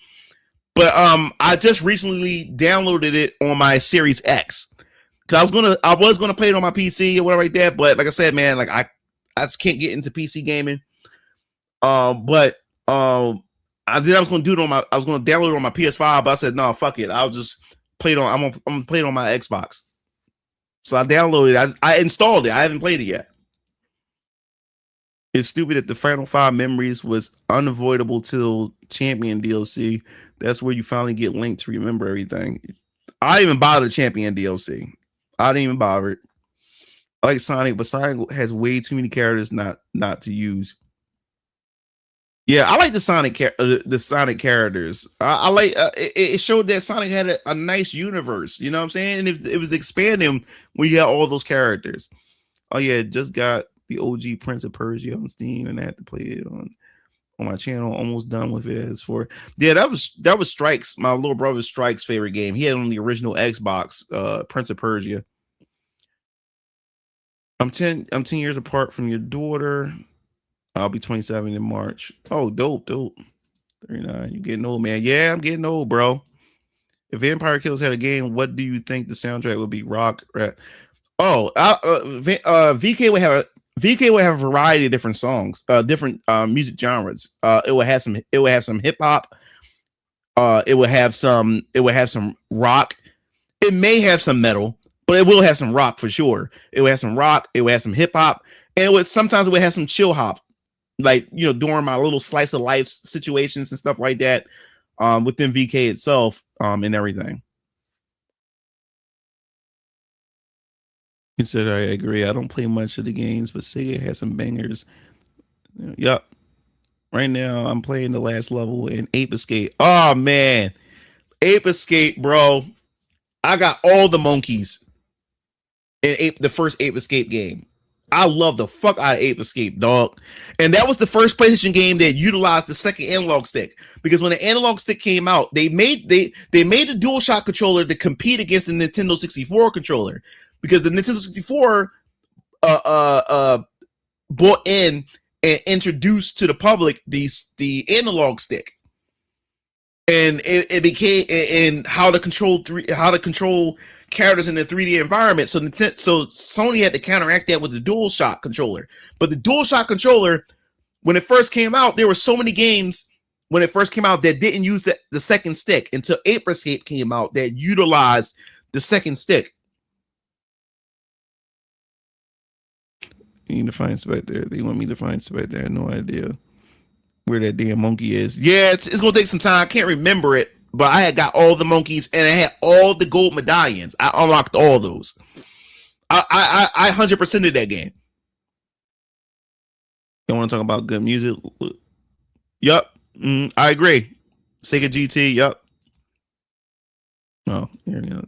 But I just recently downloaded it on my Series X because I was gonna play it on my PC or whatever like that. But like I said, man, like I just can't get into PC gaming. But I was gonna do it I was gonna download it on my PS5, but I said no, fuck it. I'll just play it on. I'm gonna play it on my Xbox. So I downloaded it. I installed it. I haven't played it yet. It's stupid that the Final Five Memories was unavoidable till Champion DLC. That's where you finally get linked to remember everything. I didn't even bother the Champion DLC. I didn't even bother it. I like Sonic, but Sonic has way too many characters not to use. Yeah, I like the Sonic characters. I like it showed that Sonic had a nice universe. You know what I'm saying? And it was expanding when you had all those characters. Oh yeah, just got the OG Prince of Persia on Steam, and I had to play it on my channel. Almost done with it as for that was Strike's, my little brother Strike's favorite game. He had on the original Xbox, Prince of Persia. I'm 10 years apart from your daughter. I'll be 27 in March. Oh, dope. 39. You getting old, man. Yeah, I'm getting old, bro. If Vampire Killers had a game, what do you think the soundtrack would be? Rock, rap? Oh, VK would have a variety of different songs, different music genres. It would have some hip hop. It would have some rock. It may have some metal, but it will have some rock for sure. It would have some rock. It would have some hip hop, and sometimes it would have some chill hop, like during my little slice of life situations and stuff like that. Within VK itself, and everything. He said, I agree. I don't play much of the games, but Sega has some bangers. Yep. Right now, I'm playing the last level in Ape Escape. Oh, man. Ape Escape, bro. I got all the monkeys in the first Ape Escape game. I love the fuck out of Ape Escape, dog. And that was the first PlayStation game that utilized the second analog stick. Because when the analog stick came out, they made the DualShock controller to compete against the Nintendo 64 controller. Because the Nintendo 64 brought in and introduced to the public the analog stick, and it became and how to control characters in the 3D environment. So Sony had to counteract that with the DualShock controller. But the DualShock controller, when it first came out, there were so many games when it first came out that didn't use the second stick until Ape Escape came out that utilized the second stick. You need to find some right there. They want me to find some right there. No idea where that damn monkey is. Yeah, it's gonna take some time. I can't remember it, but I had got all the monkeys and I had all the gold medallions. I unlocked all those. I 100%ed that game. You want to talk about good music? Yup. I agree. Sega GT. Yup. Oh, here we go.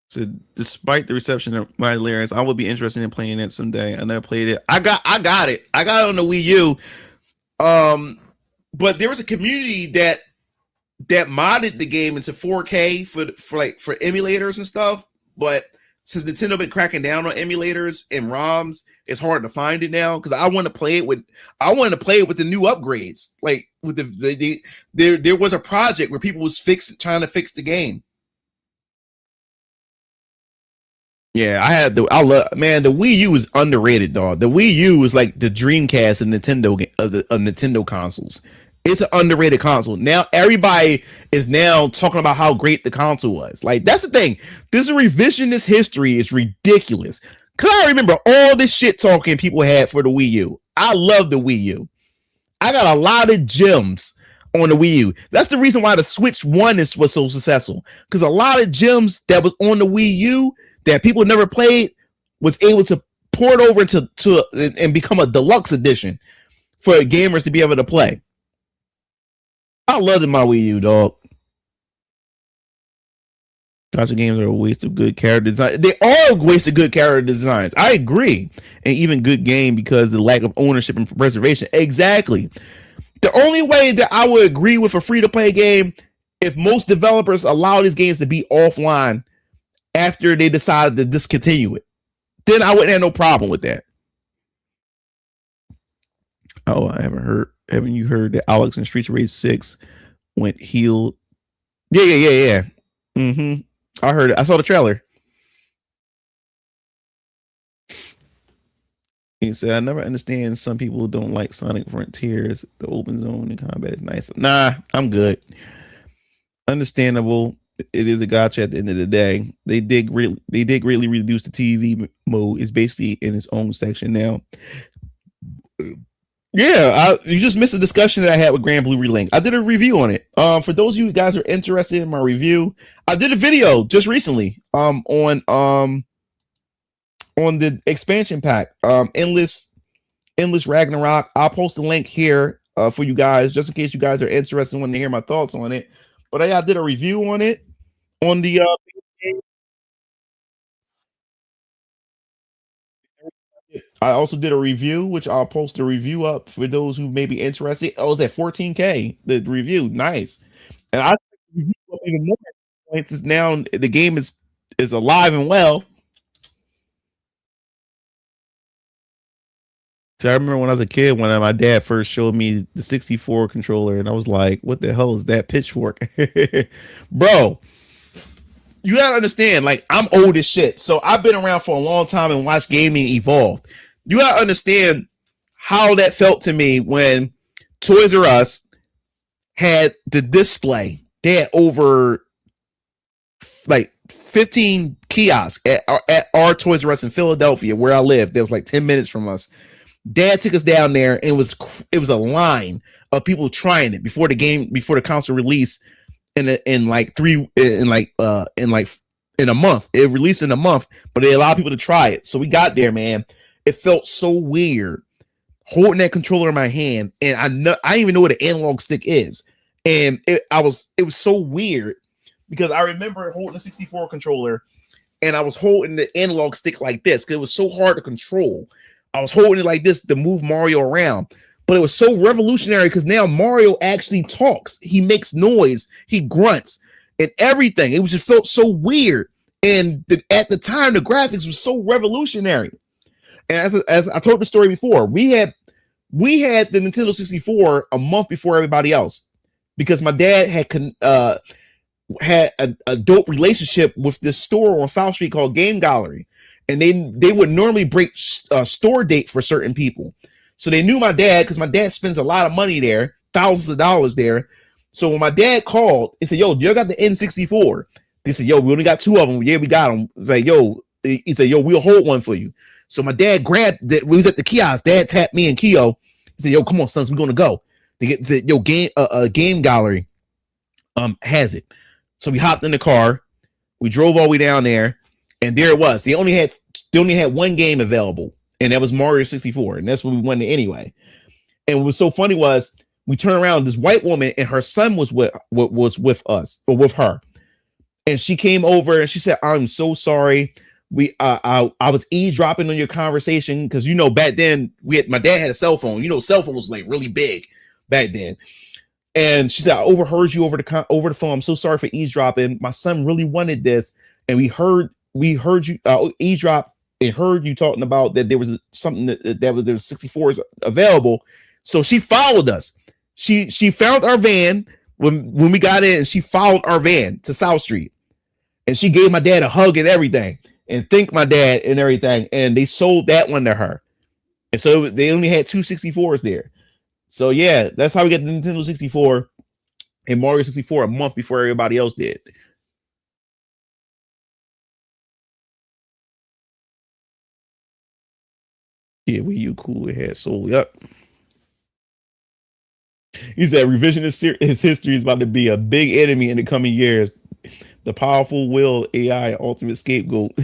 So, despite the reception of my lyrics, I would be interested in playing it someday. I never played it. I got it. I got it on the Wii U. But there was a community that modded the game into 4K for emulators and stuff. But since Nintendo been cracking down on emulators and ROMs, it's hard to find it now because I want to play it with the new upgrades. Like with there was a project where people was trying to fix the game. Yeah, the Wii U is underrated, dog. The Wii U is like the Dreamcast of Nintendo consoles. It's an underrated console. Now everybody is now talking about how great the console was. Like that's the thing. This revisionist history is ridiculous. Cause I remember all this shit talking people had for the Wii U. I love the Wii U. I got a lot of gems on the Wii U. That's the reason why the Switch 1 was so successful. Because a lot of gems that was on the Wii U that people never played was able to pour it over and become a deluxe edition for gamers to be able to play. I loved my Wii U, dog. Gotcha games are a waste of good character design. They are a waste of good character designs. I agree. And even good game because of the lack of ownership and preservation. Exactly. The only way that I would agree with a free-to-play game if most developers allow these games to be offline after they decided to discontinue it. Then I wouldn't have no problem with that. Oh, haven't you heard that Alex in Streets Race 6 went heel? Yeah. Mm-hmm. I heard it. I saw the trailer. He said, I never understand some people don't like Sonic Frontiers. The open zone and combat is nice. Nah, I'm good. Understandable. It is a gotcha at the end of the day. They did greatly reduce the TV mode. It's basically in its own section now. Yeah, you just missed a discussion that I had with Grand Blue Relink. I did a review on it. For those of you guys who are interested in my review, I did a video just recently on the expansion pack, Endless Ragnarok. I'll post a link here for you guys just in case you guys are interested and want to hear my thoughts on it. But I did a review on it on the I also did a review, which I'll post a review up for those who may be interested. Oh, it's at 14K. The review, nice. And I even more points is now the game is alive and well. So I remember when I was a kid, when my dad first showed me the 64 controller, and I was like, "What the hell is that pitchfork, bro?" You gotta understand, like I'm old as shit, so I've been around for a long time and watched gaming evolve. You gotta understand how that felt to me when Toys R Us had the display. They had over like 15 kiosks at our Toys R Us in Philadelphia, where I lived. There was like 10 minutes from us. Dad took us down there, and it was a line of people trying it before the console release in a month. It released in a month, but they allowed people to try it. So we got there, man. It felt so weird holding that controller in my hand, and I didn't even know what an analog stick is, and it was so weird because I remember holding the 64 controller, and I was holding the analog stick like this because it was so hard to control. I was holding it like this to move Mario around, but it was so revolutionary because now Mario actually talks. He makes noise. He grunts and everything. It just felt so weird. And at the time, the graphics was so revolutionary. And as I told the story before, we had the Nintendo 64 a month before everybody else because my dad had a dope relationship with this store on South Street called Game Gallery, and they would normally break store date for certain people. So they knew my dad because my dad spends a lot of money there, thousands of dollars there. So when my dad called, he said, "Yo, you got the N64?" They said, "Yo, we only got two of them." Yeah, we got them. It's like, "Yo," he said, "Yo, we'll hold one for you." So my dad grabbed that. We was at the kiosk. Dad tapped me and Keo. He said, "Yo, come on, sons, we're gonna go." They get said, "Yo, game gallery has it." So we hopped in the car. We drove all the way down there, and there it was. They only had one game available, and that was Mario 64, and that's what we wanted anyway. And what was so funny was we turned around, this white woman and her son was with us or with her, and she came over and she said, "I'm so sorry. I was eavesdropping on your conversation because back then my dad had a cell phone. Cell phone was like really big back then." And she said, "I overheard you over the phone. I'm so sorry for eavesdropping. My son really wanted this, and we heard you eavesdrop and heard you talking about that there was something that was there 64s available." So she followed us. She found our van when we got in, and she followed our van to South Street, and she gave my dad a hug and everything, and thanked my dad and everything. And they sold that one to her, and so they only had two 64s there. So yeah, that's how we got the Nintendo 64 and Mario 64 a month before everybody else did. Yeah, Wii U cool. It had soul. Yep. He said revisionist his history is about to be a big enemy in the coming years. The powerful will AI ultimate scapegoat.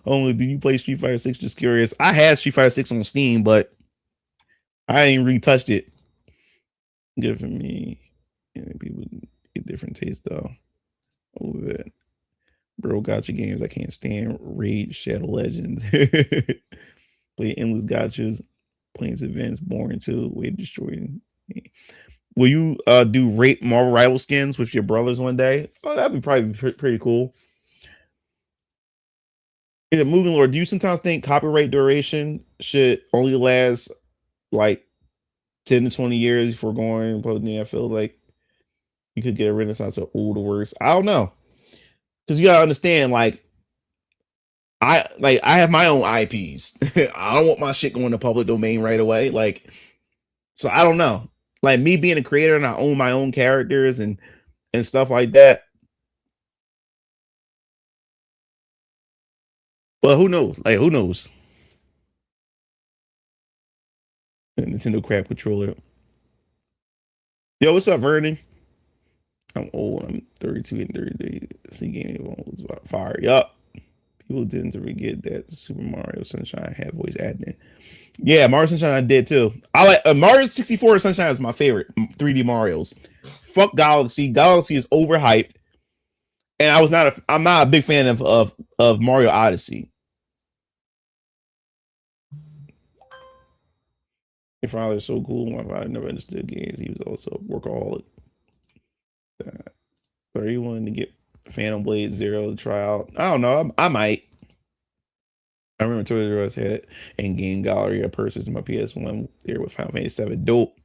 Only do you play Street Fighter 6? Just curious. I had Street Fighter 6 on Steam, but I ain't retouched it. Good for me. And people get different tastes though. Over that. Bro, gotcha games I can't stand. Raid, Shadow Legends. Play endless gotchas. Planes events, boring too. Way to destroy. Will you do rate Marvel Rival skins with your brothers one day? Oh, that'd be probably pretty cool. In the moving lore, do you sometimes think copyright duration should only last like 10 to 20 years before going public? I feel like you could get a renaissance of older works. I don't know. Because you gotta understand, I have my own IPs. I don't want my shit going to public domain right away. So I don't know. Like me being a creator and I own my own characters and stuff like that. Well, who knows? Like who knows? Nintendo crap controller. Yo, what's up, Vernon? I'm old. I'm 32 and 33. See, game was about fire. Yup. People tend to forget that Super Mario Sunshine had voice acting. Yeah, Mario Sunshine I did too. I like Mario 64 Sunshine is my favorite 3D Mario's. Fuck Galaxy. Galaxy is overhyped, and I'm not a big fan of Mario Odyssey. My father is so cool. My father never understood games. He was also a workaholic. Are you willing to get Phantom Blade Zero to try out? I don't know. I might. I remember Toys R Us had it and Game Gallery. I purchased my PS1 there with Final Fantasy 7. Dope.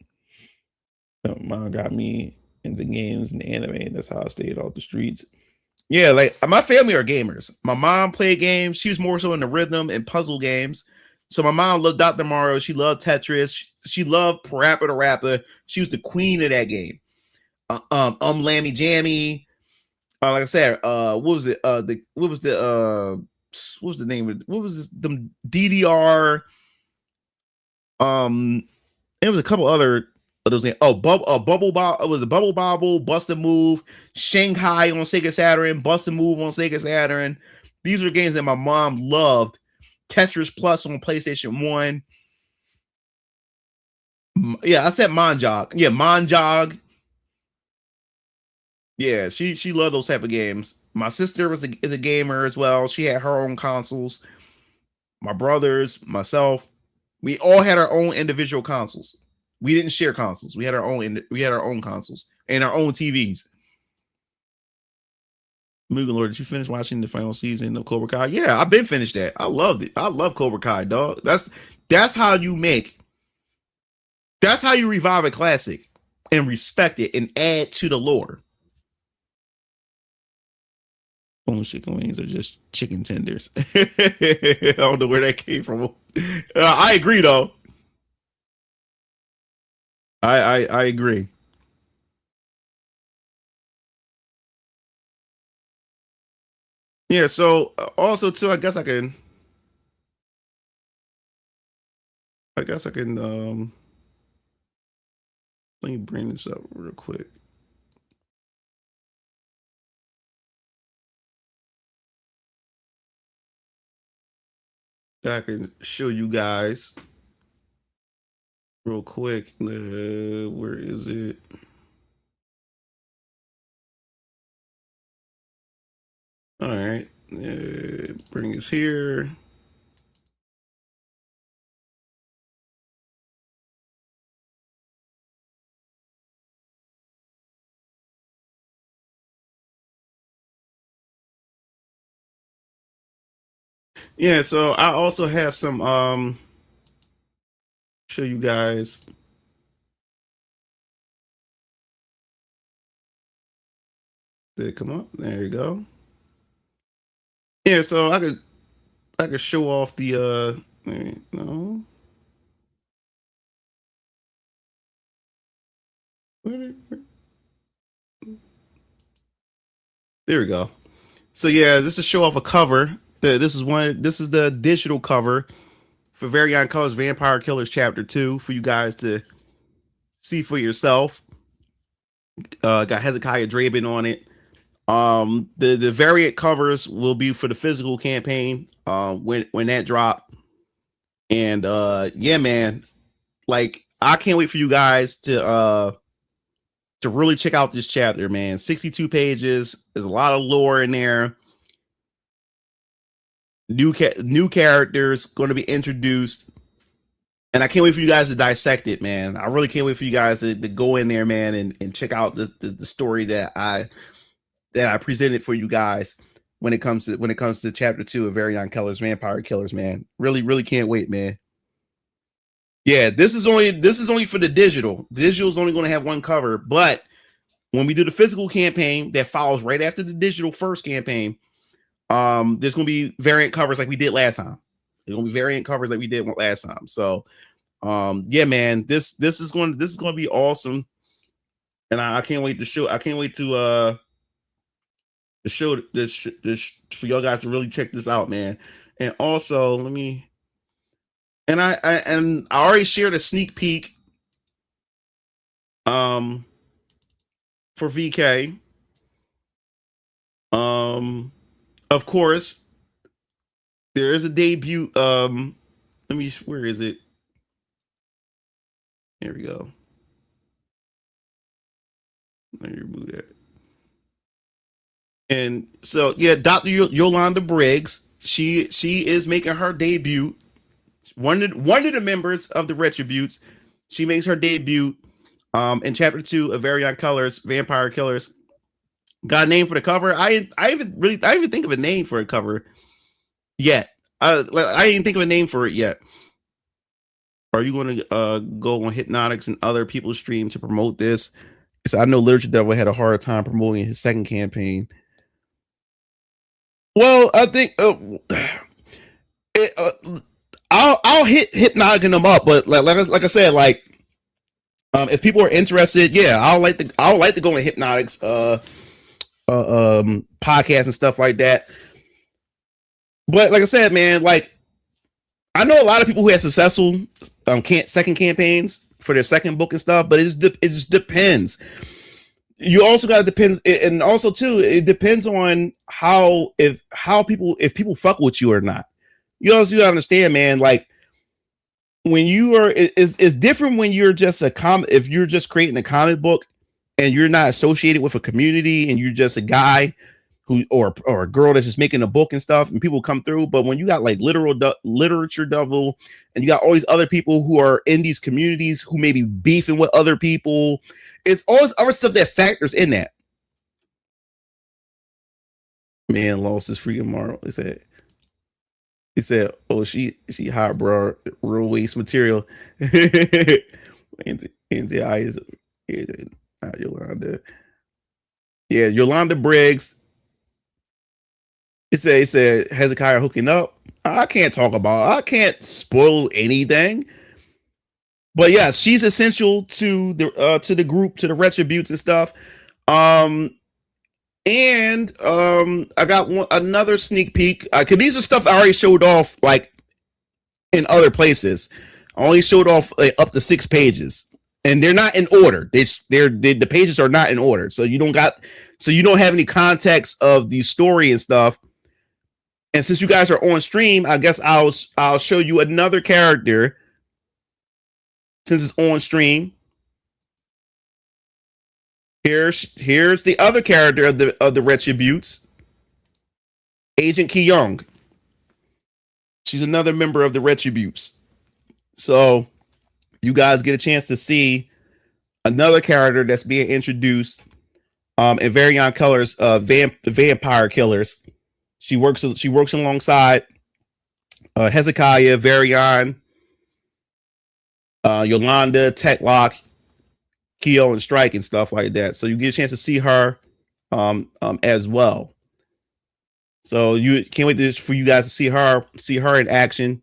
Mom got me into games and anime. That's how I stayed off the streets. Yeah, like my family are gamers. My mom played games. She was more so in the rhythm and puzzle games. So my mom loved Dr. Mario. She loved Tetris. She loved Parappa the Rapper. She was the queen of that game. Lammy Jammy. Like I said, what was it? What was the name of it? What was this? The DDR? It was a couple other of those games. Oh, Bubble Bob. It was a Bubble Bobble, Bust a Move, Shanghai on Sega Saturn, Bust a Move on Sega Saturn. These were games that my mom loved. Tetris Plus on PlayStation 1. Yeah, I said Monjog. Yeah, Monjog. Yeah, she loved those type of games. My sister is a gamer as well. She had her own consoles. My brothers, myself, we all had our own individual consoles. We didn't share consoles. We had our own consoles and our own TVs. Mugen Lord, did you finish watching the final season of Cobra Kai? Yeah, I've been finished that. I loved it. I love Cobra Kai, dog. That's how you make. That's how you revive a classic and respect it and add to the lore. Only chicken wings are just chicken tenders. I don't know where that came from. I agree though. I agree. Yeah. So also too, I guess I can. Let me bring this up real quick. I can show you guys real quick. Where is it? All right. Bring us here. Yeah, so I also have some show you guys. Did it come up? There you go. Yeah, so I could show off the no. There we go. So yeah, this is show off a cover. This is the digital cover for Very On Colors Vampire Killers Chapter 2 for you guys to see for yourself. Got Hezekiah Draven on it. The variant covers will be for the physical campaign when that drop. And yeah, man, like I can't wait for you guys to really check out this chapter, man. 62 pages. There's a lot of lore in there. New characters going to be introduced, and I can't wait for you guys to dissect it, man. I really can't wait for you guys to go in there, man, and check out the story that I presented for you guys when it comes to chapter 2 of Very On Colors Vampire Killers, man. Really can't wait, man. Yeah, this is only for the digital. Digital is only going to have one cover, but when we do the physical campaign that follows right after the digital first campaign, there's going to be variant covers like we did last time. There's going to be variant covers like we did last time. So, yeah, man, this is going to be awesome, and I can't wait to show. I can't wait to show this for y'all guys to really check this out, man. And also, let me. And I already shared a sneak peek um for VK. Of course, there is a debut. Let me. Where is it? Here we go. Let me remove that. And so, yeah, Dr. Yolanda Briggs. She is making her debut. One of the members of the Retributes. She makes her debut. In chapter 2 of Very On Colors, Vampire Killers. Got a name for the cover. I even think of a name for a cover yet. I didn't think of a name for it yet. Are you going to go on Hypnotics and other people's stream to promote this? So I know Literature Devil had a hard time promoting his second campaign. Well, I think it, I'll hit Hypnotic them up, but like I said, like if people are interested, yeah, I'll like to go on Hypnotics podcasts and stuff like that. But like I said, man, like I know a lot of people who had successful second campaigns for their second book and stuff, but it just depends. You also got to depends, and also too, it depends on if people fuck with you or not. You also got to understand, man. Like when you are, it's different when you're just if you're just creating a comic book and you're not associated with a community and you're just a guy who or a girl that's just making a book and stuff and people come through. But when you got like Literature Devil and you got all these other people who are in these communities who may be beefing with other people, it's all this other stuff that factors in that. Man lost his freaking marble. He said, "Oh, she hot, bro. Real waste material." NTI is Yolanda. Yeah, Yolanda Briggs. It said Hezekiah hooking up. I can't spoil anything. But yeah, she's essential to the group, to the retributes and stuff. Um, and I got another sneak peek. Cause these are stuff I already showed off like in other places. I only showed off like, up to 6 pages, and they're not in order. The pages are not in order, so you don't have any context of the story and stuff. And since you guys are on stream, I guess I'll show you another character since it's on stream. Here's the other character of the Retributes, Agent Ki Young. She's another member of the Retributes. So you guys get a chance to see another character that's being introduced in Varian Colors, Vampire Killers. She works alongside Hezekiah, Varian, Yolanda, Techlock, Keo, and Strike and stuff like that. So you get a chance to see her as well. So you can't wait for you guys to see her in action.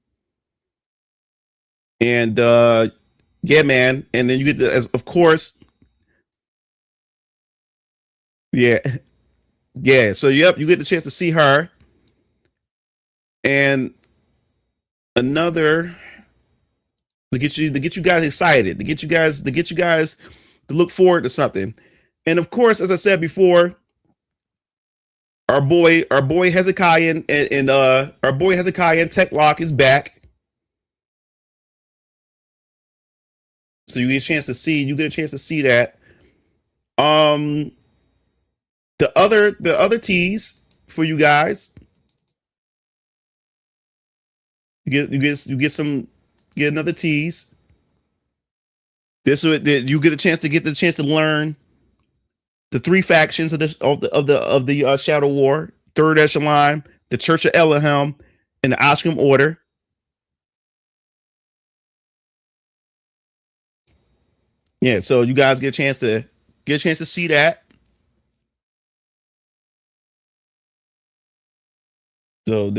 And yeah, man. And then you get of course. Yeah. Yeah. So yep, you get the chance to see her. And another to get you guys excited, to get you guys to look forward to something. And of course, as I said before, our boy Hezekiah and our boy Hezekiah and Techlock is back. So you get a chance to see that. The other teas for you guys. You get another tease. You get a chance to learn the 3 factions of the Shadow War: Third Echelon, the Church of Elohim, and the Oshkosh Order. Yeah, so you guys get a chance to see that. So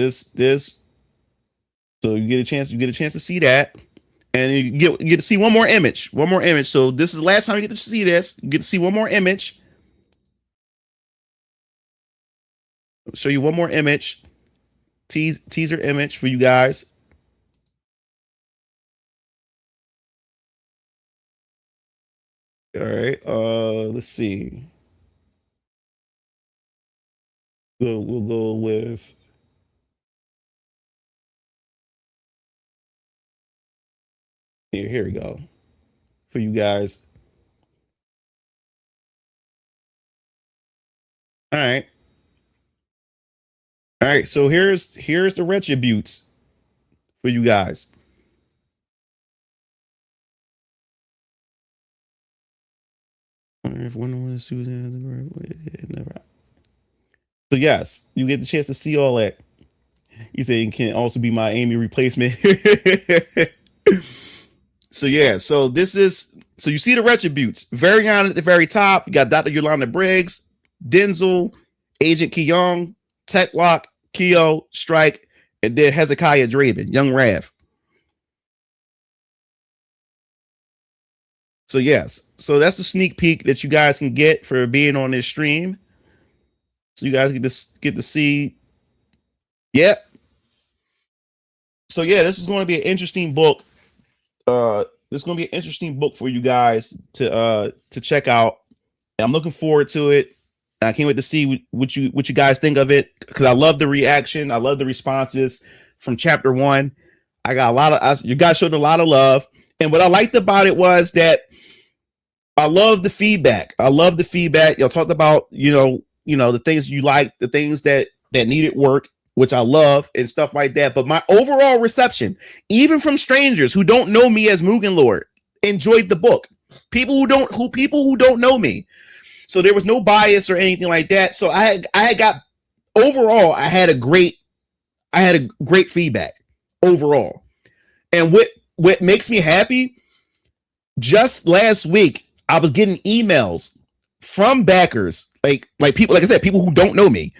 so you get a chance to see that, and you get to see one more image. So this is the last time you get to see this. You get to see one more image. I'll show you one more image, teaser image for you guys. All right. Let's see. We'll go with. Here we go for you guys. All right. All right. So here's the retributes for you guys. If one was Susan, never. So yes, you get the chance to see all that. You say it can also be my Amy replacement. So yeah, so you see the retributes. Varian at the very top. You got Dr. Yolanda Briggs, Denzel, Agent Ki Young, Techlock, Keo, Strike, and then Hezekiah Draven, Young Rav. So yes, so that's the sneak peek that you guys can get for being on this stream. So you guys get to see. Yep. So yeah, this is going to be an interesting book. This is going to be an interesting book for you guys to check out. I'm looking forward to it. I can't wait to see what you guys think of it, because I love the reaction. I love the responses from chapter 1. I got you guys showed a lot of love, and what I liked about it was that I love the feedback. Y'all talked about the things you like, the things that needed work, which I love, and stuff like that. But my overall reception, even from strangers who don't know me as Mugen Lord, enjoyed the book. People who don't know me. So there was no bias or anything like that. So I had got overall, I had a great feedback overall. And what makes me happy, just last week, I was getting emails from backers, like people, like I said, people who don't know me,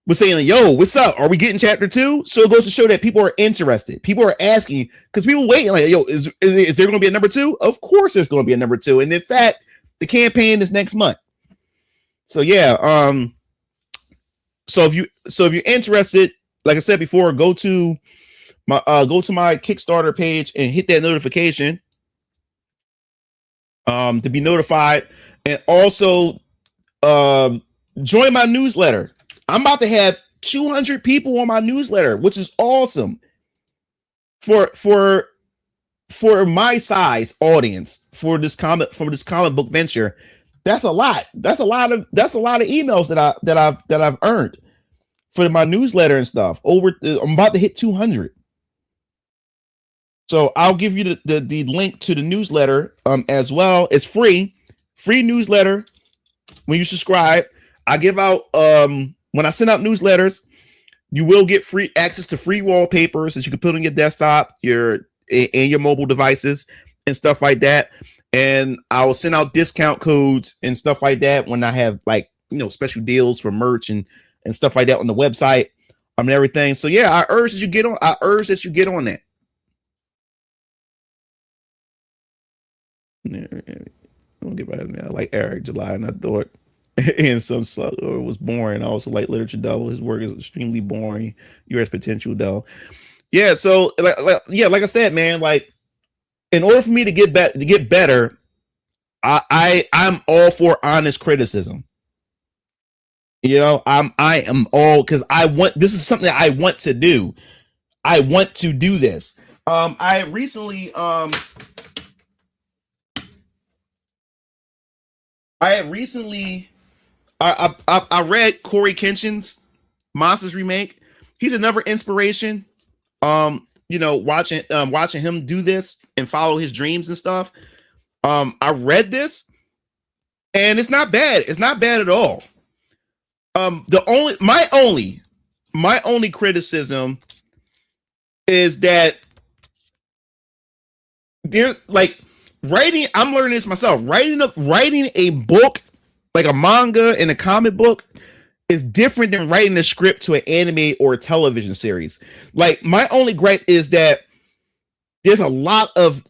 was saying, "Yo, what's up? Are we getting chapter 2?" So it goes to show that people are interested. People are asking because people waiting, like, "Yo, is there going to be a number 2?" Of course, there's going to be a number 2, and in fact, the campaign is next month. So yeah, so if you're interested, like I said before, go to my Kickstarter page and hit that notification to be notified, and also join my newsletter. I'm about to have 200 people on my newsletter, which is awesome for my size audience for this comic book venture. That's a lot. That's a lot of emails that I've earned for my newsletter and stuff. I'm about to hit 200. So I'll give you the link to the newsletter as well. It's free newsletter. When you subscribe, I give out when I send out newsletters, you will get free access to free wallpapers that you can put on your desktop, and your mobile devices and stuff like that. And I will send out discount codes and stuff like that when I have, like, special deals for merch and stuff like that on the website and everything. So yeah, I urge that you get on that. Don't get by me. I like Eric July, and I thought and some was boring. I also like Literature Double. His work is extremely boring. U.S. potential though. Yeah. So like I said, man, like, in order for me to get better, I'm all for honest criticism. I am all, because this is something that I want to do. I want to do this. I recently I read Corey Kenshin's Monsters remake. He's another inspiration. Watching him do this and follow his dreams and stuff. I read this, and it's not bad. It's not bad at all. My only criticism is that they're like writing. I'm learning this myself. Writing a book, like a manga and a comic book, is different than writing a script to an anime or a television series. Like, my only gripe is that there's a lot of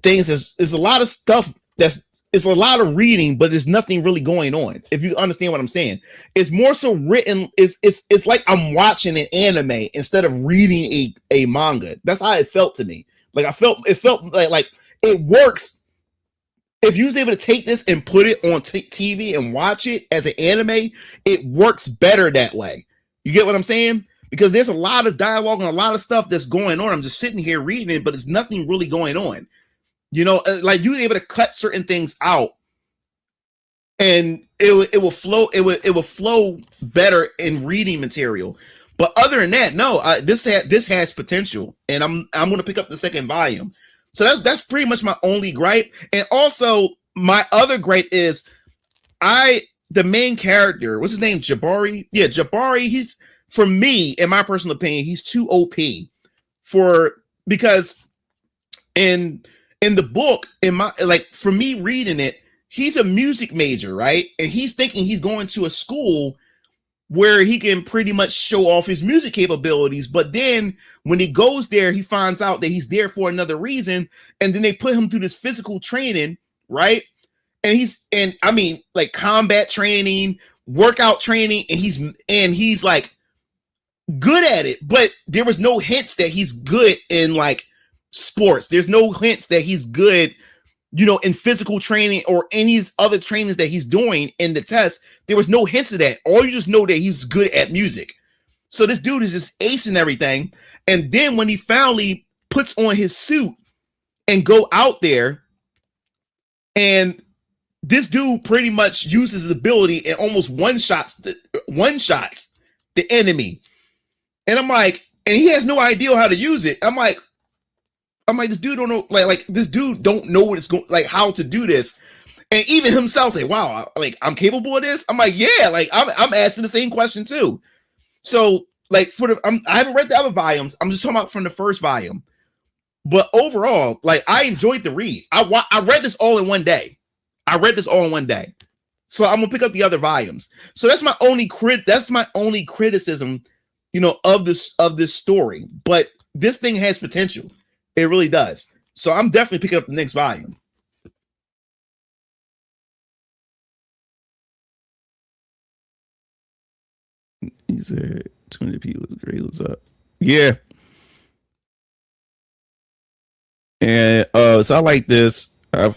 things. There's a lot of stuff it's a lot of reading, but there's nothing really going on. If you understand what I'm saying, it's more so written. It's like I'm watching an anime instead of reading a manga. That's how it felt to me. Like, it felt like it works. If you was able to take this and put it on TV and watch it as an anime, it works better that way. You get what I'm saying? Because there's a lot of dialogue and a lot of stuff that's going on. I'm just sitting here reading it, but there's nothing really going on. Like, you're able to cut certain things out, and it will flow. It will flow better in reading material. But other than that, no. This has potential, and I'm going to pick up the second volume. So that's pretty much my only gripe. And also, my other gripe is the main character, what's his name? Jabari? Yeah, Jabari, he's, for me, in my personal opinion, he's too OP because in the book, for me reading it, he's a music major, right? And he's thinking he's going to a school where he can pretty much show off his music capabilities. But then when he goes there, he finds out that he's there for another reason. And then they put him through this physical training, right? And like combat training, workout training, and he's like good at it. But there was no hints that he's good in, like, sports. There's no hints that he's good, in physical training or any other trainings that he's doing in the test. There was no hints of that. All you just know that he's good at music. So this dude is just acing everything. And then when he finally puts on his suit and go out there, and this dude pretty much uses his ability and almost one-shots the enemy. And I'm like, and he has no idea how to use it. I'm like, this dude don't know, like this dude don't know what it's going, like, how to do this. And even himself say, wow, like, I'm capable of this. I'm like, yeah, like, I'm asking the same question too. So like I haven't read the other volumes. I'm just talking about from the first volume. But overall, like I enjoyed the read. I read this all in one day. I read this all in one day. So I'm gonna pick up the other volumes. So that's my only criticism, of this story. But this thing has potential. It really does. So I'm definitely picking up the next volume. He said 20 people was great. What's up? Yeah. And so I like this. I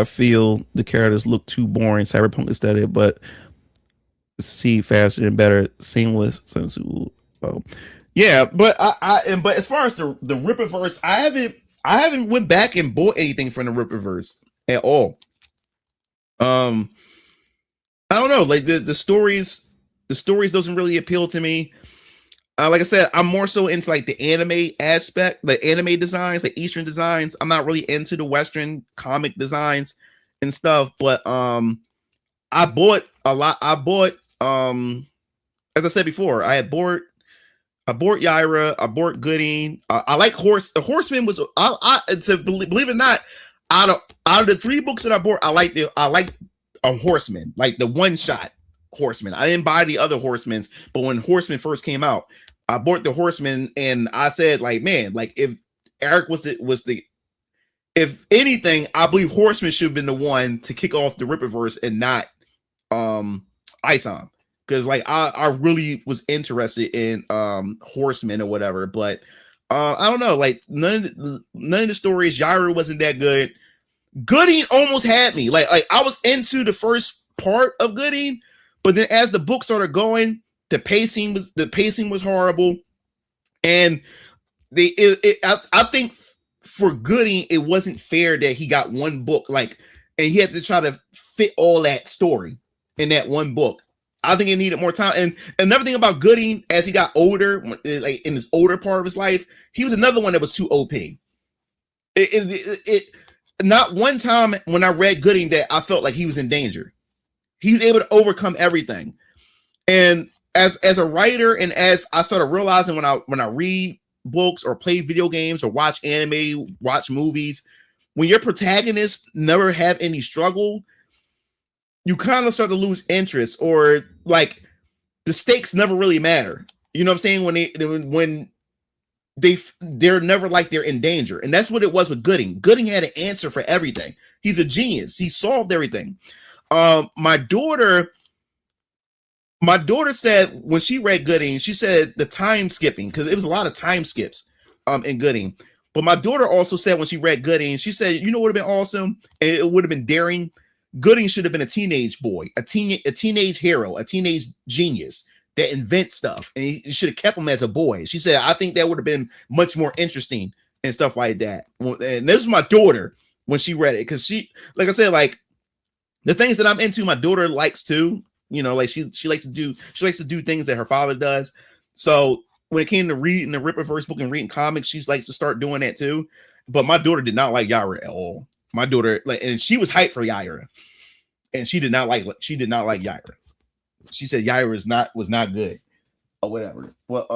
feel the characters look too boring, cyberpunk aesthetic, but see faster and better. Same with Sensu. Yeah, but but as far as the Rippaverse, I haven't went back and bought anything from the Rippaverse at all. Um, I don't know, like the stories doesn't really appeal to me. Like I said, I'm more so into like the anime aspect, the anime designs, the Eastern designs. I'm not really into the Western comic designs and stuff. But I bought a lot. As I said before, I bought Yaira, I bought Gooding. I like The Horseman was believe it or not, out of the three books that I bought, I like a Horseman, like the one shot Horseman. I didn't buy the other Horsemans, but when Horseman first came out, I bought the Horseman, and I said, like, man, like if Eric was the if anything, I believe Horseman should have been the one to kick off the Rippaverse and not Isom. Because like I really was interested in Horseman or whatever, but I don't know, like none of the stories, Yaira wasn't that good. Gooding almost had me. Like I was into the first part of Gooding, but then as the book started going, the pacing was horrible, and I think for Gooding it wasn't fair that he got one book, like, and he had to try to fit all that story in that one book. I think he needed more time. And another thing about Gooding, as he got older, like in his older part of his life, he was another one that was too OP. Not one time when I read Gooding that I felt like he was in danger. He was able to overcome everything. And as a writer, and as I started realizing when I read books or play video games or watch anime, watch movies, when your protagonists never have any struggle, you kind of start to lose interest, or like the stakes never really matter. You know what I'm saying? When they're never like they're in danger. And that's what it was with Gooding. Gooding had an answer for everything. He's a genius. He solved everything. My daughter said when she read Gooding, she said the time skipping, because it was a lot of time skips in Gooding. But my daughter also said when she read Gooding, she said, you know what would have been awesome? And it would have been daring. Gooding should have been a teenage boy, a teenage hero, a teenage genius that invents stuff, and he should have kept him as a boy. She said, I think that would have been much more interesting and stuff like that. And this was my daughter when she read it, because she, like I said, like the things that I'm into, my daughter likes too. Like she likes to do things that her father does. So when it came to reading the Rippaverse book and reading comics, she likes to start doing that too. But my daughter did not like Yaira at all. My daughter, like, and she was hyped for Yaira, and she did not like Yaira. She said Yaira was not good or whatever. But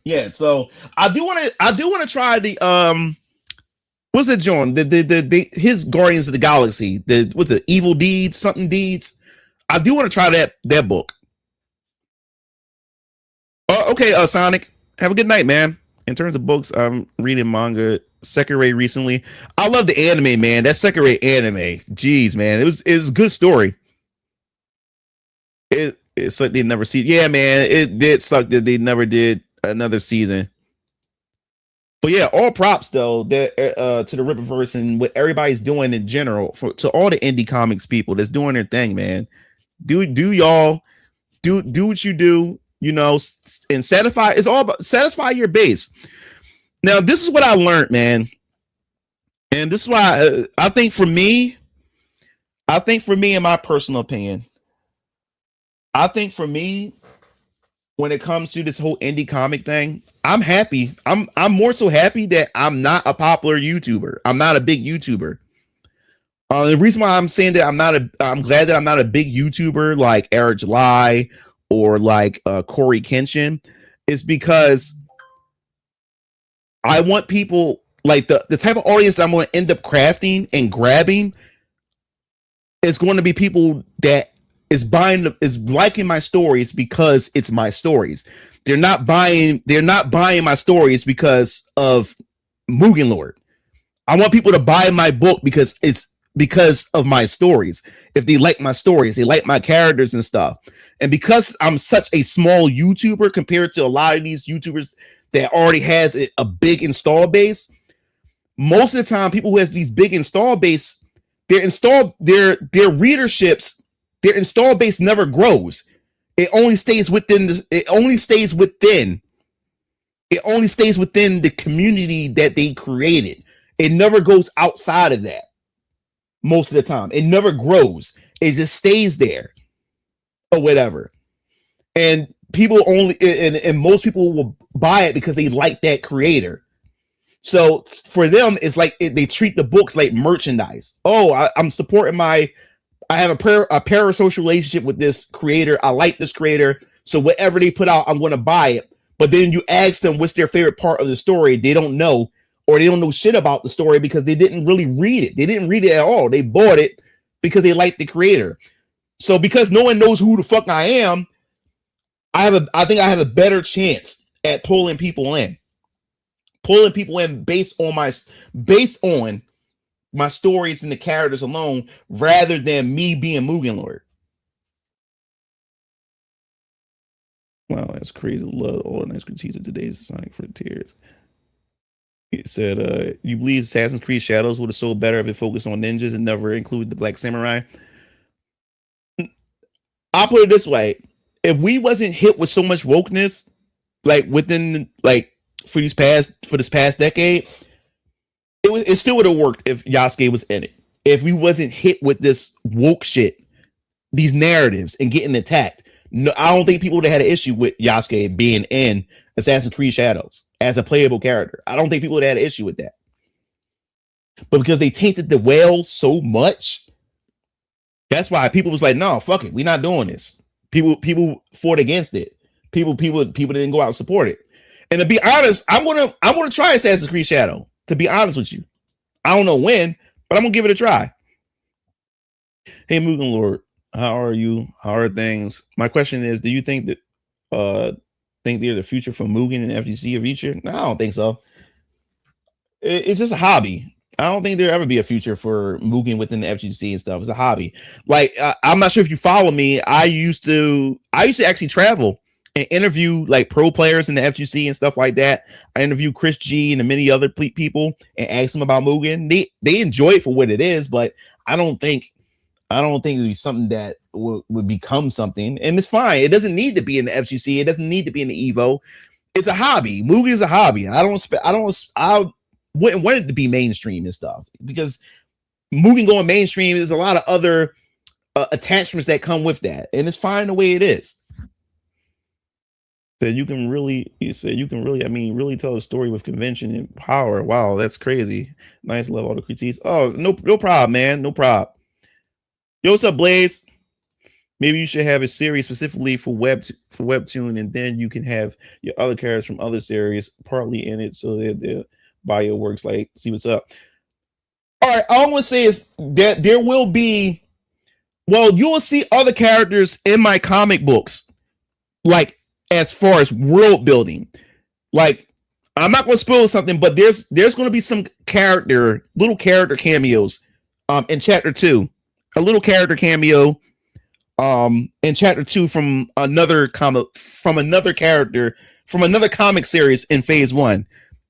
yeah. So I do want to try the what's that, John? The his Guardians of the Galaxy. What's it? Evil Deeds, something deeds. I do want to try that book. Okay, Sonic. Have a good night, man. In terms of books, I'm reading manga Sekirei recently. I love the anime, man. That Sekirei anime. Jeez, man. It was a good story. It sucked they never see. Yeah, man. It did suck that they never did another season. But yeah, all props though that to the Rippaverse and what everybody's doing in general, to all the indie comics people that's doing their thing, man. Do y'all do what you do, and satisfy. It's all about satisfy your base. Now, this is what I learned, man, and this is why I think for me, in my personal opinion, I think for me, when it comes to this whole indie comic thing, I'm happy. I'm more so happy that I'm not a popular YouTuber. I'm not a big YouTuber. The reason why I'm saying that I'm glad that I'm not a big YouTuber like Eric July or like Corey Kenshin is because I want people like the type of audience that I'm going to end up crafting and grabbing is going to be people that is liking my stories because it's my stories. They're not buying my stories because of Mugen Lord. I want people to buy my book because it's because of my stories. If they like my stories, they like my characters and stuff. And because I'm such a small YouTuber compared to a lot of these YouTubers that already has a big install base, most of the time people who has these big install base, their readerships, their install base never grows. It only stays within the community that they created. It never goes outside of that. Most of the time, it never grows. It just stays there or whatever. And most people will buy it because they like that creator. So for them, it's like they treat the books like merchandise. Oh, I'm supporting I have a parasocial relationship with this creator. I like this creator. So whatever they put out, I'm going to buy it. But then you ask them what's their favorite part of the story. They don't know, or they don't know shit about the story because they didn't really read it. They didn't read it at all. They bought it because they liked the creator. So because no one knows who the fuck I am, I think I have a better chance at pulling people in based on my stories and the characters alone, rather than me being Mugen Lord. Wow, that's crazy. Love all the nice critiques of today's Sonic Frontiers. It said, you believe Assassin's Creed Shadows would have sold better if it focused on ninjas and never included the Black Samurai? I'll put it this way. If we wasn't hit with so much wokeness, like within for this past decade, it still would have worked if Yasuke was in it. If we wasn't hit with this woke shit, these narratives and getting attacked, no, I don't think people would have had an issue with Yasuke being in Assassin's Creed Shadows as a playable character. I don't think people would have had an issue with that. But because they tainted the whale so much, that's why people was like, no, fuck it, we're not doing this. People fought against it. People didn't go out and support it. And to be honest, I'm gonna try Assassin's Creed Shadow. To be honest with you, I don't know when, but I'm gonna give it a try. Hey, Mugen Lord, how are you? How are things? My question is, do you think that they're the future for Mugen and FGC a future? No, I don't think so. It's just a hobby. I don't think there'll ever be a future for Mugen within the FGC and stuff. It's a hobby. Like I'm not sure if you follow me. I used to actually travel and interview like pro players in the FGC and stuff like that. I interviewed Chris G and many other people and asked them about Mugen. They enjoy it for what it is, but I don't think it'd be something that would become something. And it's fine. It doesn't need to be in the FGC. It doesn't need to be in the Evo. It's a hobby. Mugen is a hobby. I wouldn't want it to be mainstream and stuff, because Mugen going mainstream, there's a lot of other attachments that come with that, and it's fine the way it is. You can really really tell a story with convention and power. Wow, that's crazy. Nice, love all the critiques. Oh, no problem, man. No problem. Yo, what's up, Blaze? Maybe you should have a series specifically for Webtoon, and then you can have your other characters from other series partly in it, so that the bio works. Like, see what's up. All right, all I'm gonna say is that there will be, you will see other characters in my comic books, like as far as world building. Like, I'm not gonna spoil something, but there's gonna be some little character cameos in chapter 2. A little character cameo in chapter 2 from another character from another comic series in phase 1.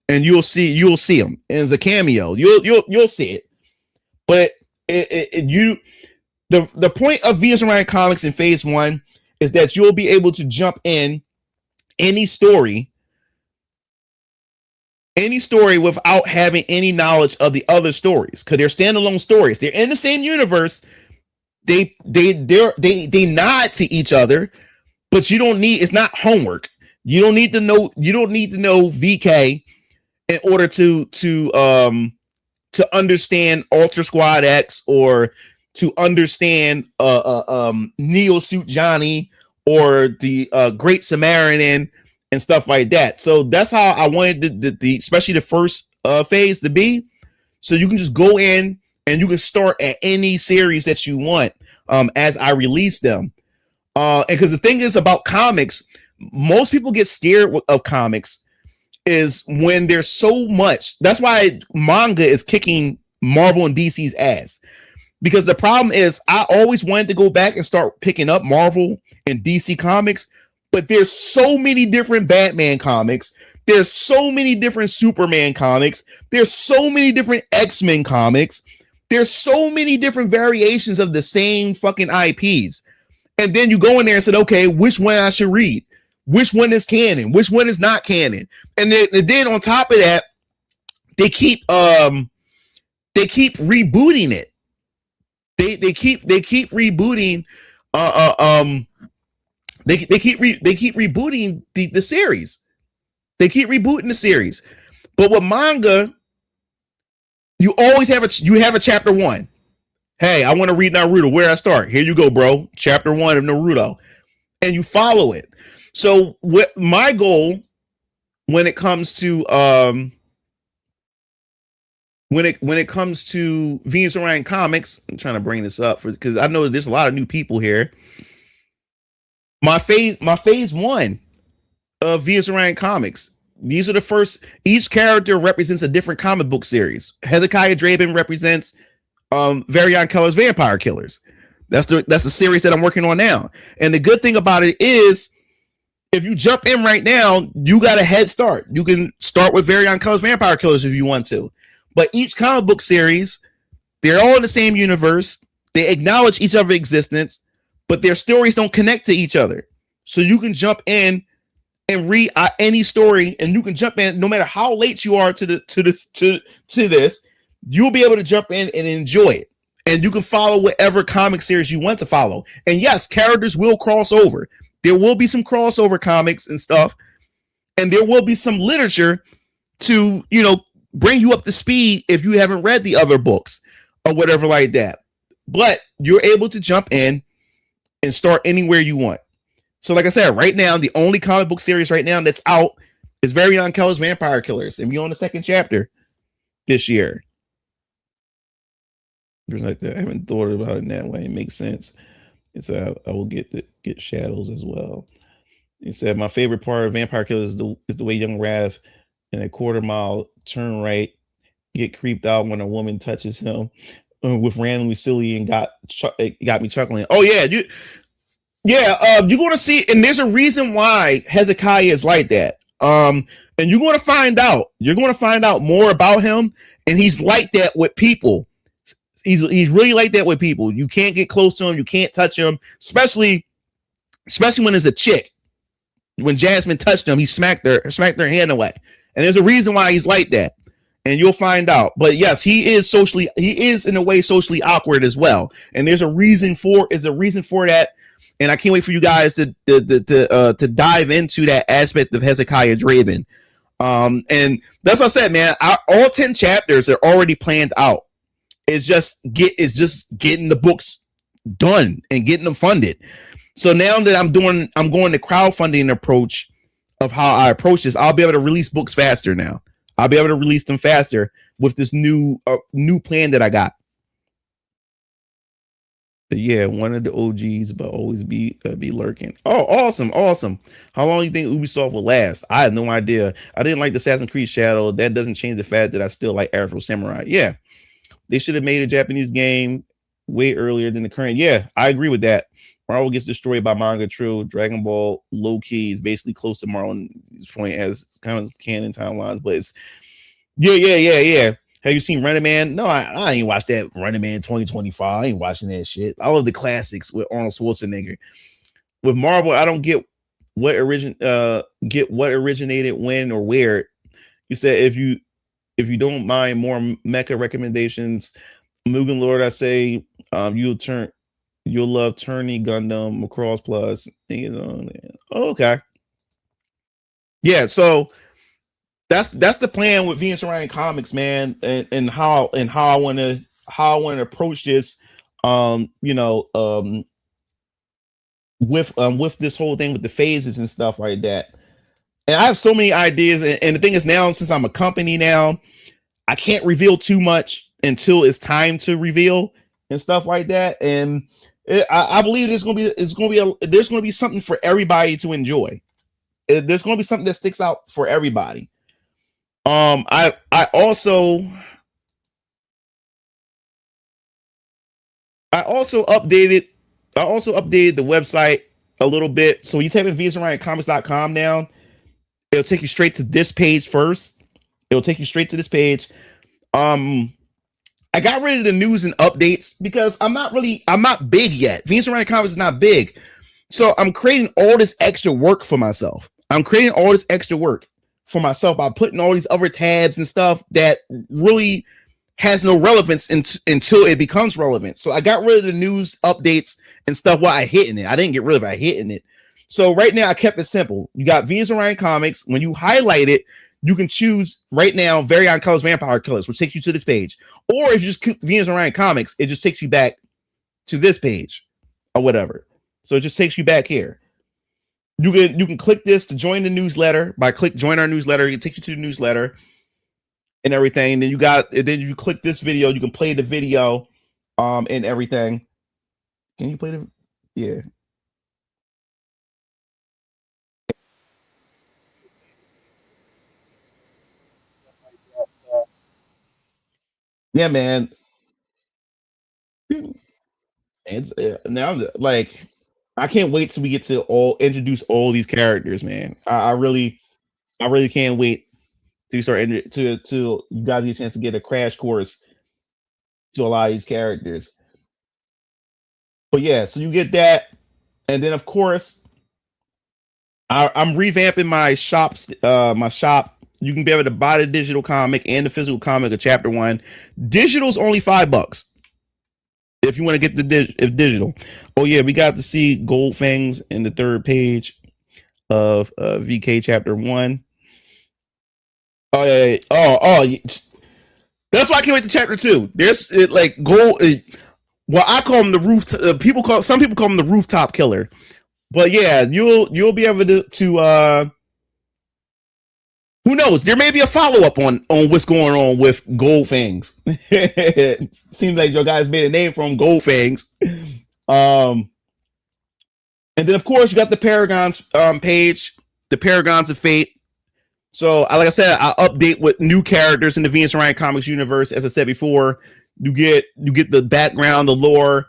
And you'll see him as a cameo. You'll see it. But the point of Venus Orion Comics in phase 1 is that you'll be able to jump in any story without having any knowledge of the other stories, because they're standalone stories. They're in the same universe. They nod to each other, but it's not homework. You don't need to know VK in order to understand Ultra Squad X, or to understand Neo Suit Johnny, or the Great Samaritan and stuff like that. So that's how I wanted the especially the first phase to be. So you can just go in and you can start at any series that you want as I release them. And because the thing is about comics, most people get scared of comics is when there's so much. That's why manga is kicking Marvel and DC's ass. Because the problem is, I always wanted to go back and start picking up Marvel and DC comics, but there's so many different Batman comics. There's so many different Superman comics. There's so many different X-Men comics. There's so many different variations of the same fucking IPs. And then you go in there and said, okay, which one I should read? Which one is canon? Which one is not canon? And then on top of that, they keep rebooting it. They keep rebooting they keep rebooting the series. They keep rebooting the series. But with manga, you always have a chapter 1. Hey, I want to read Naruto. Where I start? Here you go, bro. Chapter 1 of Naruto. And you follow it. So what my goal when it comes to when it comes to Venus Orion Comics, I'm trying to bring this up because I know there's a lot of new people here. My phase 1 of Venus Orion Comics. These are the first. Each character represents a different comic book series. Hezekiah Draven represents Varian Keller's Vampire Killers. That's the series that I'm working on now. And the good thing about it is, if you jump in right now, you got a head start. You can start with Varian Keller's Vampire Killers if you want to. But each comic book series, they're all in the same universe. They acknowledge each other's existence, but their stories don't connect to each other. So you can jump in and read any story, and you can jump in no matter how late you are to this. You'll be able to jump in and enjoy it, and you can follow whatever comic series you want to follow. And yes, characters will cross over. There will be some crossover comics and stuff, and there will be some literature to bring you up to speed if you haven't read the other books or whatever like that. But you're able to jump in and start anywhere you want. So like I said, right now, the only comic book series right now that's out is Varian Keller's Vampire Killers, and we're on the 2nd chapter this year. I haven't thought about it in that way. It makes sense. It's I will get shadows as well. He said my favorite part of Vampire Killers is the way young Rav in a quarter mile turn right get creeped out when a woman touches him with randomly silly and got me chuckling. Oh yeah, you're going to see, and there's a reason why Hezekiah is like that. And you're going to find out. You're going to find out more about him, and he's like that with people. He's really like that with people. You can't get close to him. You can't touch him, especially when it's a chick. When Jasmine touched him, he smacked her hand away. And there's a reason why he's like that, and you'll find out. But yes, he is in a way socially awkward as well, and there's a reason for that. And I can't wait for you guys to dive into that aspect of Hezekiah Draven. And that's what I said, man. All 10 chapters are already planned out. It's just getting the books done and getting them funded. So now that I'm going the crowdfunding approach of how I approach this, I'll be able to release books faster now. I'll be able to release them faster with this new plan that I got. But yeah, one of the OGs, but always be lurking. Oh, awesome. How long do you think Ubisoft will last? I have no idea. I didn't like the Assassin's Creed Shadow. That doesn't change the fact that I still like Afro Samurai. Yeah, they should have made a Japanese game way earlier than the current. Yeah, I agree with that. Marvel gets destroyed by manga. True. Dragon Ball low key is basically close to Marvel's point as kind of canon timelines, but it's yeah. Have you seen Running Man? No, I ain't watched that Running Man 2025. I ain't watching that shit. I love the classics with Arnold Schwarzenegger. With Marvel, I don't get what originated when or where. You said if you don't mind more mecha recommendations, Mugen Lord, I say you'll love Tourney, Gundam, Macross Plus. Okay. Yeah, so that's the plan with Venus Orion Comics, man, and how I want to approach this. with this whole thing with the phases and stuff like that. And I have so many ideas. And the thing is, now since I'm a company now, I can't reveal too much until it's time to reveal and stuff like that. And I believe there's gonna be something for everybody to enjoy. There's gonna be something that sticks out for everybody. I also I also updated I also updated the website a little bit. So when you type in VSRyanComics.com now, it'll take you straight to this page first. It'll take you straight to this page. Um, I got rid of the news and updates because I'm not big yet. Venus Ryan Comics is not big. So I'm creating all this extra work for myself. I'm creating all this extra work for myself by putting all these other tabs and stuff that really has no relevance until it becomes relevant. So I got rid of the news updates and stuff while I hitting it. I didn't get rid of it, I hitting it. So right now I kept it simple. You got Venus Ryan Comics. When you highlight it, you can choose right now Very On Colors Vampire Killers, which takes you to this page. Or if you just click Venus Ryan Comics, it just takes you back to this page or whatever. So it just takes you back here. You can click this to join the newsletter. By click join our newsletter, it takes you to the newsletter and everything. Then you click this video, you can play the video and everything. Can you play the yeah. Yeah, man. It's now like I can't wait till we get to all introduce all these characters, man. I really can't wait to to you guys get a chance to get a crash course to a lot of these characters. But yeah, so you get that, and then of course I'm revamping my shops. My shop. You can be able to buy the digital comic and the physical comic of Chapter One. Digital's only $5 if you want to get the digital. Oh yeah, we got to see Gold Fangs in the third page of VK Chapter One. Oh yeah, that's why I can't wait to Chapter Two. There's like gold. Well, I call him the roof. Some people call him the rooftop killer. But yeah, you'll be able to who knows? There may be a follow up on what's going on with Gold Fangs. Seems like your guys made a name from Gold Fangs. Um, and then of course you got the Paragons page, the Paragons of Fate. So like I said, I update with new characters in the Venus Ryan Comics universe. As I said before, you get the background, the lore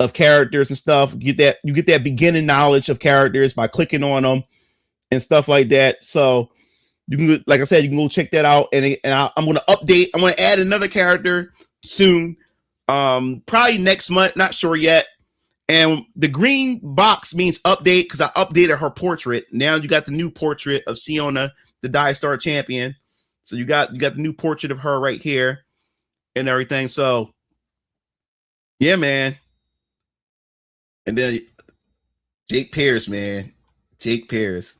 of characters and stuff. You get that beginning knowledge of characters by clicking on them and stuff like that. So you can, like I said, you can go check that out. I'm going to update. I'm going to add another character soon, probably next month. Not sure yet. And the green box means update because I updated her portrait. Now you got the new portrait of Siona, the Die Star champion. So you got the new portrait of her right here and everything. So yeah, man. And then Jake Pierce, man. Jake Pierce.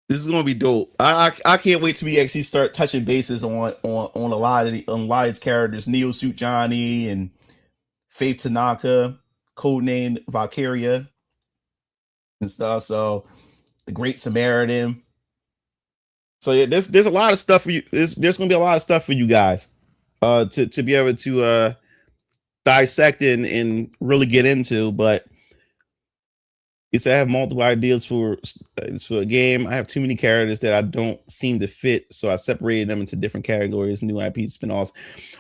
This is gonna be dope. I can't wait till we actually start touching bases on a lot of these characters. Neo Suit Johnny and Faith Tanaka, codenamed Valkyria and stuff. So the Great Samaritan. So yeah, there's a lot of stuff for you. There's gonna be a lot of stuff for you guys to be able to dissect and really get into. But I have multiple ideas for a game. I have too many characters that I don't seem to fit, so I separated them into different categories, new IP spinoffs.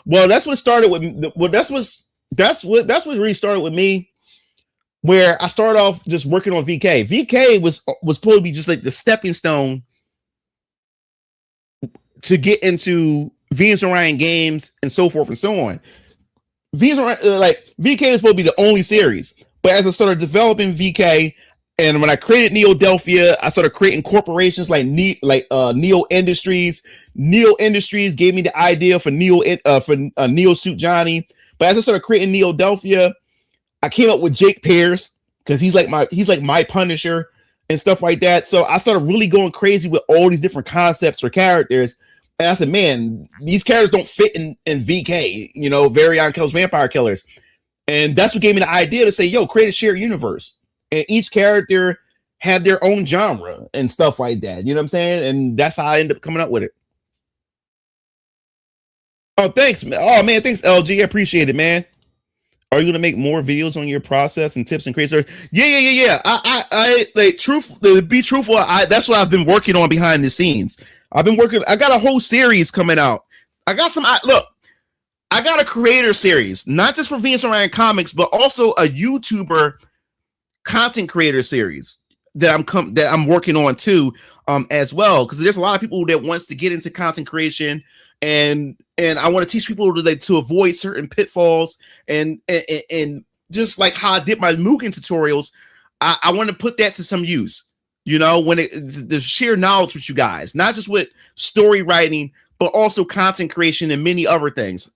Well, that's what started with. Well, that's what really started with me. Where I started off just working on VK. VK was supposed to be just like the stepping stone to get into Venus Orion games and so forth and so on. Venus Orion, like VK was supposed to be the only series. But as I started developing VK, and when I created Neo Delphia, I started creating corporations like Neo Industries. Neo Industries gave me the idea for Neo Suit Johnny. But as I started creating Neo Delphia, I came up with Jake Pierce because he's like my Punisher and stuff like that. So I started really going crazy with all these different concepts for characters. And I said, man, these characters don't fit in VK, Very On Kills Vampire Killers. And that's what gave me the idea to say, yo, create a shared universe. and each character had their own genre and stuff like that. You know what I'm saying? And that's how I ended up coming up with it. Oh, thanks, man. Oh man, thanks, LG. I appreciate it, man. Are you gonna make more videos on your process and tips and creators? Yeah, yeah, yeah, yeah. I like truth. To be truthful, that's what I've been working on behind the scenes. I've been working. I got a whole series coming out. I got some. Look, I got a creator series, not just for Venus and Ryan Comics, but also a YouTuber content creator series that I'm working on too, as well, because there's a lot of people that wants to get into content creation, and I want to teach people to avoid certain pitfalls, and just like how I did my Mugen tutorials, I want to put that to some use. You know, when the sheer knowledge with you guys, not just with story writing, but also content creation and many other things.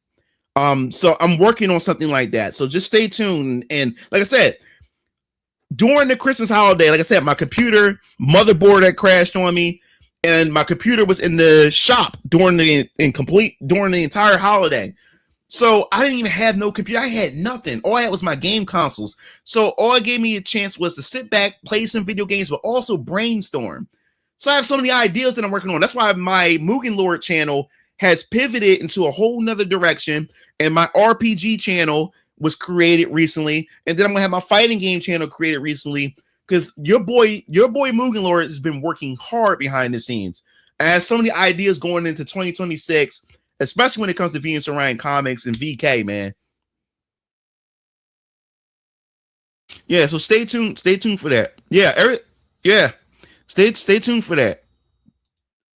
So I'm working on something like that. So just stay tuned. And like I said, during the Christmas holiday, like I said, my computer motherboard had crashed on me, and my computer was in the shop during the entire holiday. So I didn't even have no computer. I had nothing. All I had was my game consoles. So all it gave me a chance was to sit back, play some video games, but also brainstorm. So I have so many ideas that I'm working on. That's why my Mugen Lord channel has pivoted into a whole nother direction, and my RPG channel was created recently, and then I'm gonna have my fighting game channel created recently, because your boy Mugen Lord has been working hard behind the scenes. I have so many ideas going into 2026, especially when it comes to Venus and Ryan Comics and VK, man. Yeah, so stay tuned for that. Yeah, Eric. Yeah, stay tuned for that.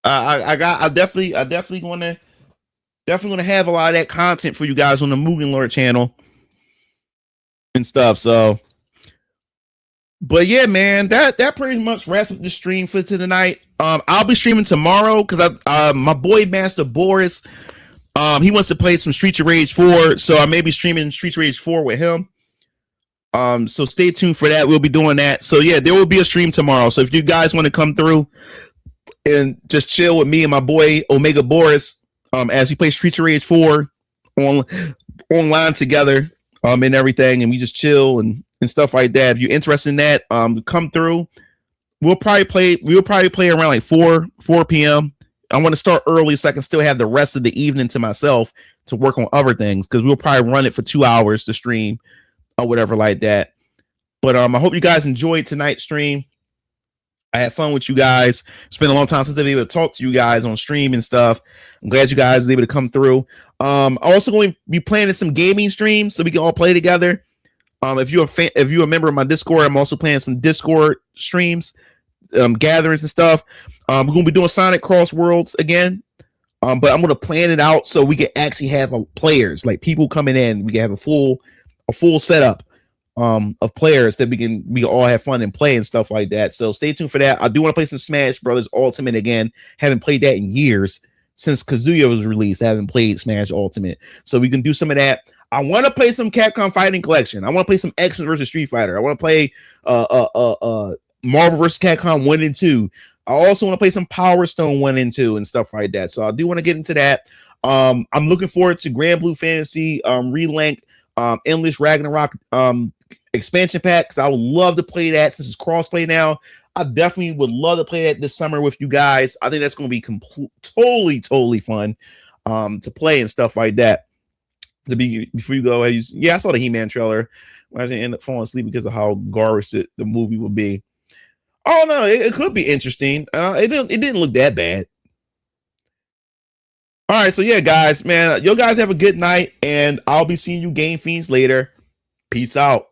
I definitely gonna have a lot of that content for you guys on the Mugen Lord channel and stuff. So, but yeah, man, that pretty much wraps up the stream for tonight. I'll be streaming tomorrow because my boy Master Boris, he wants to play some Streets of Rage 4, so I may be streaming Streets of Rage 4 with him. So stay tuned for that. We'll be doing that. So yeah, there will be a stream tomorrow. So if you guys want to come through and just chill with me and my boy Omega Boris, as we play Streets of Rage 4 online together, and everything, and we just chill and stuff like that. If you're interested in that, come through. We'll probably play around like 4 p.m. I want to start early so I can still have the rest of the evening to myself to work on other things, because we'll probably run it for 2 hours to stream or whatever like that. But I hope you guys enjoyed tonight's stream. I had fun with you guys. It's been a long time since I've been able to talk to you guys on stream and stuff. I'm glad you guys were able to come through. I'm also going to be planning some gaming streams so we can all play together. If you're a member of my Discord, I'm also planning some Discord streams, gatherings and stuff. We're going to be doing Sonic Cross Worlds again. But I'm going to plan it out so we can actually have players, like people coming in. We can have a full setup of players that we can all have fun and play and stuff like that. So stay tuned for that. I do want to play some Smash Brothers Ultimate again. Haven't played that in years. Since Kazuya was released, I haven't played Smash Ultimate. So we can do some of that. I want to play some Capcom Fighting Collection. I want to play some X-Men versus Street Fighter. I want to play Marvel vs. Capcom 1 and 2. I also want to play some Power Stone 1 and 2 and stuff like that. So I do want to get into that. I'm looking forward to Grand Blue Fantasy Relink Endless Ragnarok expansion pack, because I would love to play that since it's crossplay now. I definitely would love to play that this summer with you guys. I think that's going to be totally fun to play and stuff like that. Before you go, I saw the He-Man trailer. I didn't end up falling asleep because of how garbage the movie would be. Oh no, it could be interesting. It didn't look that bad. All right, so yeah, guys, man, you guys have a good night, and I'll be seeing you Game Fiends later. Peace out.